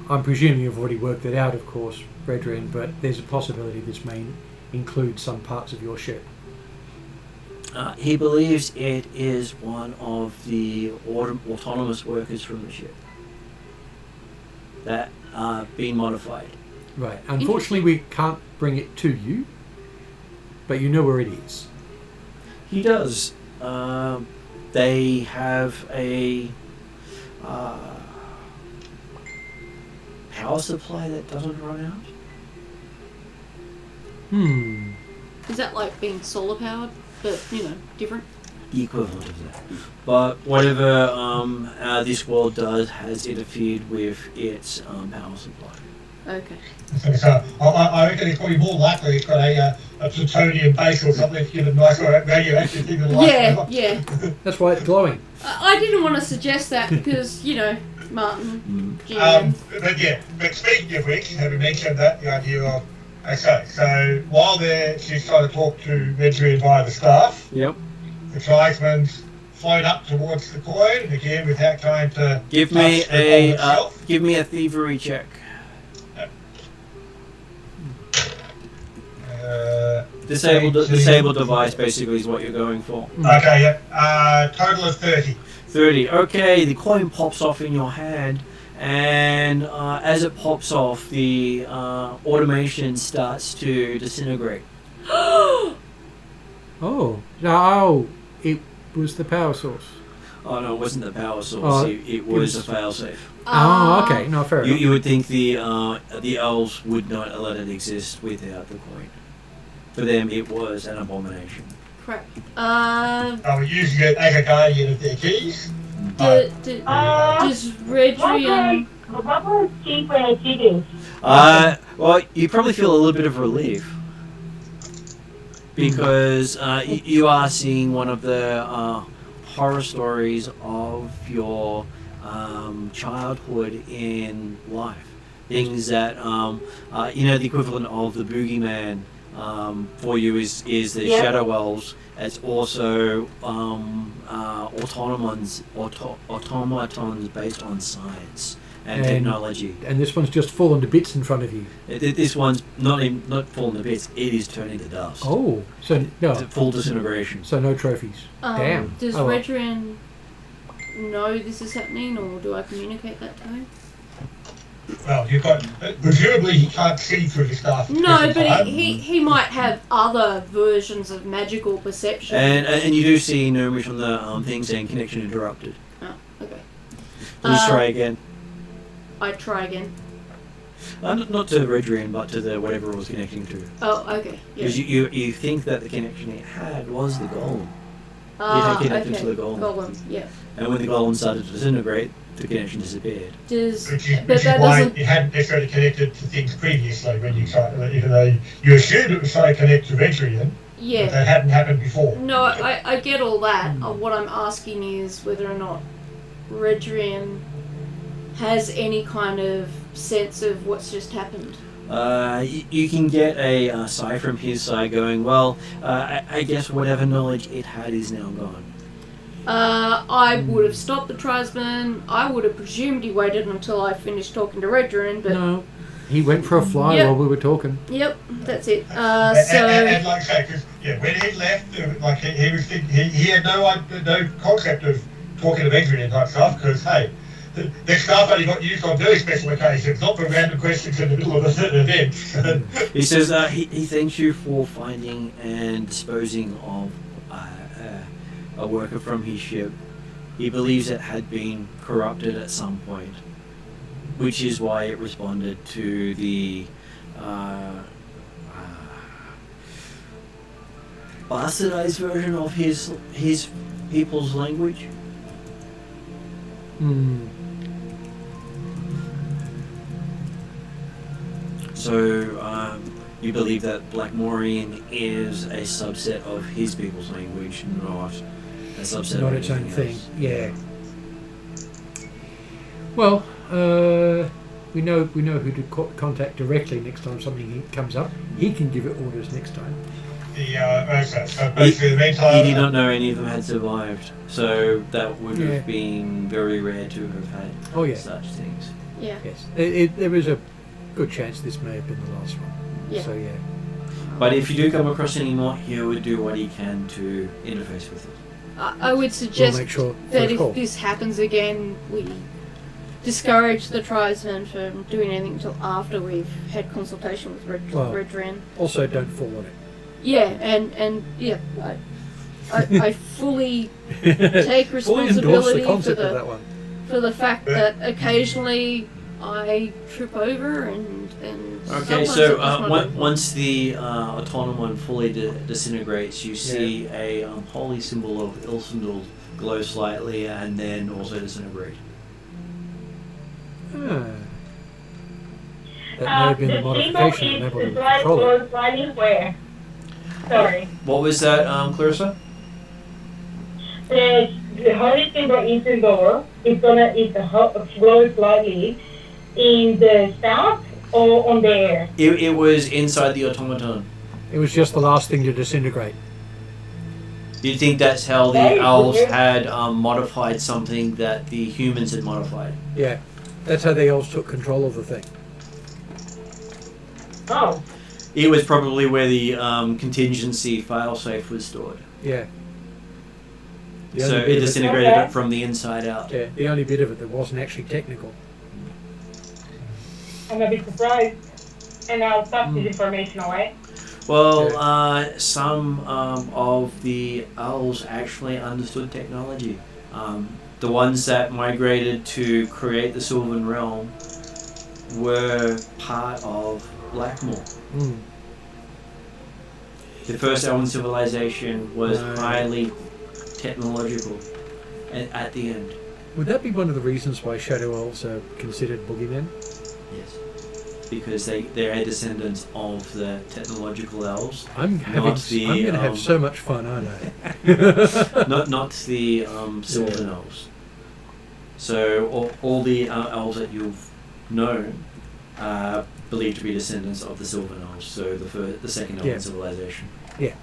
I'm presuming you've already worked it out, of course, Redrian, but there's a possibility this may include some parts of your ship. He believes it is one of the autonomous workers from the ship that are being modified. Right. Unfortunately, we can't bring it to you, but you know where it is. He does. They have a power supply that doesn't run out. Is that like being solar powered, but different? The equivalent of that. But whatever this world does has interfered with its power supply. Okay. So I reckon it's probably more likely it's got a plutonium base or something to give it a nice radioactive thing to light. Yeah. That's why it's glowing. I didn't want to suggest that because, Martin, But speaking of which, having mentioned that, the idea of, okay, so while she's trying to talk to Redrian via the staff, Yep. the tribesman's flown up towards the coin, again without trying to Give me a thievery check. Disabled device basically is what you're going for. Okay, yeah. Total of 30. 30. Okay, the coin pops off in your hand, and as it pops off, the automation starts to disintegrate. Oh, no, it was the power source. Oh no, it wasn't the power source. It was a failsafe. Okay, no, fair enough. You would think the elves would not let it exist without the coin. For them, it was an abomination. crap. We're using it as a guardian of their keys. Does Redrian... What was cheap when I see this? Well, you probably feel a little bit of relief because you are seeing one of the horror stories of your childhood in life. Things that the equivalent of the boogeyman for you is the Yeah. Shadow Elves. It's also automatons based on science and technology. And this one's just fallen to bits in front of you. This one's not falling to bits. It is turning to dust. Oh, so no, It's a full disintegration. so no trophies. Damn. Does Oh, well. Redrin know this is happening, or do I communicate that to him? Well, you've got presumably he can't see through the stuff. No, but he might have other versions of magical perception. And you do see Gnomish on the thing saying connection interrupted. Oh, okay. Please try again. I try again. Not to Redrian, but to the whatever it was connecting to. Oh, okay. Yeah. Because you think that the connection it had was the golem. Ah, connected okay. to the golem. Golem, yeah. And when the golem started to disintegrate, the connection disappeared. Does Which is but that why doesn't. it hadn't necessarily connected to things previously when you tried, even though you assumed it was trying to connect to Redrian, but Yeah. that hadn't happened before. No, I get all that. What I'm asking is whether or not Redrian has any kind of sense of what's just happened. You can get a sigh from his side going, well, I guess whatever knowledge it had is now gone. I would have stopped the tribesman. I would have presumed he waited until I finished talking to Redrin, but No, he went for a fly Yep. while we were talking. yep, that's it. And like I say, because when he left, like he was he had no concept of talking to Redrian type stuff. Because hey, the stuff only got used on very special occasions, not for random questions in the middle of an event. He says he thanks you for finding and disposing of a worker from his ship. He believes it had been corrupted at some point, which is why it responded to the bastardized version of his people's language. Hmm. So you believe that Blackmorian is a subset of his people's language, not a subset Not of its own anything thing. else. Yeah. Well, we know who to contact directly next time something comes up. He can give it orders next time. So basically, the meantime, He did not know any of them had survived, so that would Yeah. have been very rare to have had Oh yeah. such things. yeah, Yes. There is a good chance this may have been the last one. yeah. So yeah. But if you do come across any more, he would do what he can to interface with it. I would suggest We'll make sure. that Cool. if this happens again, we discourage the tribesmen from doing anything until after we've had consultation with Well- Redrin. Also, don't fall on Yeah, and yeah, I fully it. take Fully endorse responsibility the for concept of the that one. for the fact that occasionally I trip over and Okay, sometimes so it does not- once the autonomon fully disintegrates, you see a holy symbol of Ilsendal glow slightly and then also disintegrate. Ah. That may have been the modification symbol enabled him is to like control it. was running where? Sorry. What was that, Clarissa? The holy symbol is in door. It's glow slightly in the south or on the air. It was inside the automaton. It was just the last thing to disintegrate. Do you think that's how the Very elves good. had modified something that the humans had modified? Yeah. That's how the elves took control of the thing. Oh, It was probably where the contingency failsafe was stored. Yeah. The So only it bit of disintegrated Okay. it from the inside out. Yeah, the only bit of it that wasn't actually technical. I'm a bit surprised. And I'll stop this information away. Well, some of the elves actually understood technology. The ones that migrated to create the Sylvan Realm were part of Blackmore. Mm. The first elven civilization was Right. highly technological at the end. Would that be one of the reasons why shadow elves are considered boogeymen? Yes. Because they're descendants of the technological elves, I'm Not the, going to have so much fun, aren't I? not the Sylvan elves. So all the elves that you've known believed to be descendants of the Silver Elves, so the second Elven civilization. Yeah.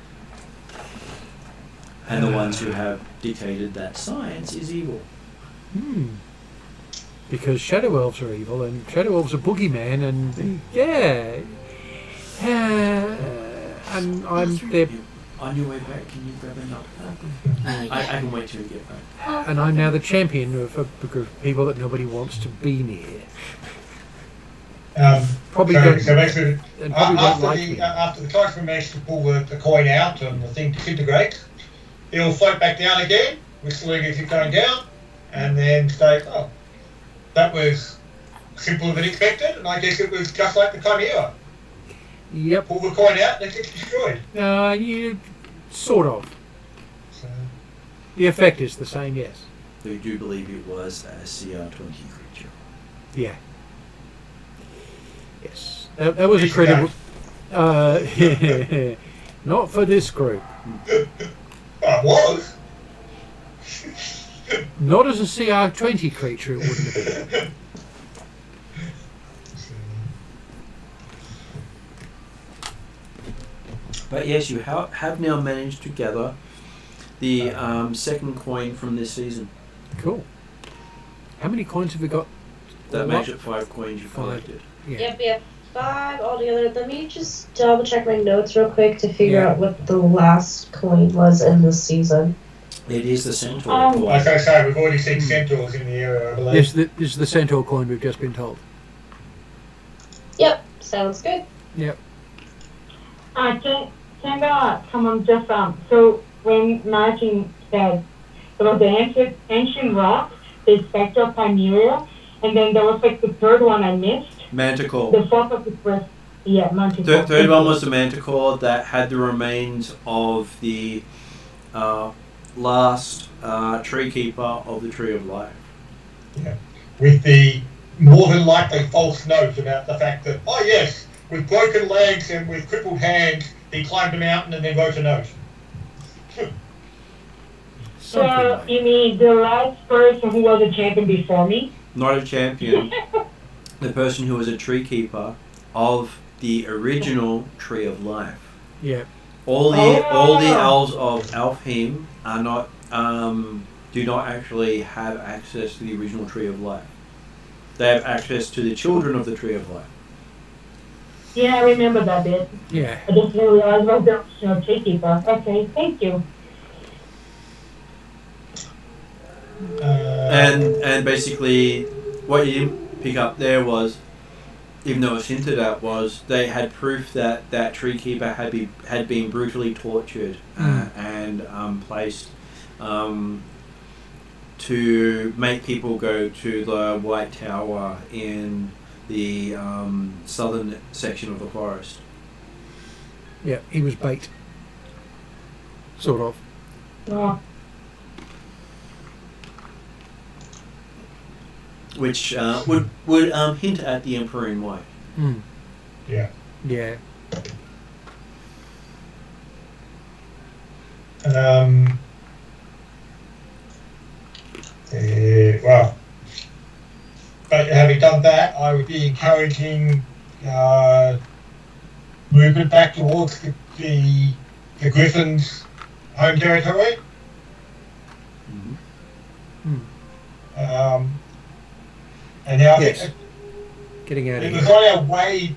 And the ones who have dictated that science is evil. Because Shadow Elves are evil, and Shadow Elves are boogeyman, and and they're, On your way back, can you grab a nut? I can wait till you get back. and I'm now the champion of a group of people that nobody wants to be near. Probably don't, so basically, and probably won't like me. after the tribesman manages to pull the coin out and the thing disintegrates, it'll float back down again, whistling as it's going down, and then say, oh, that was simpler than expected, and I guess it was just like the Chimera. Yep. Pull the coin out and it gets destroyed. You sort of. So, The effect is the same, yes. So you do believe it was a CR20 creature. Yeah. Yes. That was a credible. Not for this group. I was. Not as a CR20 creature, it wouldn't have been. But yes, you have now managed to gather the second coin from this season. Cool. How many coins have we got? That makes it 5 coins you 5. collected. Yeah. Yep, we have 5 altogether. Let me just double check my notes real quick to figure Yeah. out what the last coin was in this season. It is the centaur coin. Like I say, we've already seen centaurs in the area, I believe. This is the centaur coin we've just been told. Yep, sounds good. Yep. Come on, just so when Martin said there was the ancient rock, the spectre of Chimera, and then there was like the third one I missed. Manticore. The fourth of the first, Manticore. Third one was the manticore that had the remains of the last tree keeper of the Tree of Life. Yeah. With the more than likely false note about the fact that, oh yes, with broken legs and with crippled hands, he climbed a mountain and then wrote a note. Something So like you mean the last person who was a champion before me? Not a champion. The person who was a tree keeper of the original Tree of Life. Yeah. All the elves of Alfheim are not do not actually have access to the original Tree of Life. They have access to the children of the Tree of Life. Yeah, I remember that bit. Yeah. I just didn't realize I was the original gatekeeper. Okay, thank you. And basically, what you didn't pick up there was, even though it was hinted at, was they had proof that that tree keeper had been brutally tortured and placed to make people go to the White Tower in the southern section of the forest. Yeah, he was bait. Sort of. Oh, Which would hint at the Emperor in White. Mm. Yeah. Yeah. Well, but having done that, I would be encouraging movement back towards the Griffins' home territory. Mm. And now Yes. Getting out of it was here. on our way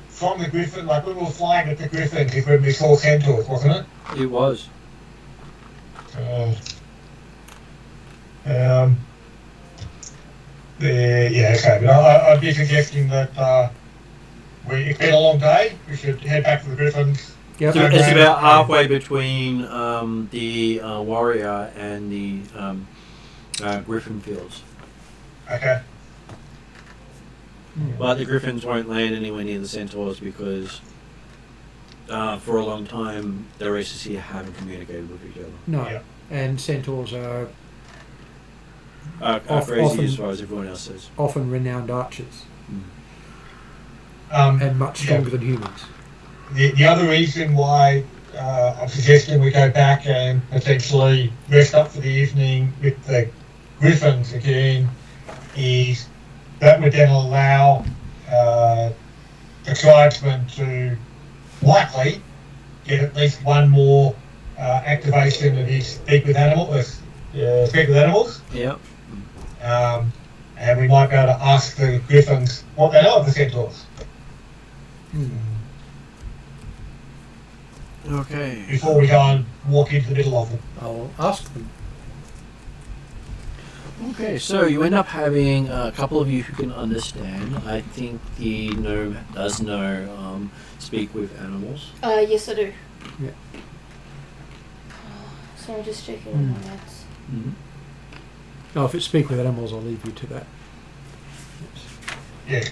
from the Griffin, like when we were flying at the Griffins, is when we saw centaurs, wasn't it? It was. Yeah, okay, but I'd be suggesting that it's been a long day. We should head back to the Griffins. Yep. So it's about halfway between the warrior and the griffin fields. Okay. But the griffins won't land anywhere near the centaurs because for a long time the races here haven't communicated with each other. No. Yeah. And centaurs are Crazy often- as far as everyone else says. often renowned archers And and much stronger than humans. the other reason why I'm suggesting we go back and potentially rest up for the evening with the Griffins again is that would then allow the tribesmen to likely get at least one more activation of his speak with animals. Yep. And we might be able to ask the griffins what they know of the centaurs. Okay. Before we go and walk into the middle of them. I'll ask them. Okay, so you end up having a couple of you who can understand. I think the gnome does know speak with animals. Yes, I do. Yeah. So I'm just checking on my notes. Mm-hmm. Oh, if it's speak with animals, I'll leave you to that. Yeah,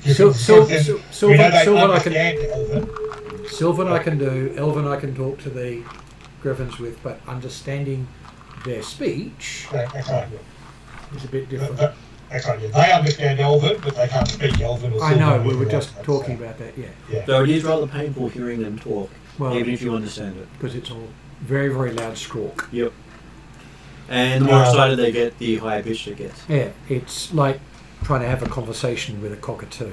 Sylvan I can do, Elven I can talk to the griffins with, but understanding their speech That's right. is a bit different. That's right. Yeah. They understand Elven, but they can't speak Elven. Or I know, Sylvan we or were anything just like that, talking so. about that, yeah. Yeah. Though it is rather painful hearing them talk, Well, even if you understand it. because it's all very, very loud squawk. Yep. And the more excited they get, the higher pitched it gets. Yeah, it's like trying to have a conversation with a cockatoo.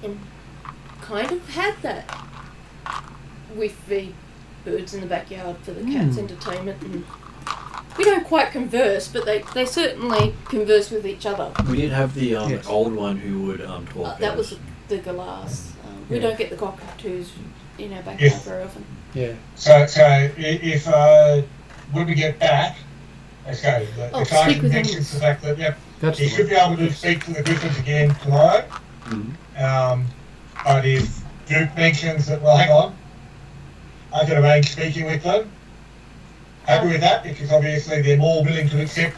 And kind of had that with the birds in the backyard for the cats' entertainment. And we don't quite converse, but they certainly converse with each other. We did have the Yes. old one who would talk. That was the glass. We Yeah. don't get the cockatoos in our backyard very often. Yeah. So if when we get back, okay, the Speak sergeant with mentions animals. the fact that That's he the should one. be able to speak to the griffins again tomorrow. Mhm. But if Duke mentions that, well, hang on, I can arrange speaking with them. Happy with that, because obviously they're more willing to accept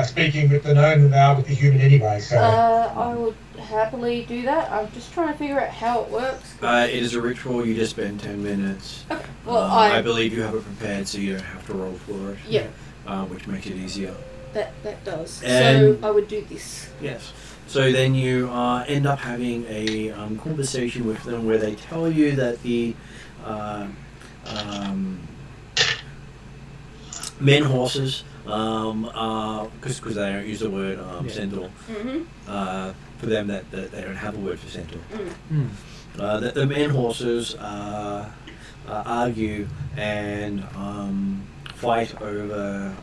speaking with the gnome than they are with the human anyway. So I would happily do that. I'm just trying to figure out how it works. It is a ritual. You just spend 10 minutes. Okay. Well, I believe you have it prepared, so you don't have to roll for it. Yeah, Which makes it easier. that does. And- So I would do this. Yes. So then you end up having a conversation with them where they tell you that the men horses, because they don't use the word centaur, Mm-hmm. for them that they don't have a word for centaur. Mm. That the men horses argue and fight over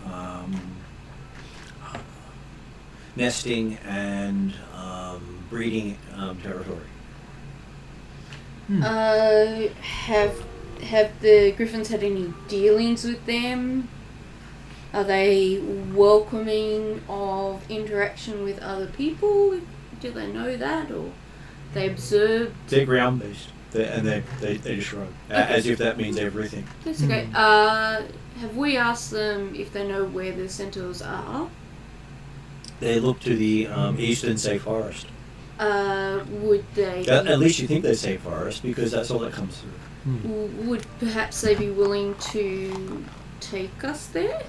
nesting and breeding territory. Have the griffins had any dealings with them? Are they welcoming of interaction with other people? Do they know that, or they observe? They're ground based, and they just shrug as if that means everything. That's okay. Have we asked them if they know where the centaurs are? They look to the eastern safe forest. Would they? At least you think they say forest because that's all that comes through. Would perhaps they be willing to take us there?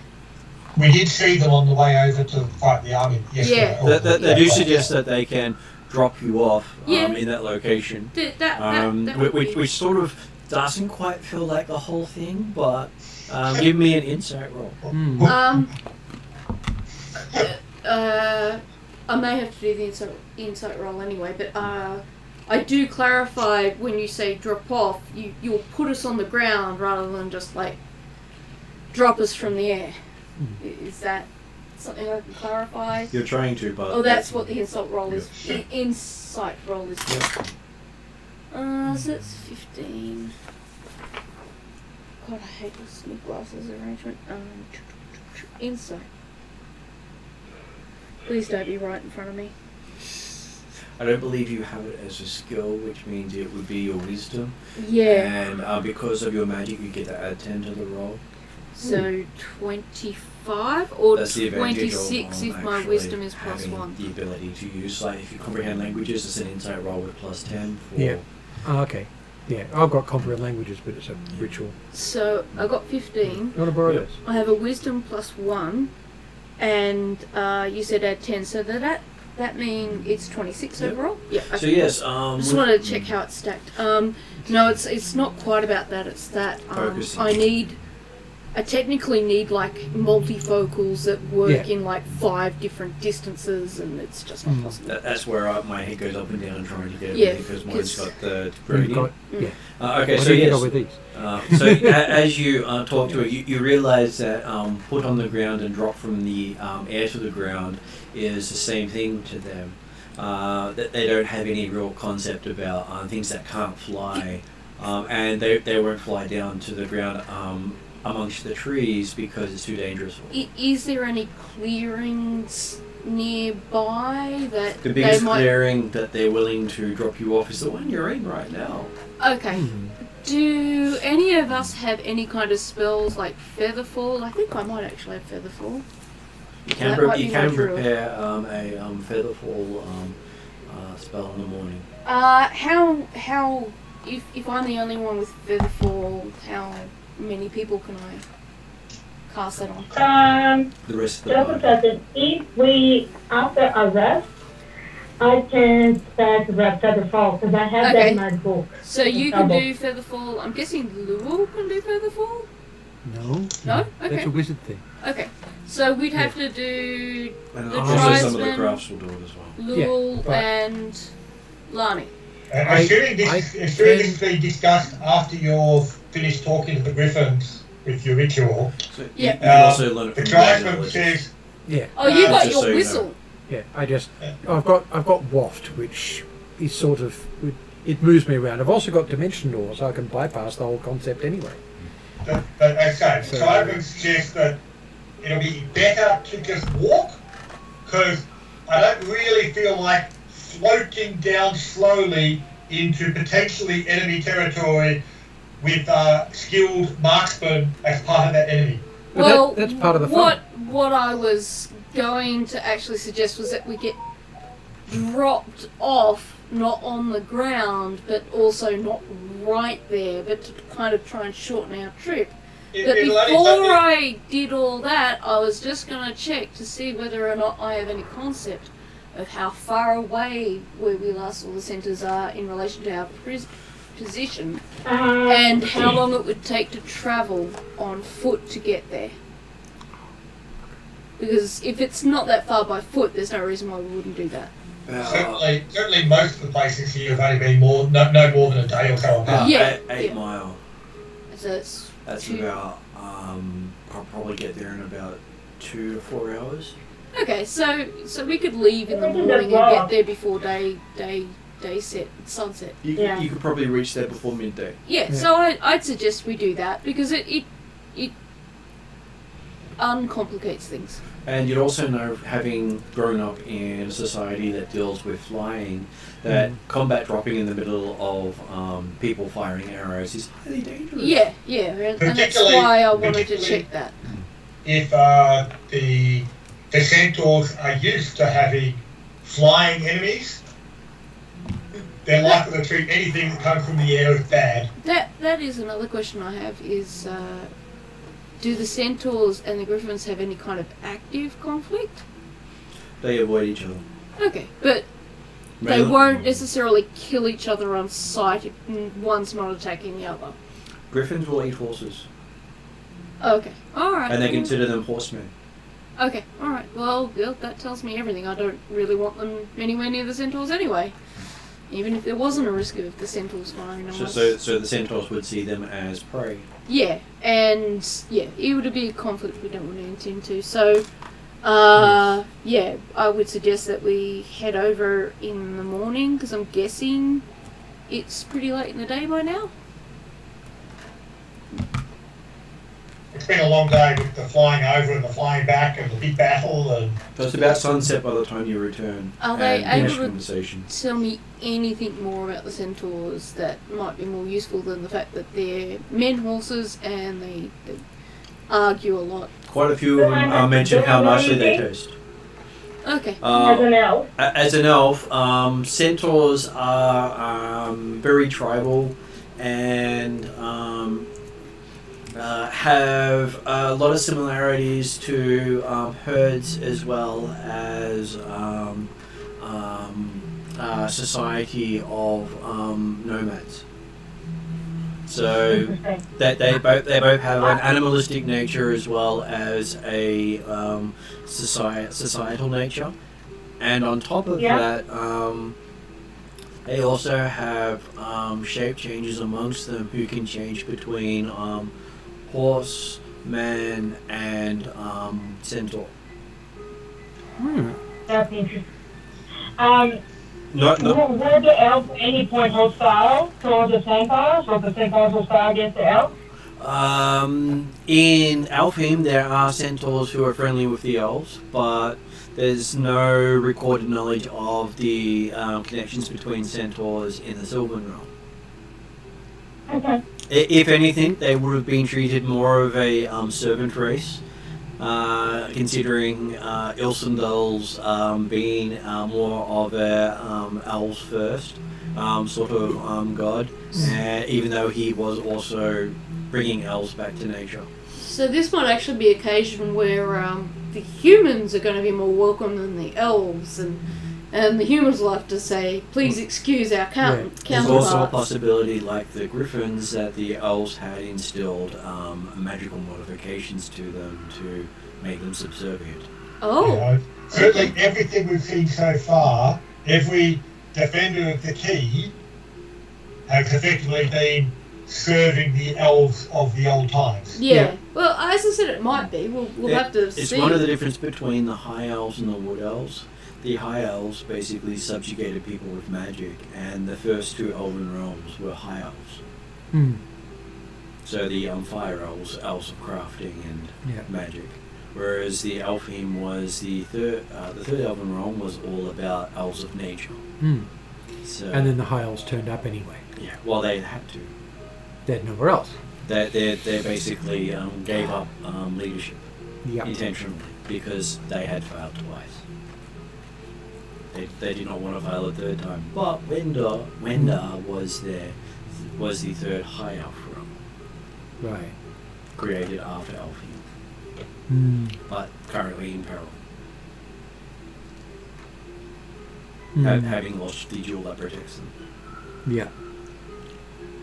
we did see them on the way over to fight the army yesterday. Yeah. They do suggest that they can drop you off Yeah. in that location, That would be- which sort of doesn't quite feel like the whole thing, but give me an insight roll. I may have to do the insight roll anyway, but I do clarify when you say drop off, you'll put us on the ground rather than just like drop us from the air. Is that something I can clarify? You're trying to, but That's what the insight roll is. Insight roll is. Yeah. So that's 15. God, I hate this new glasses arrangement. Insight. Please don't be right in front of me. I don't believe you have it as a skill, which means it would be your wisdom. Yeah. And because of your magic, you get to add 10 to the roll. So 25 or That's the advantage 26 of if my actually wisdom is plus having 1. the ability to use, like if you comprehend languages, it's an insight roll with plus 10 for... Yeah. Oh, okay. Yeah, I've got comprehend languages, but it's a ritual. So I got 15. You want to borrow Yep. this? I have a wisdom plus 1, and you said add 10, so that means it's 26 Yep. overall. Yeah. So Okay. yes, Just wanted to check how it's stacked. No, it's not quite about that. It's that Focusing. I need I technically need like multifocals that work Yeah. in like 5 different distances, and it's just not possible. That's where my head goes up and down trying to get Yeah, it because mine's 'cause- got the You've gradient. got, yeah. Okay, Why so don't you yes. go with these? So as you talk to it, you realise that put on the ground and drop from the air to the ground is the same thing to them. That they don't have any real concept about things that can't fly, and they won't fly down to the ground amongst the trees because it's too dangerous. Is there any clearings nearby that The biggest they might... clearing that they're willing to drop you off is the one you're in right now. Okay. Do any of us have any kind of spells like Featherfall? I think I might actually have Featherfall. You can, That might you be can my drill. prepare a Featherfall spell in the morning. How if I'm the only one with Featherfall, how many people can I cast that on? The rest of the Just a party. second. If we, after a rest, I can start Featherfall because I have that Okay. in my book. So you can Double. do Featherfall. I'm guessing Luo can do Featherfall? No. No? That's Okay. a wizard thing. Okay. So we'd have to do And The also some of the tribesmen- crafts will do it as well. Lul but- and Lani. Assuming I this can- is being discussed after you've finished talking to the griffins with your ritual, So Yeah. you can also learn it the from the tribesman knowledge. says, Yeah. Oh, you got just your so you know. whistle. Yeah. I've got waft, which is sort of it moves me around. I've also got dimension door, so I can bypass the whole concept anyway. but okay, the So- tribesman suggests that it'll be better to just walk, because I don't really feel like floating down slowly into potentially enemy territory with skilled marksmen as part of that enemy. But Well, that's part of the fun. What I was going to actually suggest was that we get dropped off, not on the ground, but also not right there, but to kind of try and shorten our trip. But It'll only before take I did all that, I was just going to check to see whether or not I have any concept of how far away where we last saw the centres are in relation to our position, and how long it would take to travel on foot to get there. Because if it's not that far by foot, there's no reason why we wouldn't do that. Certainly most of the places here have only been no more than a day or so apart. Yeah, eight yeah. mile. So it's That's two- about probably get there in about 2 to 4 hours. Okay, so we could leave in the I think morning that's and wrong. get there before sunset. Yeah. You could probably reach there before midday. Yeah, Yeah. so I'd suggest we do that because it uncomplicates things. And you'd also know, having grown up in a society that deals with flying, that combat dropping in the middle of people firing arrows is highly dangerous. Yeah, and that's Particularly- why I wanted to particularly- check that. If the centaurs are used to having flying enemies, they're likely to treat anything that comes from the air as bad. That is another question I have is, do the centaurs and the griffins have any kind of active conflict? They avoid each other. Okay, but they won't necessarily kill each other on sight if one's not attacking the other. Griffins will eat horses, Okay, alright. and they consider them horsemen. Okay, alright. Well, that tells me everything. I don't really want them anywhere near the centaurs anyway. Even if there wasn't a risk of the centaurs firing on us. So the centaurs would see them as prey. Yeah, and yeah, it would be a conflict we don't want to enter into. So, yeah, I would suggest that we head over in the morning because I'm guessing it's pretty late in the day by now. It's been a long day with the flying over and the flying back and the big battle and So it's about sunset by the time you return. Are they and finish able to- conversation. Tell me anything more about the centaurs that might be more useful than the fact that they're men horses and they argue a lot. Quite a few of them mention how nicely they taste. Okay. As an elf. As an elf, centaurs are very tribal and have a lot of similarities to herds as well as society of nomads. So Interesting. they both have an animalistic nature as well as a societal nature, and on top of Yeah. that, they also have shape changes amongst them who can change between horse, man, and centaur. That's interesting. Not Were the elves at any point hostile towards the centaurs? Was the centaurs hostile against the elves? in Alfheim, there are centaurs who are friendly with the elves, but there's no recorded knowledge of the connections between centaurs in the Sylvan realm. Okay. If anything, they would have been treated more of a servant race, considering Ilsendal's being more of a elves first sort of god, even though he was also bringing elves back to nature. So this might actually be an occasion where the humans are going to be more welcome than the elves, and the humans will have to say, please excuse our There's counterparts. also a possibility, like the griffins, that the elves had instilled magical modifications to them to make them subservient. You Oh, know, certainly everything we've seen so far, every defender of the key has effectively been serving the elves of the old times. yeah. Well, as I said, it might be. We'll have to It's see. one of the difference between the high elves and the wood elves. The high elves basically subjugated people with magic, and the first two elven realms were high elves. Hmm. So the fire elves of crafting and Yeah. magic. Whereas the Alfheim was the third elven realm was all about elves of nature. Hmm. So And then the high elves turned up anyway. yeah, well they had to. They're nowhere else. They basically gave up leadership Yeah. intentionally because they had failed twice. They did not want to fail a third time. But Wendar was the third high elf realm, Right. created after Alfheim, Hmm. but currently in peril, Hmm. having lost the jewel that protects them Yeah.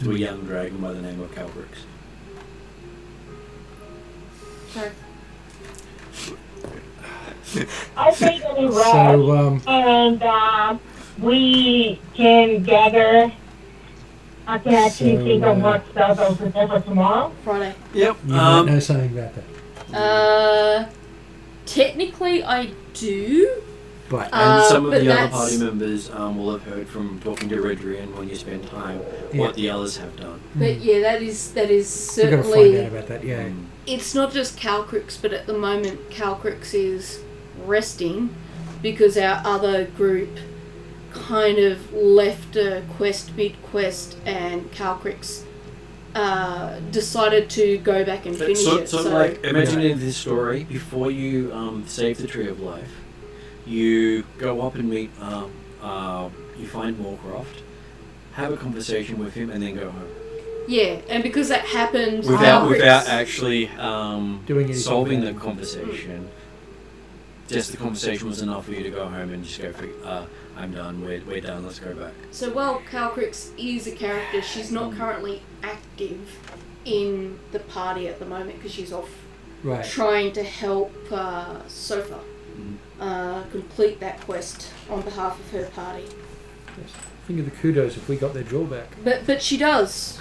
to a young dragon by the name of Calbrix. Sorry. I think that we So, rest, and we can gather. I can actually So, think of what stuff I was prepared for tomorrow. Friday. Yep. you might know something about that. Technically, I do. But And some of but the other that's- party members will have heard from talking to Redrian when you spend time Yeah. what the others have done. But yeah, that is we've got to certainly. find out about that. Yeah. It's not just Calcrix, but at the moment Calcrix is resting because our other group kind of left a quest mid-quest, and Calcrix decided to go back and finish it. So like, imagining this story, before you save the Tree of Life, you go up and meet, you find Moorcroft, have a conversation with him, and then go home. yeah, and because that happened Without actually Doing anything solving the about it. conversation. Just the conversation was enough for you to go home and just go, I'm done, we're done, let's go back. So while Calcrix is a character, she's not currently active in the party at the moment because she's off Right. trying to help Sofa Mhm. complete that quest on behalf of her party. Yes. Think of the kudos if we got their drawback. But she does,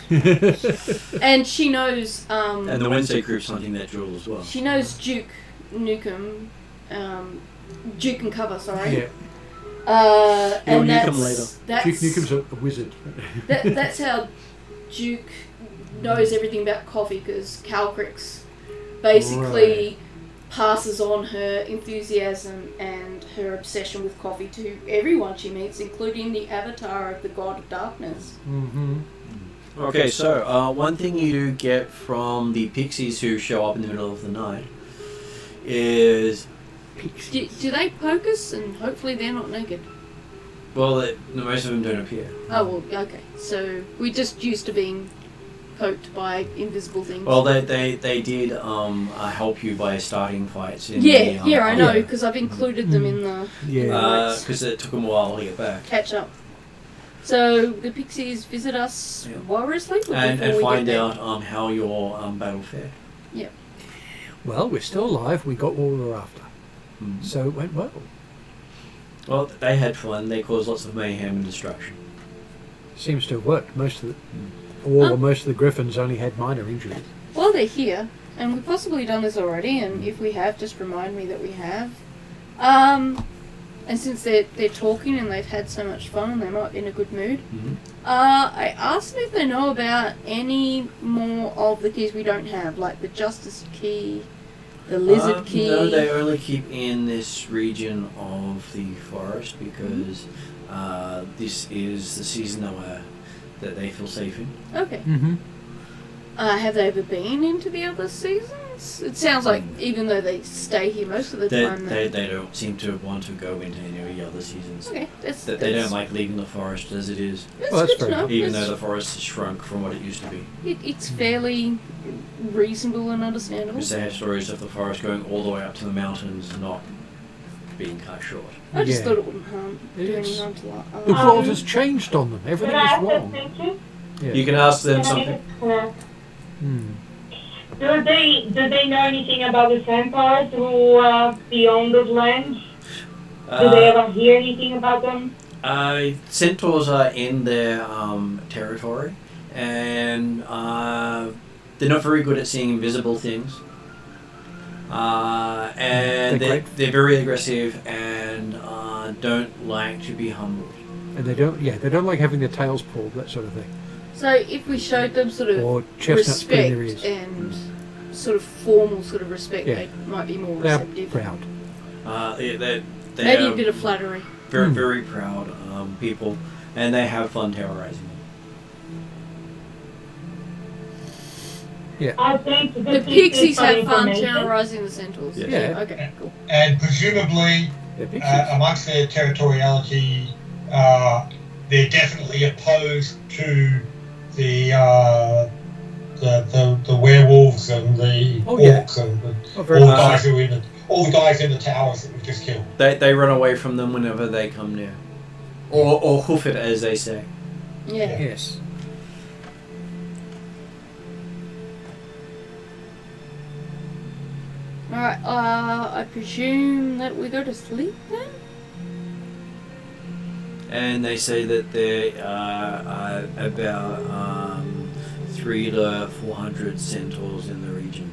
and she knows. And the Wednesday group's hunting that jewel as well. She knows Duke Nukem, Duke and Cover. Sorry. Yeah. You'll And nuke 'em that's later. that's Duke Nukem's a wizard. that's how Duke knows everything about coffee, because Calcrix basically passes on her enthusiasm and her obsession with coffee to everyone she meets, including the avatar of the God of Darkness. Mm-hmm. Okay, so one thing you do get from the pixies who show up in the middle of the night is, Do they poke us? And hopefully they're not naked. well, most of them don't appear. Oh, well, okay. So we're just used to being poked by invisible things. Well, they did help you by starting fights. In yeah, the, I know, yeah. because I've included them in the Yeah. because it took them a while to get back. catch up. So the pixies visit us Yeah. while we're asleep, or And before we find get there? out how your battle fared. Well, we're still alive. We got what we were after. Mm. So it went well. Well, they had fun. They caused lots of mayhem and destruction. Seems to have worked. Most of the griffins only had minor injuries. While they're here, and we've possibly done this already, and if we have, just remind me that we have. And since they're talking and they've had so much fun and they might be in a good mood, Mm-hmm. I asked them if they know about any more of the keys we don't have, like the Justice Key, the Lizard Key. No, they only keep in this region of the forest because this is the season that they feel safe in. Okay. Mm-hmm. Have they ever been into the other seasons? It sounds like even though they stay here most of the time, They don't seem to want to go into any other seasons. okay, They don't like leaving the forest as it is, That's Well, that's good to fair know. even though That's- the forest has shrunk from what it used to be. it's fairly reasonable and understandable. Because they have stories of the forest going all the way up to the mountains, not being cut short. I just Yeah. thought it wouldn't do any It's- harm to The like. world has changed on them. Can Everything I is ask a wrong. question? Yeah. You can ask them Can I something. ask- Hmm. Do they know anything about the centaurs who are beyond those lands? Do they ever hear anything about them? Centaurs are in their territory, and they're not very good at seeing invisible things. And They're they're very aggressive and don't like to be humbled. And they don't like having their tails pulled, that sort of thing. So if we showed them sort of Or chestnuts put in their respect ears. and sort of formal sort of respect, Yeah. they might be more They're receptive. proud. They Maybe are a bit of flattery. very, very proud people, and they have fun terrorizing them. I think The pixies have fun terrorizing the centaurs. Yes. Yeah. Okay, cool. And presumably, They're pixies. amongst their territoriality, they're definitely opposed to the werewolves and the Oh, yeah. orcs and Oh, very all the much. guys who are all the guys in the towers that we've just killed. They run away from them whenever they come near, or hoof it, as they say. Yeah. Yes. Alright, I presume that we go to sleep then? And they say that there are about 300 to 400 centaurs in the region.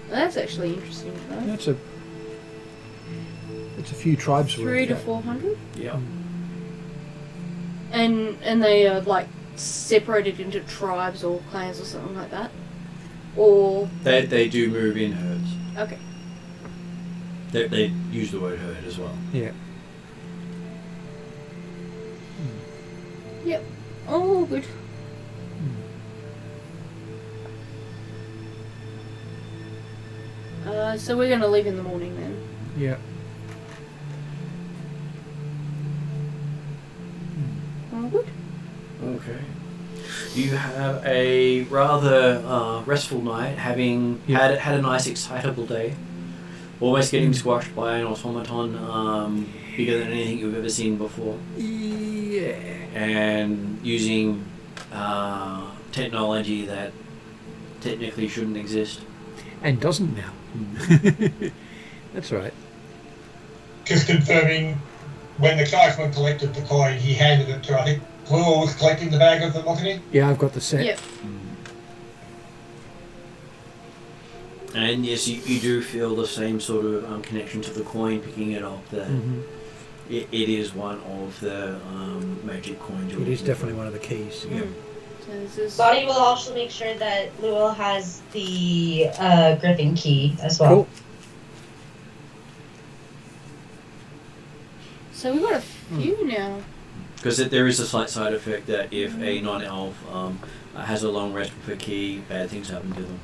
That's actually interesting to know. That's a few tribes. 3 to worth, 400? Yeah. And they are like separated into tribes or clans or something like that? Or, They do move in herds. okay. They use the word herd as well. Yeah. Yep. Oh, good. So we're gonna leave in the morning then. Yeah. Oh, good. Okay. You have a rather restful night, having Yeah. had a nice, excitable day. Almost getting squashed by an automaton bigger than anything you've ever seen before. Yeah. And using technology that technically shouldn't exist. And doesn't now. That's right. Just confirming, when the tribesman collected the coin, he handed it to, I think, Plural was collecting the bag of them, wasn't he? Yeah, I've got the set. Yep. And yes, you do feel the same sort of connection to the coin, picking it up, that Mhm. it is one of the magic coins. you're It is looking definitely for. one of the keys. Yeah. So this is Bonnie will also make sure that Luel has the Griffin key as well. Cool. So we've got a few now. Because there is a slight side effect that if a non-elf has a long rest with a key, bad things happen to them.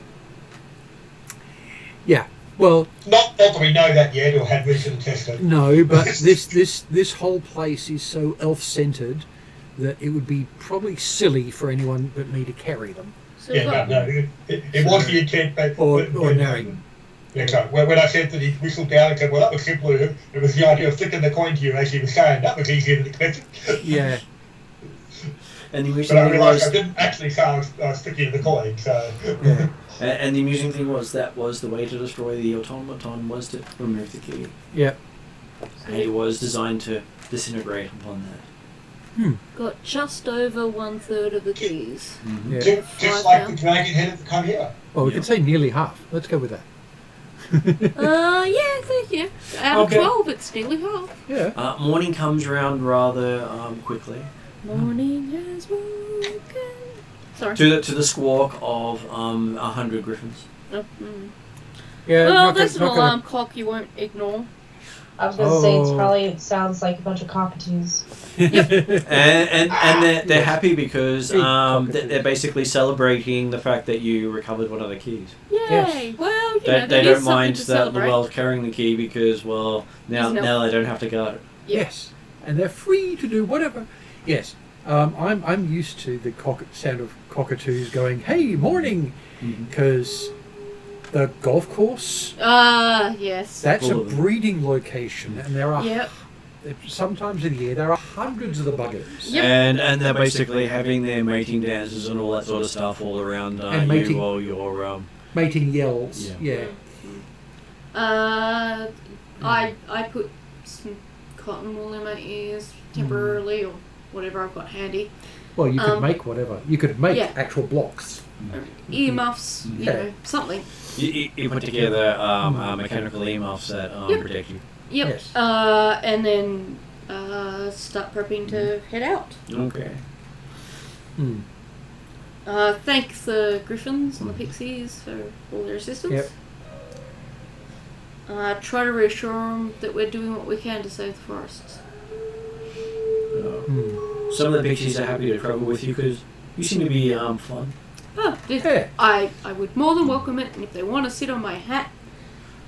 Yeah. Well, Not that we know that yet or had reason to test it. no, but this whole place is so elf-centered that it would be probably silly for anyone but me to carry them. So we've Yeah, got no. It was the intent, but... Or but- Nary. Yeah, so when I said that he whistled down and said, well, that was simpler, it was the idea of flicking the coin to you as he was saying. That was easier than expected. Yeah. And the But amusing I thing realised was, I didn't actually say I was sticking to the coin, so. Yeah. and the amusing thing was that was the way to destroy the automaton was to remove the key. Yeah. And it was designed to disintegrate upon that. Got just over 1/3 of the keys. Mm-hmm. Yeah. Just like the dragon head at the Chimera. Well, we Yeah. could say nearly half. Let's go with that. Yeah. Out Okay. of 12, it's nearly half. Yeah. Morning comes around rather quickly. Morning has woken. Sorry. To the squawk of 100 griffins. Oh, Yeah. well, not there's an gonna- not alarm clock you won't ignore. I was gonna say Oh. it sounds like a bunch of cockatoos. And they're happy because Big cockatoo. they're basically celebrating the fact that you recovered one of the keys. Yay! Yes. Well, you They, know, they that is don't something mind to that celebrate. Llewell's carrying the key because, well, now He's they don't have to guard it. Yes. And they're free to do whatever. Yes. I'm used to the sound of cockatoos going, "Hey, morning," because the golf course, Yes. that's a Full of them. breeding location, and there are Yep. sometimes in the year there are hundreds of the buggers. Yep. And they're basically having their mating dances and all that sort of stuff all around And you mating- while you're Mating yells. Yeah. Yeah. I put some cotton wool in my ears temporarily, or whatever I've got handy. Well, you could make whatever. You could make Yeah. actual blocks. Earmuffs, you Yeah. know, something. you put together mechanical earmuffs that Yep. protect you. Yep. Yes. And then start prepping to head out. Okay. Hmm. Thank the Griffins and the Pixies for all their assistance. Yep. Try to reassure them that we're doing what we can to save the forests. Some of the pixies are happy to travel with you because you seem to be fun. Oh, Yeah. I would more than welcome it, and if they want to sit on my hat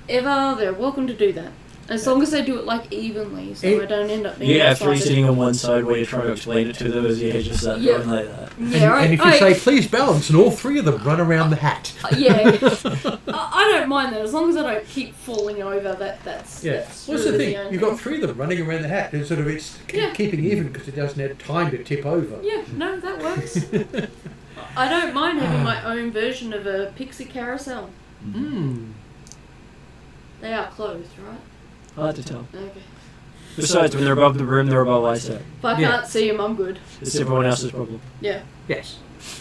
ever, they're welcome to do that. As long as they do it like evenly, so I don't end up being You have three excited. sitting on one side where you're trying to explain it to them as you just start Yeah. going like that. Yeah, And if you say, "Please balance," and all three of them run around the hat. yeah, I don't mind that as long as I don't keep falling over. That's Yeah. That's What's the really thing? only You've got three of them running around the hat, and sort of it's Yeah. keeping even because it doesn't have time to tip over. Yeah, no, that works. I don't mind having my own version of a pixie carousel. Hmm. They are closed, right? Hard to tell. Okay. Besides, when they're above the rim, they're above eyesight. If I Yeah. can't see them, I'm good. It's everyone else's problem. Yeah. Yes.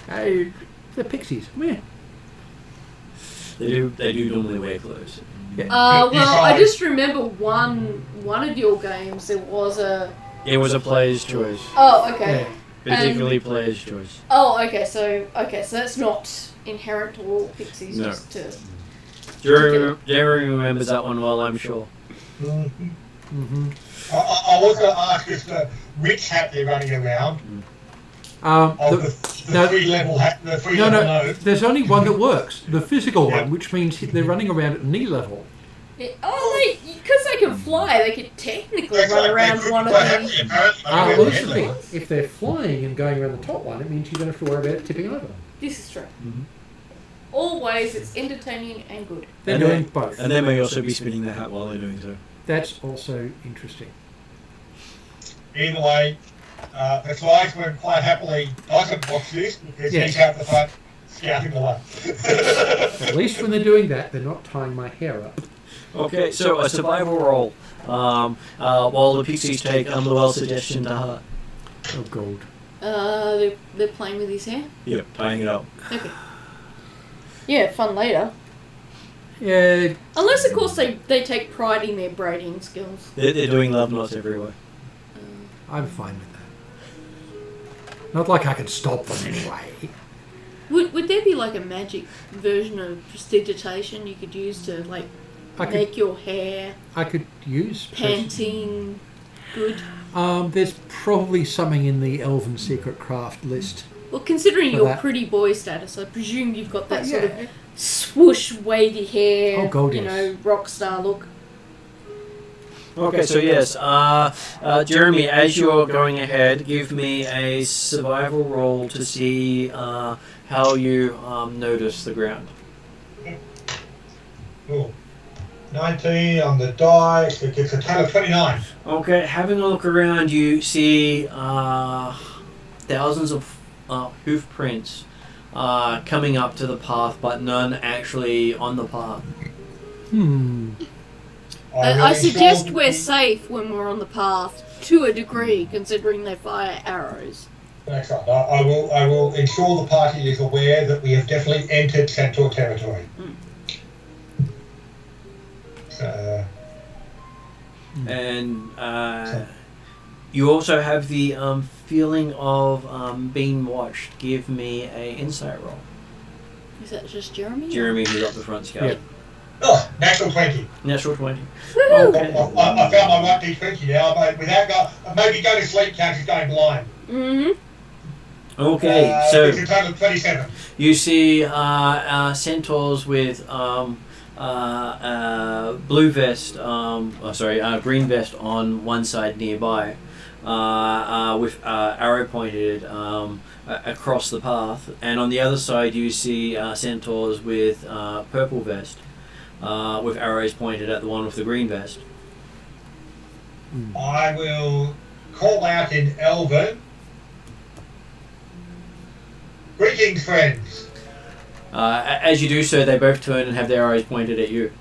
The pixies. Yeah. They do normally wear clothes. Well, I just remember one of your games. There was a. It was a player's choice. Oh, okay. Particularly player's choice. Oh, okay. So that's not inherent to all pixies. No. Just to. Jerry remembers that one well, I'm sure. Mm-hmm. I was going to ask if which hat they're running around of the no, three-level hat, the no, three-level no. node. There's only one that works. The physical Yeah. one, which means they're running around at knee level. Because they can fly, they could technically run around one of the. Well, this is the thing. If they're flying and going around the top one, it means you don't have to worry about it tipping over. This is true. Mm-hmm. Always, it's entertaining and good. They're And doing then- both. And they may also be spinning their hat while they're doing so. That's also interesting. Either way, the tribesman quite happily doesn't watch this because Yes. he's out the front scouting the way. At least when they're doing that, they're not tying my hair up. Okay, so a survival roll. While the pixies take Llewell's suggestion to heart. Oh, gold. They're playing with his hair. Yep, tying it up. Okay. Yeah, fun later. Yeah. Unless, of course, they take pride in their braiding skills. They're doing love knots everywhere. I'm fine with that. Not like I can stop them anyway. Would there be like a magic version of prestidigitation you could use to like make your hair I could use panting good? There's probably something in the Elven Secret Craft list. Well, considering For your that. pretty boy status, I presume you've got that sort yeah. of swoosh, wavy hair, Oh, God, you yes. know, rock star look. Okay, so yes, Jeremy, as you're going ahead, give me a survival roll to see how you notice the ground. Cool. 19 on the dice, it gets a total of 29. Okay, having a look around, you see thousands of hoof prints coming up to the path, but none actually on the path. I suggest we're safe when we're on the path, to a degree, considering they fire arrows. That's right. I will ensure the party is aware that we have definitely entered Centaur territory. And you also have the feeling of being watched. Give me a insight roll. Is that just Jeremy? Jeremy, who's up the front scout. Yep. Oh, natural 20. Natural 20. I found my 1d20 now, but without maybe go to sleep counts as going blind. Okay, so it's a total of 27. you see centaurs with blue vest, green vest on one side nearby, with arrow pointed across the path, and on the other side you see centaurs with purple vest, with arrows pointed at the one with the green vest. I will call out in Elven. Greetings, friends. As you do so, they both turn and have their arrows pointed at you.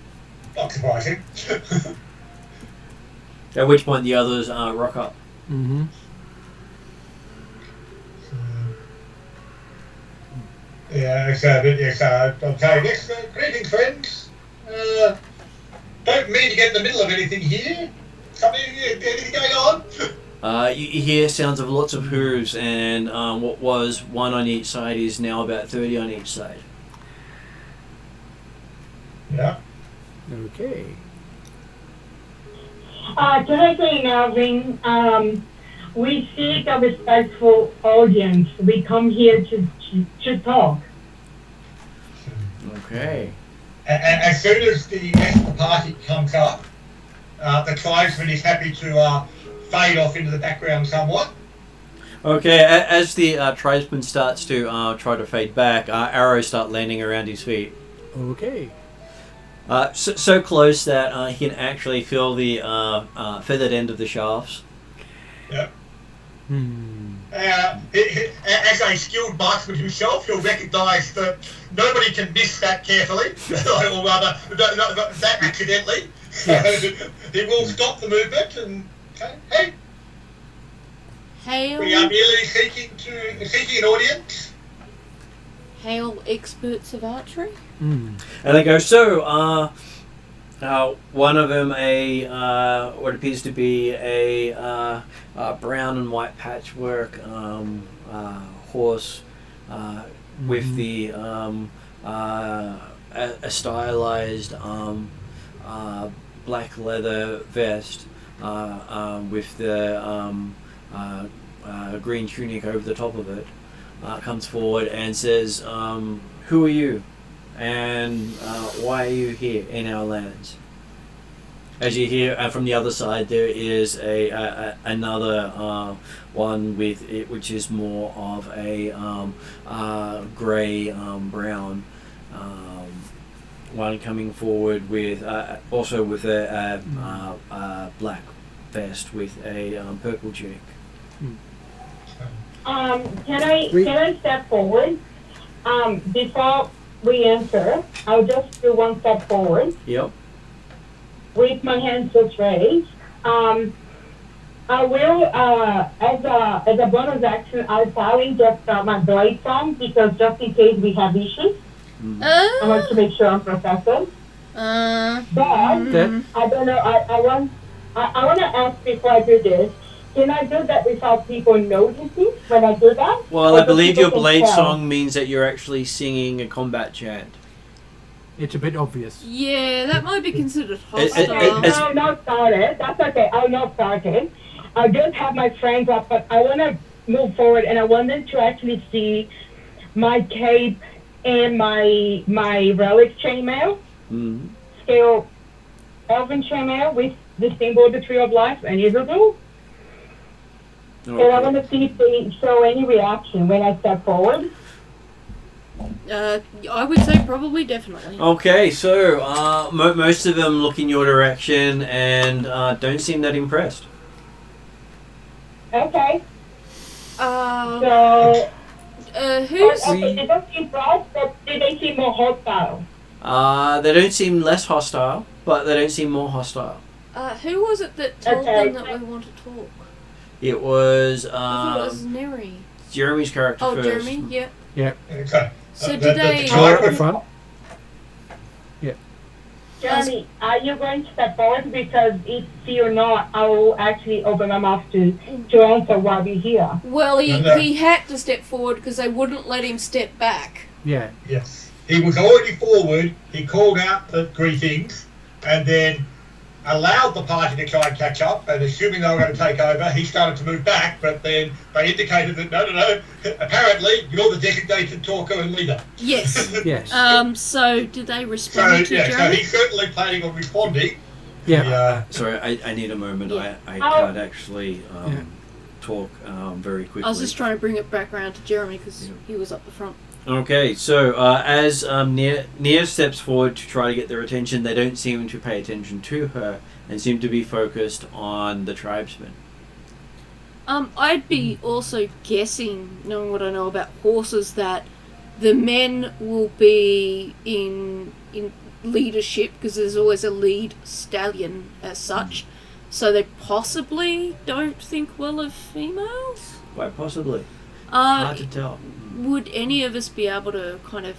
Not surprising. At which point the others rock up. Okay, next, greetings, friends. Don't mean to get in the middle of anything here. Anything going on? You hear sounds of lots of hooves, and what was one on each side is now about 30 on each side. Yeah. Okay. Can I say, Melvin, we seek a respectful audience. We come here to talk. Okay. As soon as the rest of the party comes up, the tribesman is happy to fade off into the background somewhat. Okay, as the tribesman starts to try to fade back, arrows start landing around his feet. Okay. So close that he can actually feel the feathered end of the shafts. Yep. As a skilled marksman himself, he'll recognise that nobody can miss that carefully, or rather, that accidentally. Yes. He will stop the movement and say, hey, Hail, we are merely seeking an audience. hail experts of archery. And they go, so, one of them what appears to be a brown and white patchwork horse with the a stylized black leather vest with the green tunic over the top of it, comes forward and says, who are you? And why are you here in our lands? As you hear from the other side, there is another one with it, which is more of a grey brown one coming forward with also with a black vest with a purple tunic. Can I step forward? Before we answer, I'll just do one step forward. Yep. With my hands just raised. I will, as a bonus action, I'll probably just my blade song, because just in case we have issues, I want to make sure I'm protected. But I don't know. I want to ask before I do this. Can I do that without people noticing when I do that? Well, I believe your blade tell? song means that you're actually singing a combat chant. It's a bit obvious. Yeah, that might be considered Okay, hostile. no, not started. That's okay. I'll not start it. I'll just have my friends up, but I want to move forward, and I want them to actually see my cape and my relic chainmail, scale elven chainmail with the symbol of the Tree of Life and Israel. And I want to see if they show any reaction when I step forward. I would say probably definitely. Okay, so most of them look in your direction and don't seem that impressed. Okay. So Who's... Okay, they don't seem bright, but they seem more hostile. They don't seem less hostile, but they don't seem more hostile. Who was it that told them that we want to talk? It was I thought it was Neri. Jeremy's character Oh, first. Jeremy, yeah. Yeah. Okay. So did they... Right up the front. Jeremy, are you going to step forward? Because if you're not, I will actually open my mouth to answer while we're here. Well, No. he had to step forward because they wouldn't let him step back. Yeah. Yes. He was already forward. He called out the greetings and then allowed the party to try and catch up. And assuming they were going to take over, he started to move back. But then they indicated that no. Apparently, you're the designated talker and leader. Yes. Yes. So did they So respond to yeah, so Jeremy? he's certainly planning on responding. Yeah. Sorry, I need a moment. Yeah. I can't actually talk very quickly. I was just trying to bring it back around to Jeremy because he was up the front. Okay, so as Nia steps forward to try to get their attention, they don't seem to pay attention to her and seem to be focused on the tribesmen. I'd be also guessing, knowing what I know about horses, that the men will be in leadership because there's always a lead stallion as such. So they possibly don't think well of females. Quite possibly. Hard to tell. Would any of us be able to kind of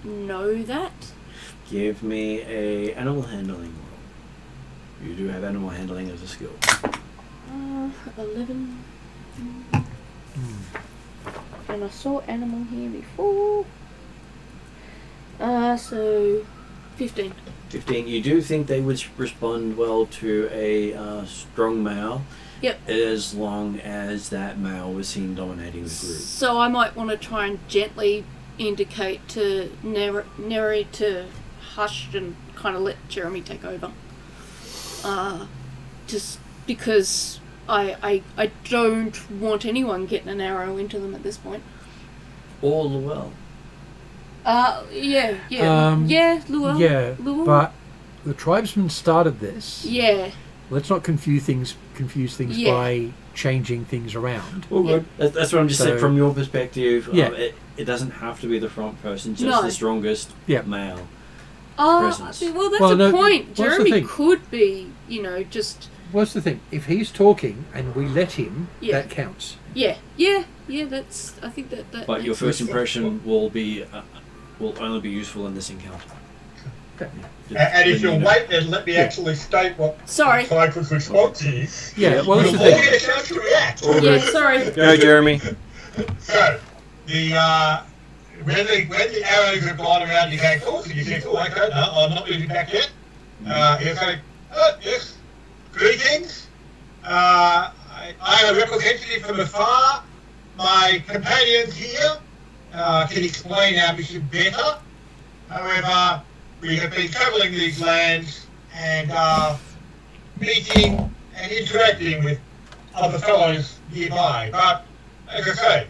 know that? Give me a animal handling roll. You do have animal handling as a skill. 11. And I saw animal here before. So 15. 15. You do think they would respond well to a strong male. Yep. As long as that male was seen dominating the group. So I might want to try and gently indicate to Neri to hush and kind of let Jeremy take over. Just because I don't want anyone getting an arrow into them at this point. All the well. Yeah, Luel. Yeah, Luel. but the tribesmen started this. Yeah. Let's not confuse things Yeah. by changing things around. All good. That's what I'm just saying So- from your perspective. Yeah. It doesn't have to be the front person, just No. the strongest Yeah. male. Well, that's Well, a no, point. what's the Jeremy thing? could be, just... What's the thing? If he's talking and we let him, Yeah. that counts. Yeah, that's... I think that But your makes first sense. impression will only be useful in this encounter. Okay. And if you'll wait, then let me actually state what Sorry. Cyprus' response is. Yeah, well, that's You'll the all thing. get a chance to react. Yeah, sorry. Go, Jeremy. So, when the arrows have gone around your ankles, and you think, oh, okay, no, I'm not moving back yet. You're saying, yes, greetings. I am a representative from afar. My companions here can explain our mission better. However, we have been travelling these lands and meeting and interacting with other fellows nearby. But, as I say,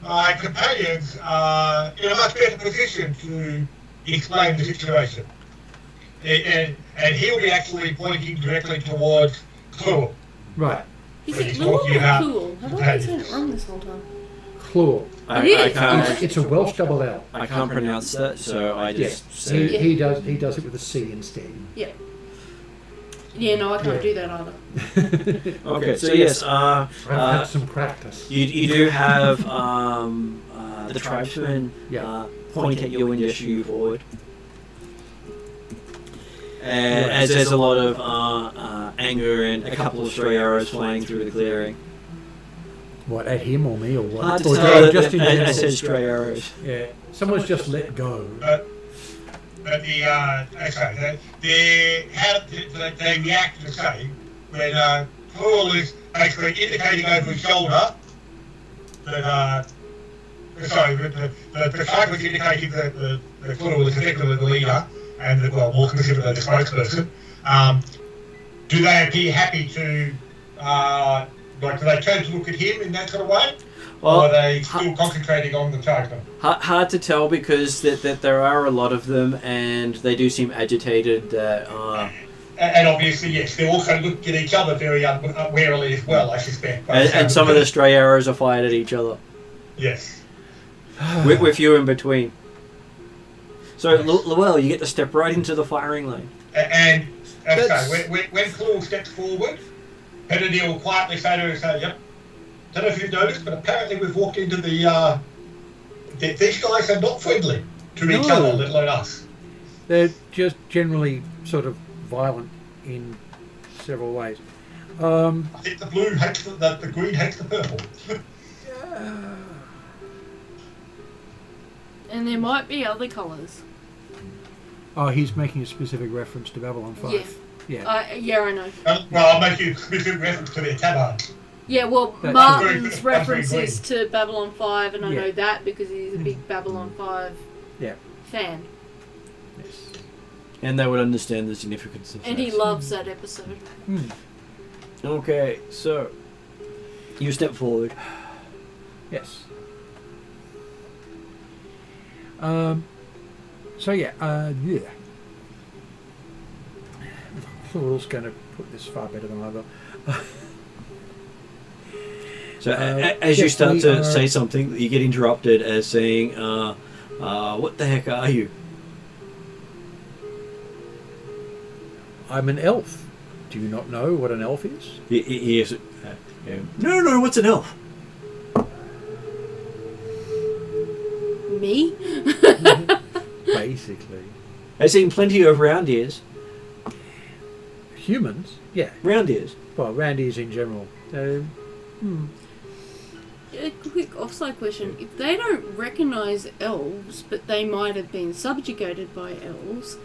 my companions are in a much better position to explain the situation. And he'll be actually pointing directly towards Clue. Right. Is When it he's Luel talking or about Cool? Have I been saying it wrong this whole time? Claw. I is. can't. It's a Welsh double L. I can't pronounce that, so I just Yes. say. He does it with a C instead. Yeah. Yeah, no, I can't do that either. Okay, so yes, I've had some practice. you do have the tribesmen Yeah. point at you and gesture you forward. And as there's a lot of anger and a couple of stray arrows flying through the clearing. What, at him or me or what? Hard to Or tell. just in I general? said stray arrows. Yeah. Someone's just let go. But they react the same when Paul is basically indicating over his shoulder that the cycle is indicating that the Paul is effectively the leader and more considered the spokesperson. Do they appear happy to do they turn to look at him in that sort of way? Or are they still concentrating on the target? Hard to tell because that there are a lot of them and they do seem agitated. That and obviously, yes, they're also looking at each other very warily as well, I suspect. and some of the stray arrows are fired at each other. Yes. with you in between. So, Llewell, you get to step right into the firing lane. And when Claw steps forward, Kennedy will quietly say to her, "Yep. Don't know if you've noticed, but apparently we've walked into the. These guys are not friendly to each other, let alone us. They're just generally sort of violent in several ways. I think the blue hates the green hates the purple. And there might be other colours. Oh, he's making a specific reference to Babylon 5. Yeah. Yeah, I know. Well, I'll make you a specific reference to their tabard. Yeah, well, That's Martin's very references green. to Babylon 5, and I Yeah. know that because he's a big Babylon 5 fan. Yes. And they would understand the significance of And that. he loves that episode. Okay, so you step forward. Yes. So yeah. Who's going to put this far better than I will? So as you yes, start we to are- say something, you get interrupted as saying, "What the heck are you?" I'm an elf. Do you not know what an elf is? He is. No, what's an elf? Me? Basically. I've seen plenty of round ears. Humans? Yeah. Round ears. Well, round ears in general. A quick offside question. If they don't recognise elves, but they might have been subjugated by elves,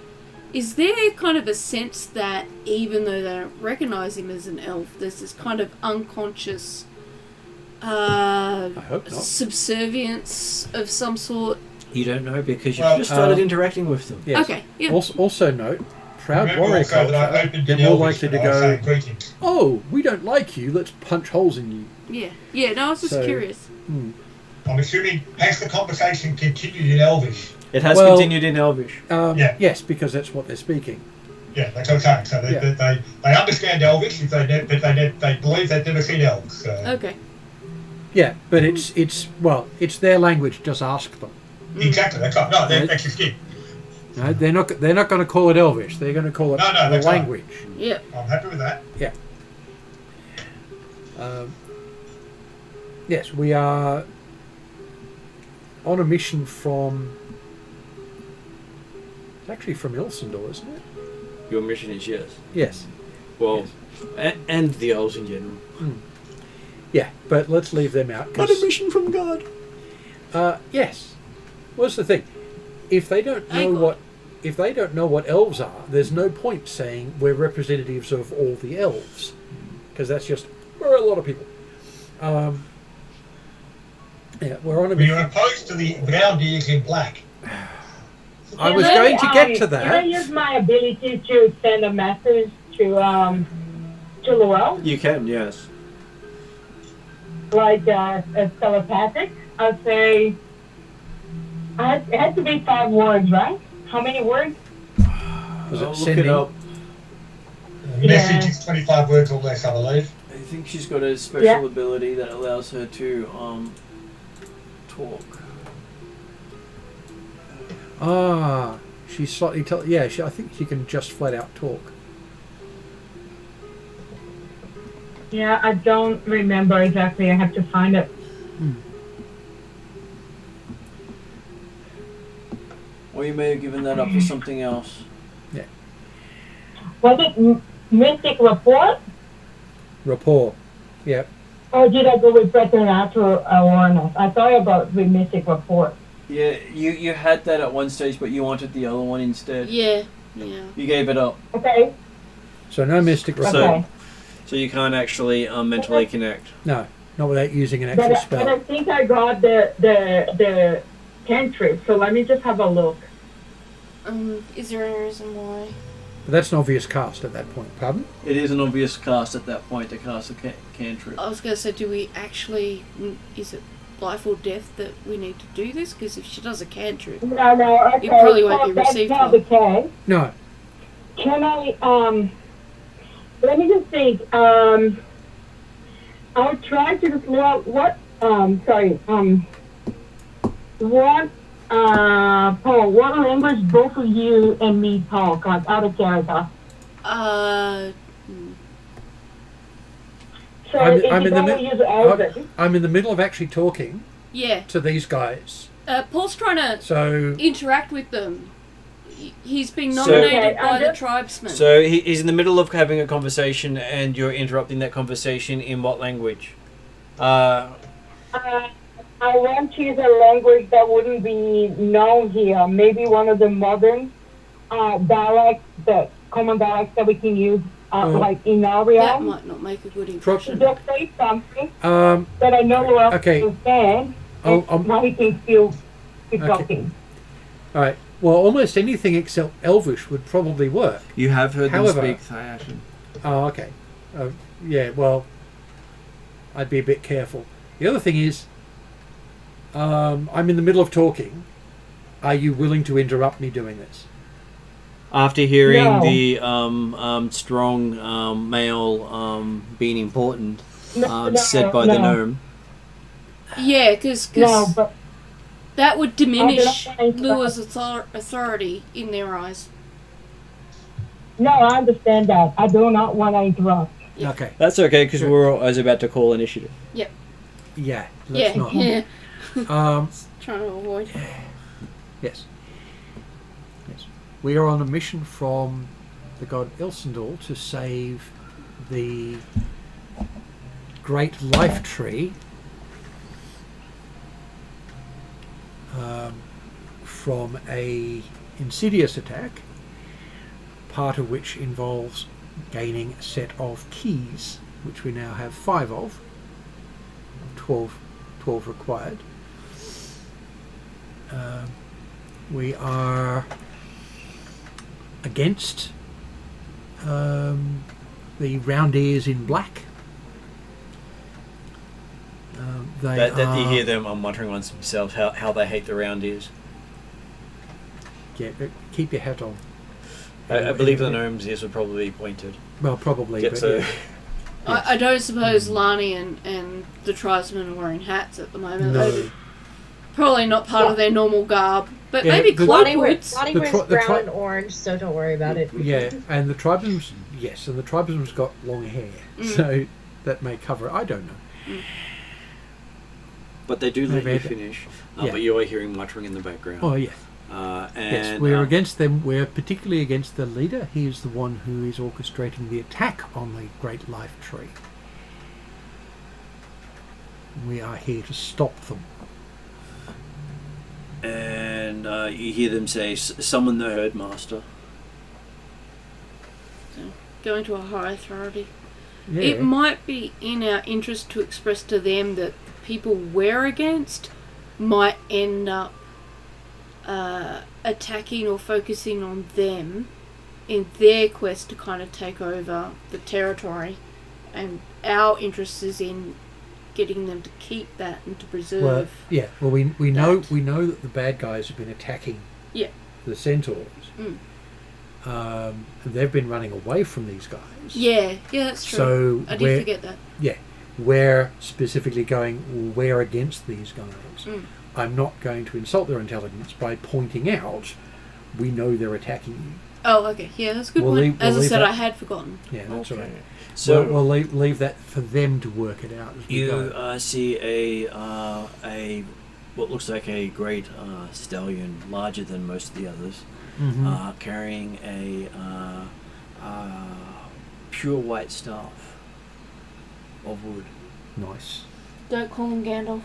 is there kind of a sense that even though they don't recognise him as an elf, there's this kind of unconscious I hope not. subservience of some sort? You don't know because you've Well, just started interacting with them. Yes. Okay, yeah. Also note, proud Remember warrior also that I culture, opened they're in more Elvish likely to and I was go, saying greetings. oh, we don't like you, let's punch holes in you. Yeah, no, I was just So- curious. I'm assuming, has the conversation continued in Elvish? It has Well- continued in Elvish. Yeah. Yes, because that's what they're speaking. Yeah, that's what I'm saying. So they understand Elvish, but they believe they've never seen elves. So. Okay. Yeah, but it's their language. Just ask them. Exactly, that's right. No, Right. that's just it. No, they're not going to call it Elvish. They're going to call it No, the that's right. language. Yeah. I'm happy with that. Yeah. Yes, we are on a mission from. It's actually from Ilsendor, isn't it? Your mission is yes. Yes. Well, and the elves in general. Yeah, but let's leave them out. Not a mission from God. Yes. What's the thing? If they don't know what elves are, there's no point saying we're representatives of all the elves, because that's just we're a lot of people. Yeah, we're on a We mission. are opposed to the round ears in black. I was going to get to Can I that. use my ability to send a message to Llewell? You can, yes. Like as telepathic? I'd say it had to be 5 words, right? How many words? Was I'll it look sending? it up. Message is 25 words or less, I believe. I think she's got a special Yeah. ability that allows her to talk. Ah, she's slightly. I think she can just flat out talk. Yeah, I don't remember exactly. I have to find it. Or you may have given that up for something else. Was it Mystic Report? Rapport. Yep. Or did I go with Preternatural Awareness? I thought about the Mystic Report. Yeah, you had that at one stage, but you wanted the other one instead. Yeah. You gave it up. Okay. So no mystic rapport. Okay. So you can't actually mentally connect. No, not without using an But, actual but I spell. think I got the cantrip, so let me just have a look. Is there any reason why? But that's an obvious cast at that point. Pardon? It is an obvious cast at that point to cast a cantrip. I was going to say, do we actually... Is it life or death that we need to do this? Because if she does a cantrip... No, okay. You probably won't so be that's received not well. the case. No. Can I, let me just think, I'll try to just, Llewell, what, Paul, what language both of you and me talk, like out of character? Uh, So I'm if you in the don't mi- use Elven, I'm in the middle of actually talking yeah. to these guys. Paul's trying to So interact with them. He's been So- nominated Okay, by the just- tribesmen. So he's in the middle of having a conversation, and you're interrupting that conversation in what language? I want to use a language that wouldn't be known here. Maybe one of the modern dialects, the common dialects that we can use, like in our that realm. might not make a good To impression. just say something um, that I know will Okay. understand, I'll- and now he can still keep Okay. talking. all right. Well, almost anything except Elvish would probably work. You have heard However- them speak Thayashin. Oh, okay. Yeah. Well, I'd be a bit careful. The other thing is, I'm in the middle of talking. Are you willing to interrupt me doing this? After hearing No. the strong male being important No, said by the no. gnome, Yeah, because No, but that would diminish I don't know. Lua's authority in their eyes. no, I understand that. I do not want to interrupt. Yeah. Okay. that's okay because Sure. I was about to call initiative. Yeah. Yeah, Let's not. yeah. Um, Trying to avoid. yes. Yes. We are on a mission from the god Ilsendal to save the great life tree from a insidious attack, part of which involves gaining a set of keys, which we now have 5 of, 12 required. We are against the round ears in black. They That you are, hear them muttering amongst themselves how they hate the round ears. yeah, but keep your hat on. I believe the gnome's ears were probably pointed. Well, probably, Yeah, but so- yeah. I don't suppose Lani and the tribesmen are wearing hats at the moment. No. They're probably not part of their normal garb. But Yeah, maybe the- Lonnie cloakwoods. Lonnie The wears tri- the brown tri- and orange, so don't worry about it. Yeah, and the tribesmen's, yes, and the tribesmen's got long hair, so that may cover it. I don't know. But they do let Maybe you I don't- finish. Yeah. But you are hearing muttering in the background. Oh, yes. And, Yes, we're against them. We're particularly against the leader. He is the one who is orchestrating the attack on the Great Life Tree. We are here to stop them. And you hear them say, "Summon the herdmaster." Going to a high authority. Yeah. It might be in our interest to express to them that the people we're against might end up attacking or focusing on them in their quest to kind of take over the territory, and our interest is in getting them to keep that and to preserve. Well, yeah. Well, we know that. we know that the bad guys have been attacking. Yeah. The centaurs. Mm. And they've been running away from these guys. Yeah, that's true. So I we're- did forget that. Yeah, we're specifically going, well, we're against these guys. Mm. I'm not going to insult their intelligence by pointing out we know they're attacking you. Oh, okay. Yeah, that's a good We'll point. leave- As we'll I leave said, that- I had forgotten. Yeah, that's all right. So we'll leave that for them to work it out as we you go. see a what looks like a great stallion, larger than most of the others, Mhm. carrying a pure white staff of wood. Nice. Don't call him Gandalf.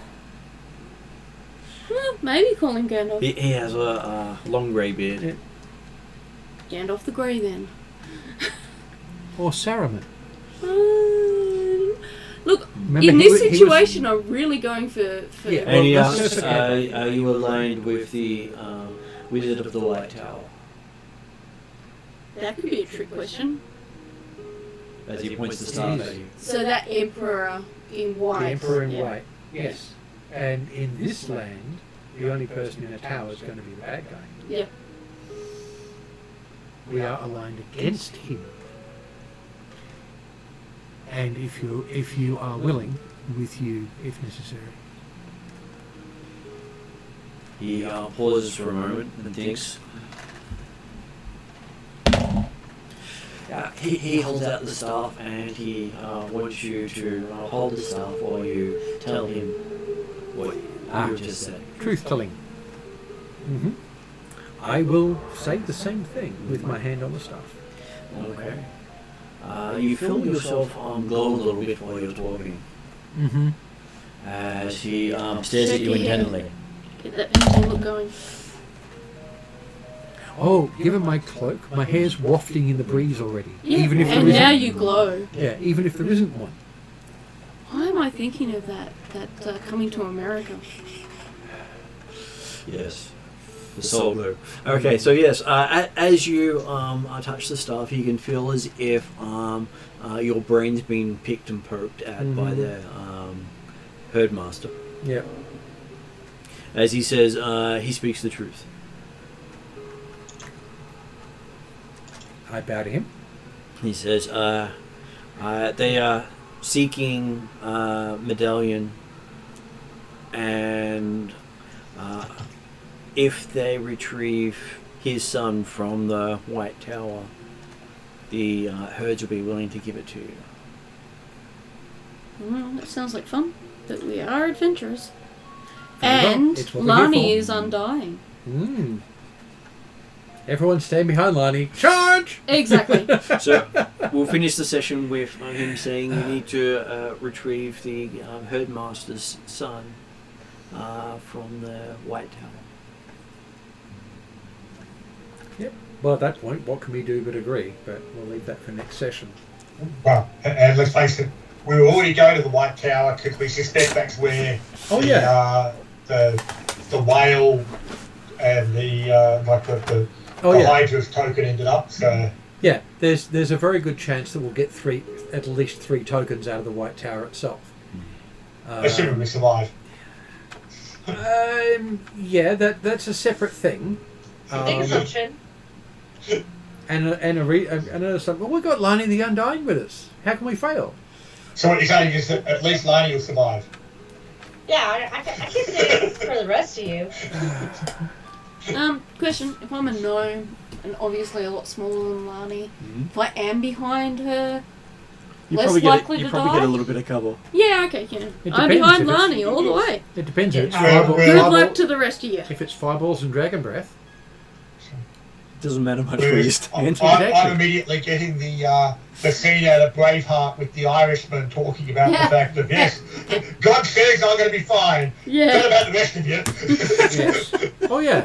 Well, maybe call him Gandalf. He has a long grey beard. Yeah. Gandalf the Grey, then. Or Saruman. Look, Remember, in he this was- situation, I'm really going for Yeah. And he Well, that's asks, just okay. are you aligned with the Wizard of the White Tower? that could be a trick question. As he points the staff at you. So that Emperor in The white. Emperor in yeah. white. Yes. And in this land, the only person in a tower is going to be the bad guy. Yeah. We are aligned against him. And if you are willing, with you if necessary. He pauses for a moment and thinks. He holds out the staff and he wants you to hold the staff while you tell him what you just said. Truth telling. Mm-hmm. I will say the same thing with my hand on the staff. Okay. You feel yourself glow a little bit while you're talking. Mm-hmm. As he stares at you intently. Get that pencil look going. Oh, given my cloak, my hair's wafting in the breeze already. Yeah, even if and there now isn't. you glow. Yeah, even if there isn't one. Why am I thinking of that coming to America? Yes. The soul glow. Okay, so yes, as you touch the staff, you can feel as if your brain's been picked and poked at by the herdmaster. Yeah. As he says, he speaks the truth. I bow to him. He says, they are seeking Medallion, and if they retrieve his son from the White Tower, the herds will be willing to give it to you. Well, that sounds like fun. But we are adventurers. Very well. And It's what we're here Lani for. is undying. Mm. Everyone stand behind Lani. Charge! Exactly. So we'll finish the session with him saying you need to retrieve the herdmaster's son from the White Tower. Yep. Well, at that point, what can we do but agree? But we'll leave that for next session. Well, and let's face it, we will already go to the White Tower because we suspect that's where Oh, the whale and the Oh, yeah. Hydra's token ended up. So Yeah, there's a very good chance that we'll get at least three tokens out of the White Tower itself. assuming we survive. Yeah, that's a separate thing. Big assumption. And another something. Well, we've got Lani the Undying with us. How can we fail? So what you're saying is that at least Lani will survive. Yeah, I can't say it for the rest of you. Question: if I'm a gnome and obviously a lot smaller than Lani, if I am behind her, less likely to die. get a little bit of cover. Yeah, okay, yeah. It I'm depends behind if it's- Lani all the way. It depends if it's Yeah. fireball. Well, Good well, luck to the rest of you. If it's fireballs and dragon breath. Doesn't matter much where you Whereas stand. Exactly. I'm immediately getting the scene out of Braveheart with the Irishman talking about Yeah. the fact that yes, God says I'm going to be fine. What Yeah. about the rest of you? Yes. Oh yeah.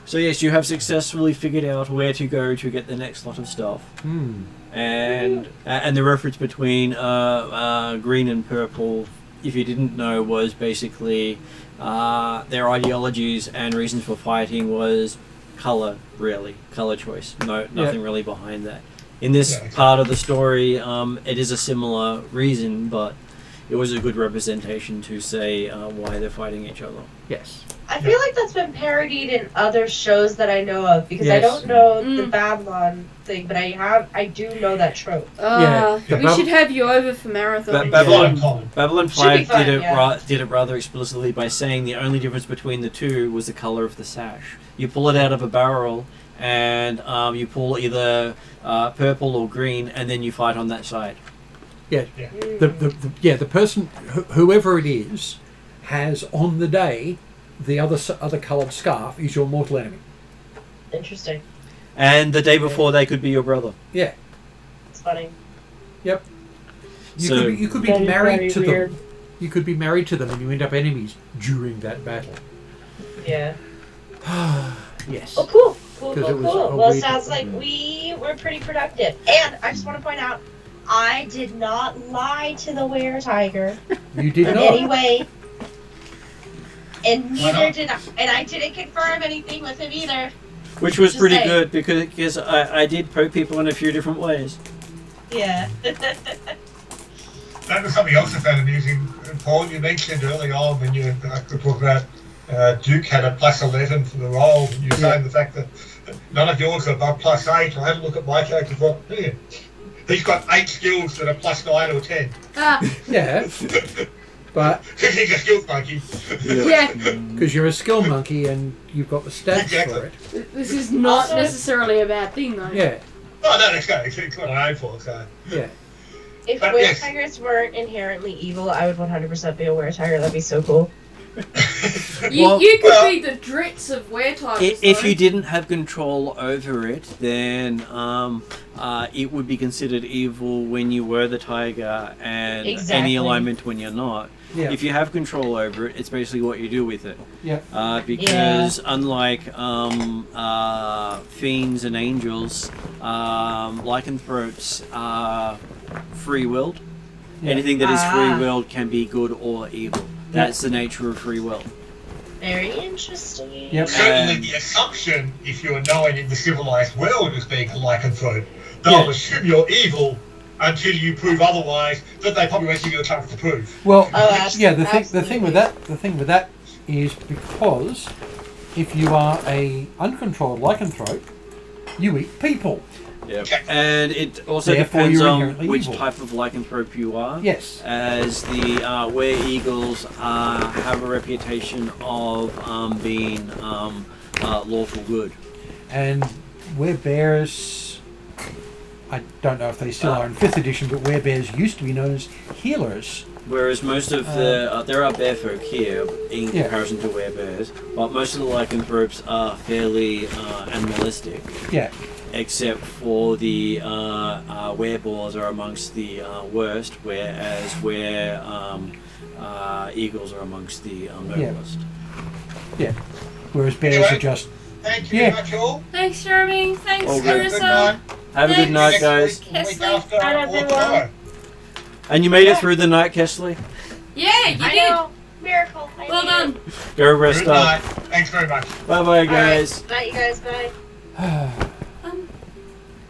So yes, you have successfully figured out where to go to get the next lot of stuff. Hmm. And the reference between green and purple, if you didn't know, was basically their ideologies and reasons for fighting was color, really, color choice. Nothing really behind that. In this part of the story, it is a similar reason, but it was a good representation to say why they're fighting each other. Yes. I feel like that's been parodied in other shows that I know of because I Yes. don't know the Babylon thing, but I do know that trope. Yeah, the We should have you over for marathon. Babylon Should be 5 fun, did it rather explicitly by saying the only difference between the two was the color of the sash. You pull it out of a barrel and you pull either purple or green, and then you fight on that side. Yeah. The person, whoever it is, has on the day the other coloured scarf is your mortal enemy. Interesting. And the day before, they could be your brother. Yeah. It's funny. Yep. So- You could be That is married very to weird. them. You could be married to them, and you end up enemies during that battle. Yeah. Yes. Oh, cool. Cool, 'Cause cool, it was cool. a Well, it week- sounds like we were pretty productive. And I just want to point out, I did not lie to the were-tiger You did in not. any way. And Why neither not? did I. And I didn't confirm anything with him either. Which was Just pretty saying. good because I did poke people in a few different ways. Yeah. That was something else I found amusing. Paul, you mentioned early on when you were talking about Duke had a +11 for the role, and you were saying the fact that none of yours are above +8. I had a look at my character and thought, he's got 8 skills that are +9 or 10. Ah, Yeah. But Because he's a skilled monkey. Yeah. because you're a skill monkey and you've got the stats Exactly. for it. This is not Also- necessarily a bad thing, though. Yeah, Oh, no, it's got an eye for, so. yeah. If But were yes. tigers weren't inherently evil, I would 100% be a were tiger. That'd be so cool. You, Well- you could well- be the Dritz of were-tigers, If though. you didn't have control over it, then it would be considered evil when you were the tiger, and any Exactly. alignment when you're not. Yeah. If you have control over it, it's basically what you do with it. Yeah. Because unlike fiends and angels, lycanthropes are free-willed. Yeah. Anything that is Ah. free-willed can be good or evil. That's the nature of free will. Very interesting. Yep. Certainly And- the assumption, if you are known in the civilized world as being a lycanthrope, they'll Yeah. assume you're evil until you prove otherwise, but they probably won't give you a chance to prove. Well, Oh, yeah. The thing with that is because if you are a uncontrolled lycanthrope, you eat people. Yep. And it also Therefore, depends you're on inherently which evil. type of lycanthrope you are. Yes. As the were-eagles have a reputation of being lawful good. And werebears, I don't know if they still are in 5th edition, but werebears used to be known as healers. Whereas most of the there are bear folk here in Yeah. comparison to werebears, but most of the lycanthropes are fairly animalistic, Yeah. except for the wereboars are amongst the worst, whereas eagles are amongst the noblest. Yeah. Whereas bears Anyway. are just Thank you Yeah. very much, all. Thanks, Jeremy. Thanks, All good. Have a good Marissa. night. Have a good Thanks. night, Next guys. week, the week Kesley. after, Night, or everyone. tomorrow. And you made it through the night, Kesley. Yeah, you I did. know. Miracle. I Well did. done. Go rest Good up. night. Thanks very much. Bye bye, All right. guys. Night, you guys. Bye.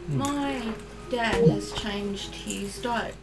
My dad has changed his diet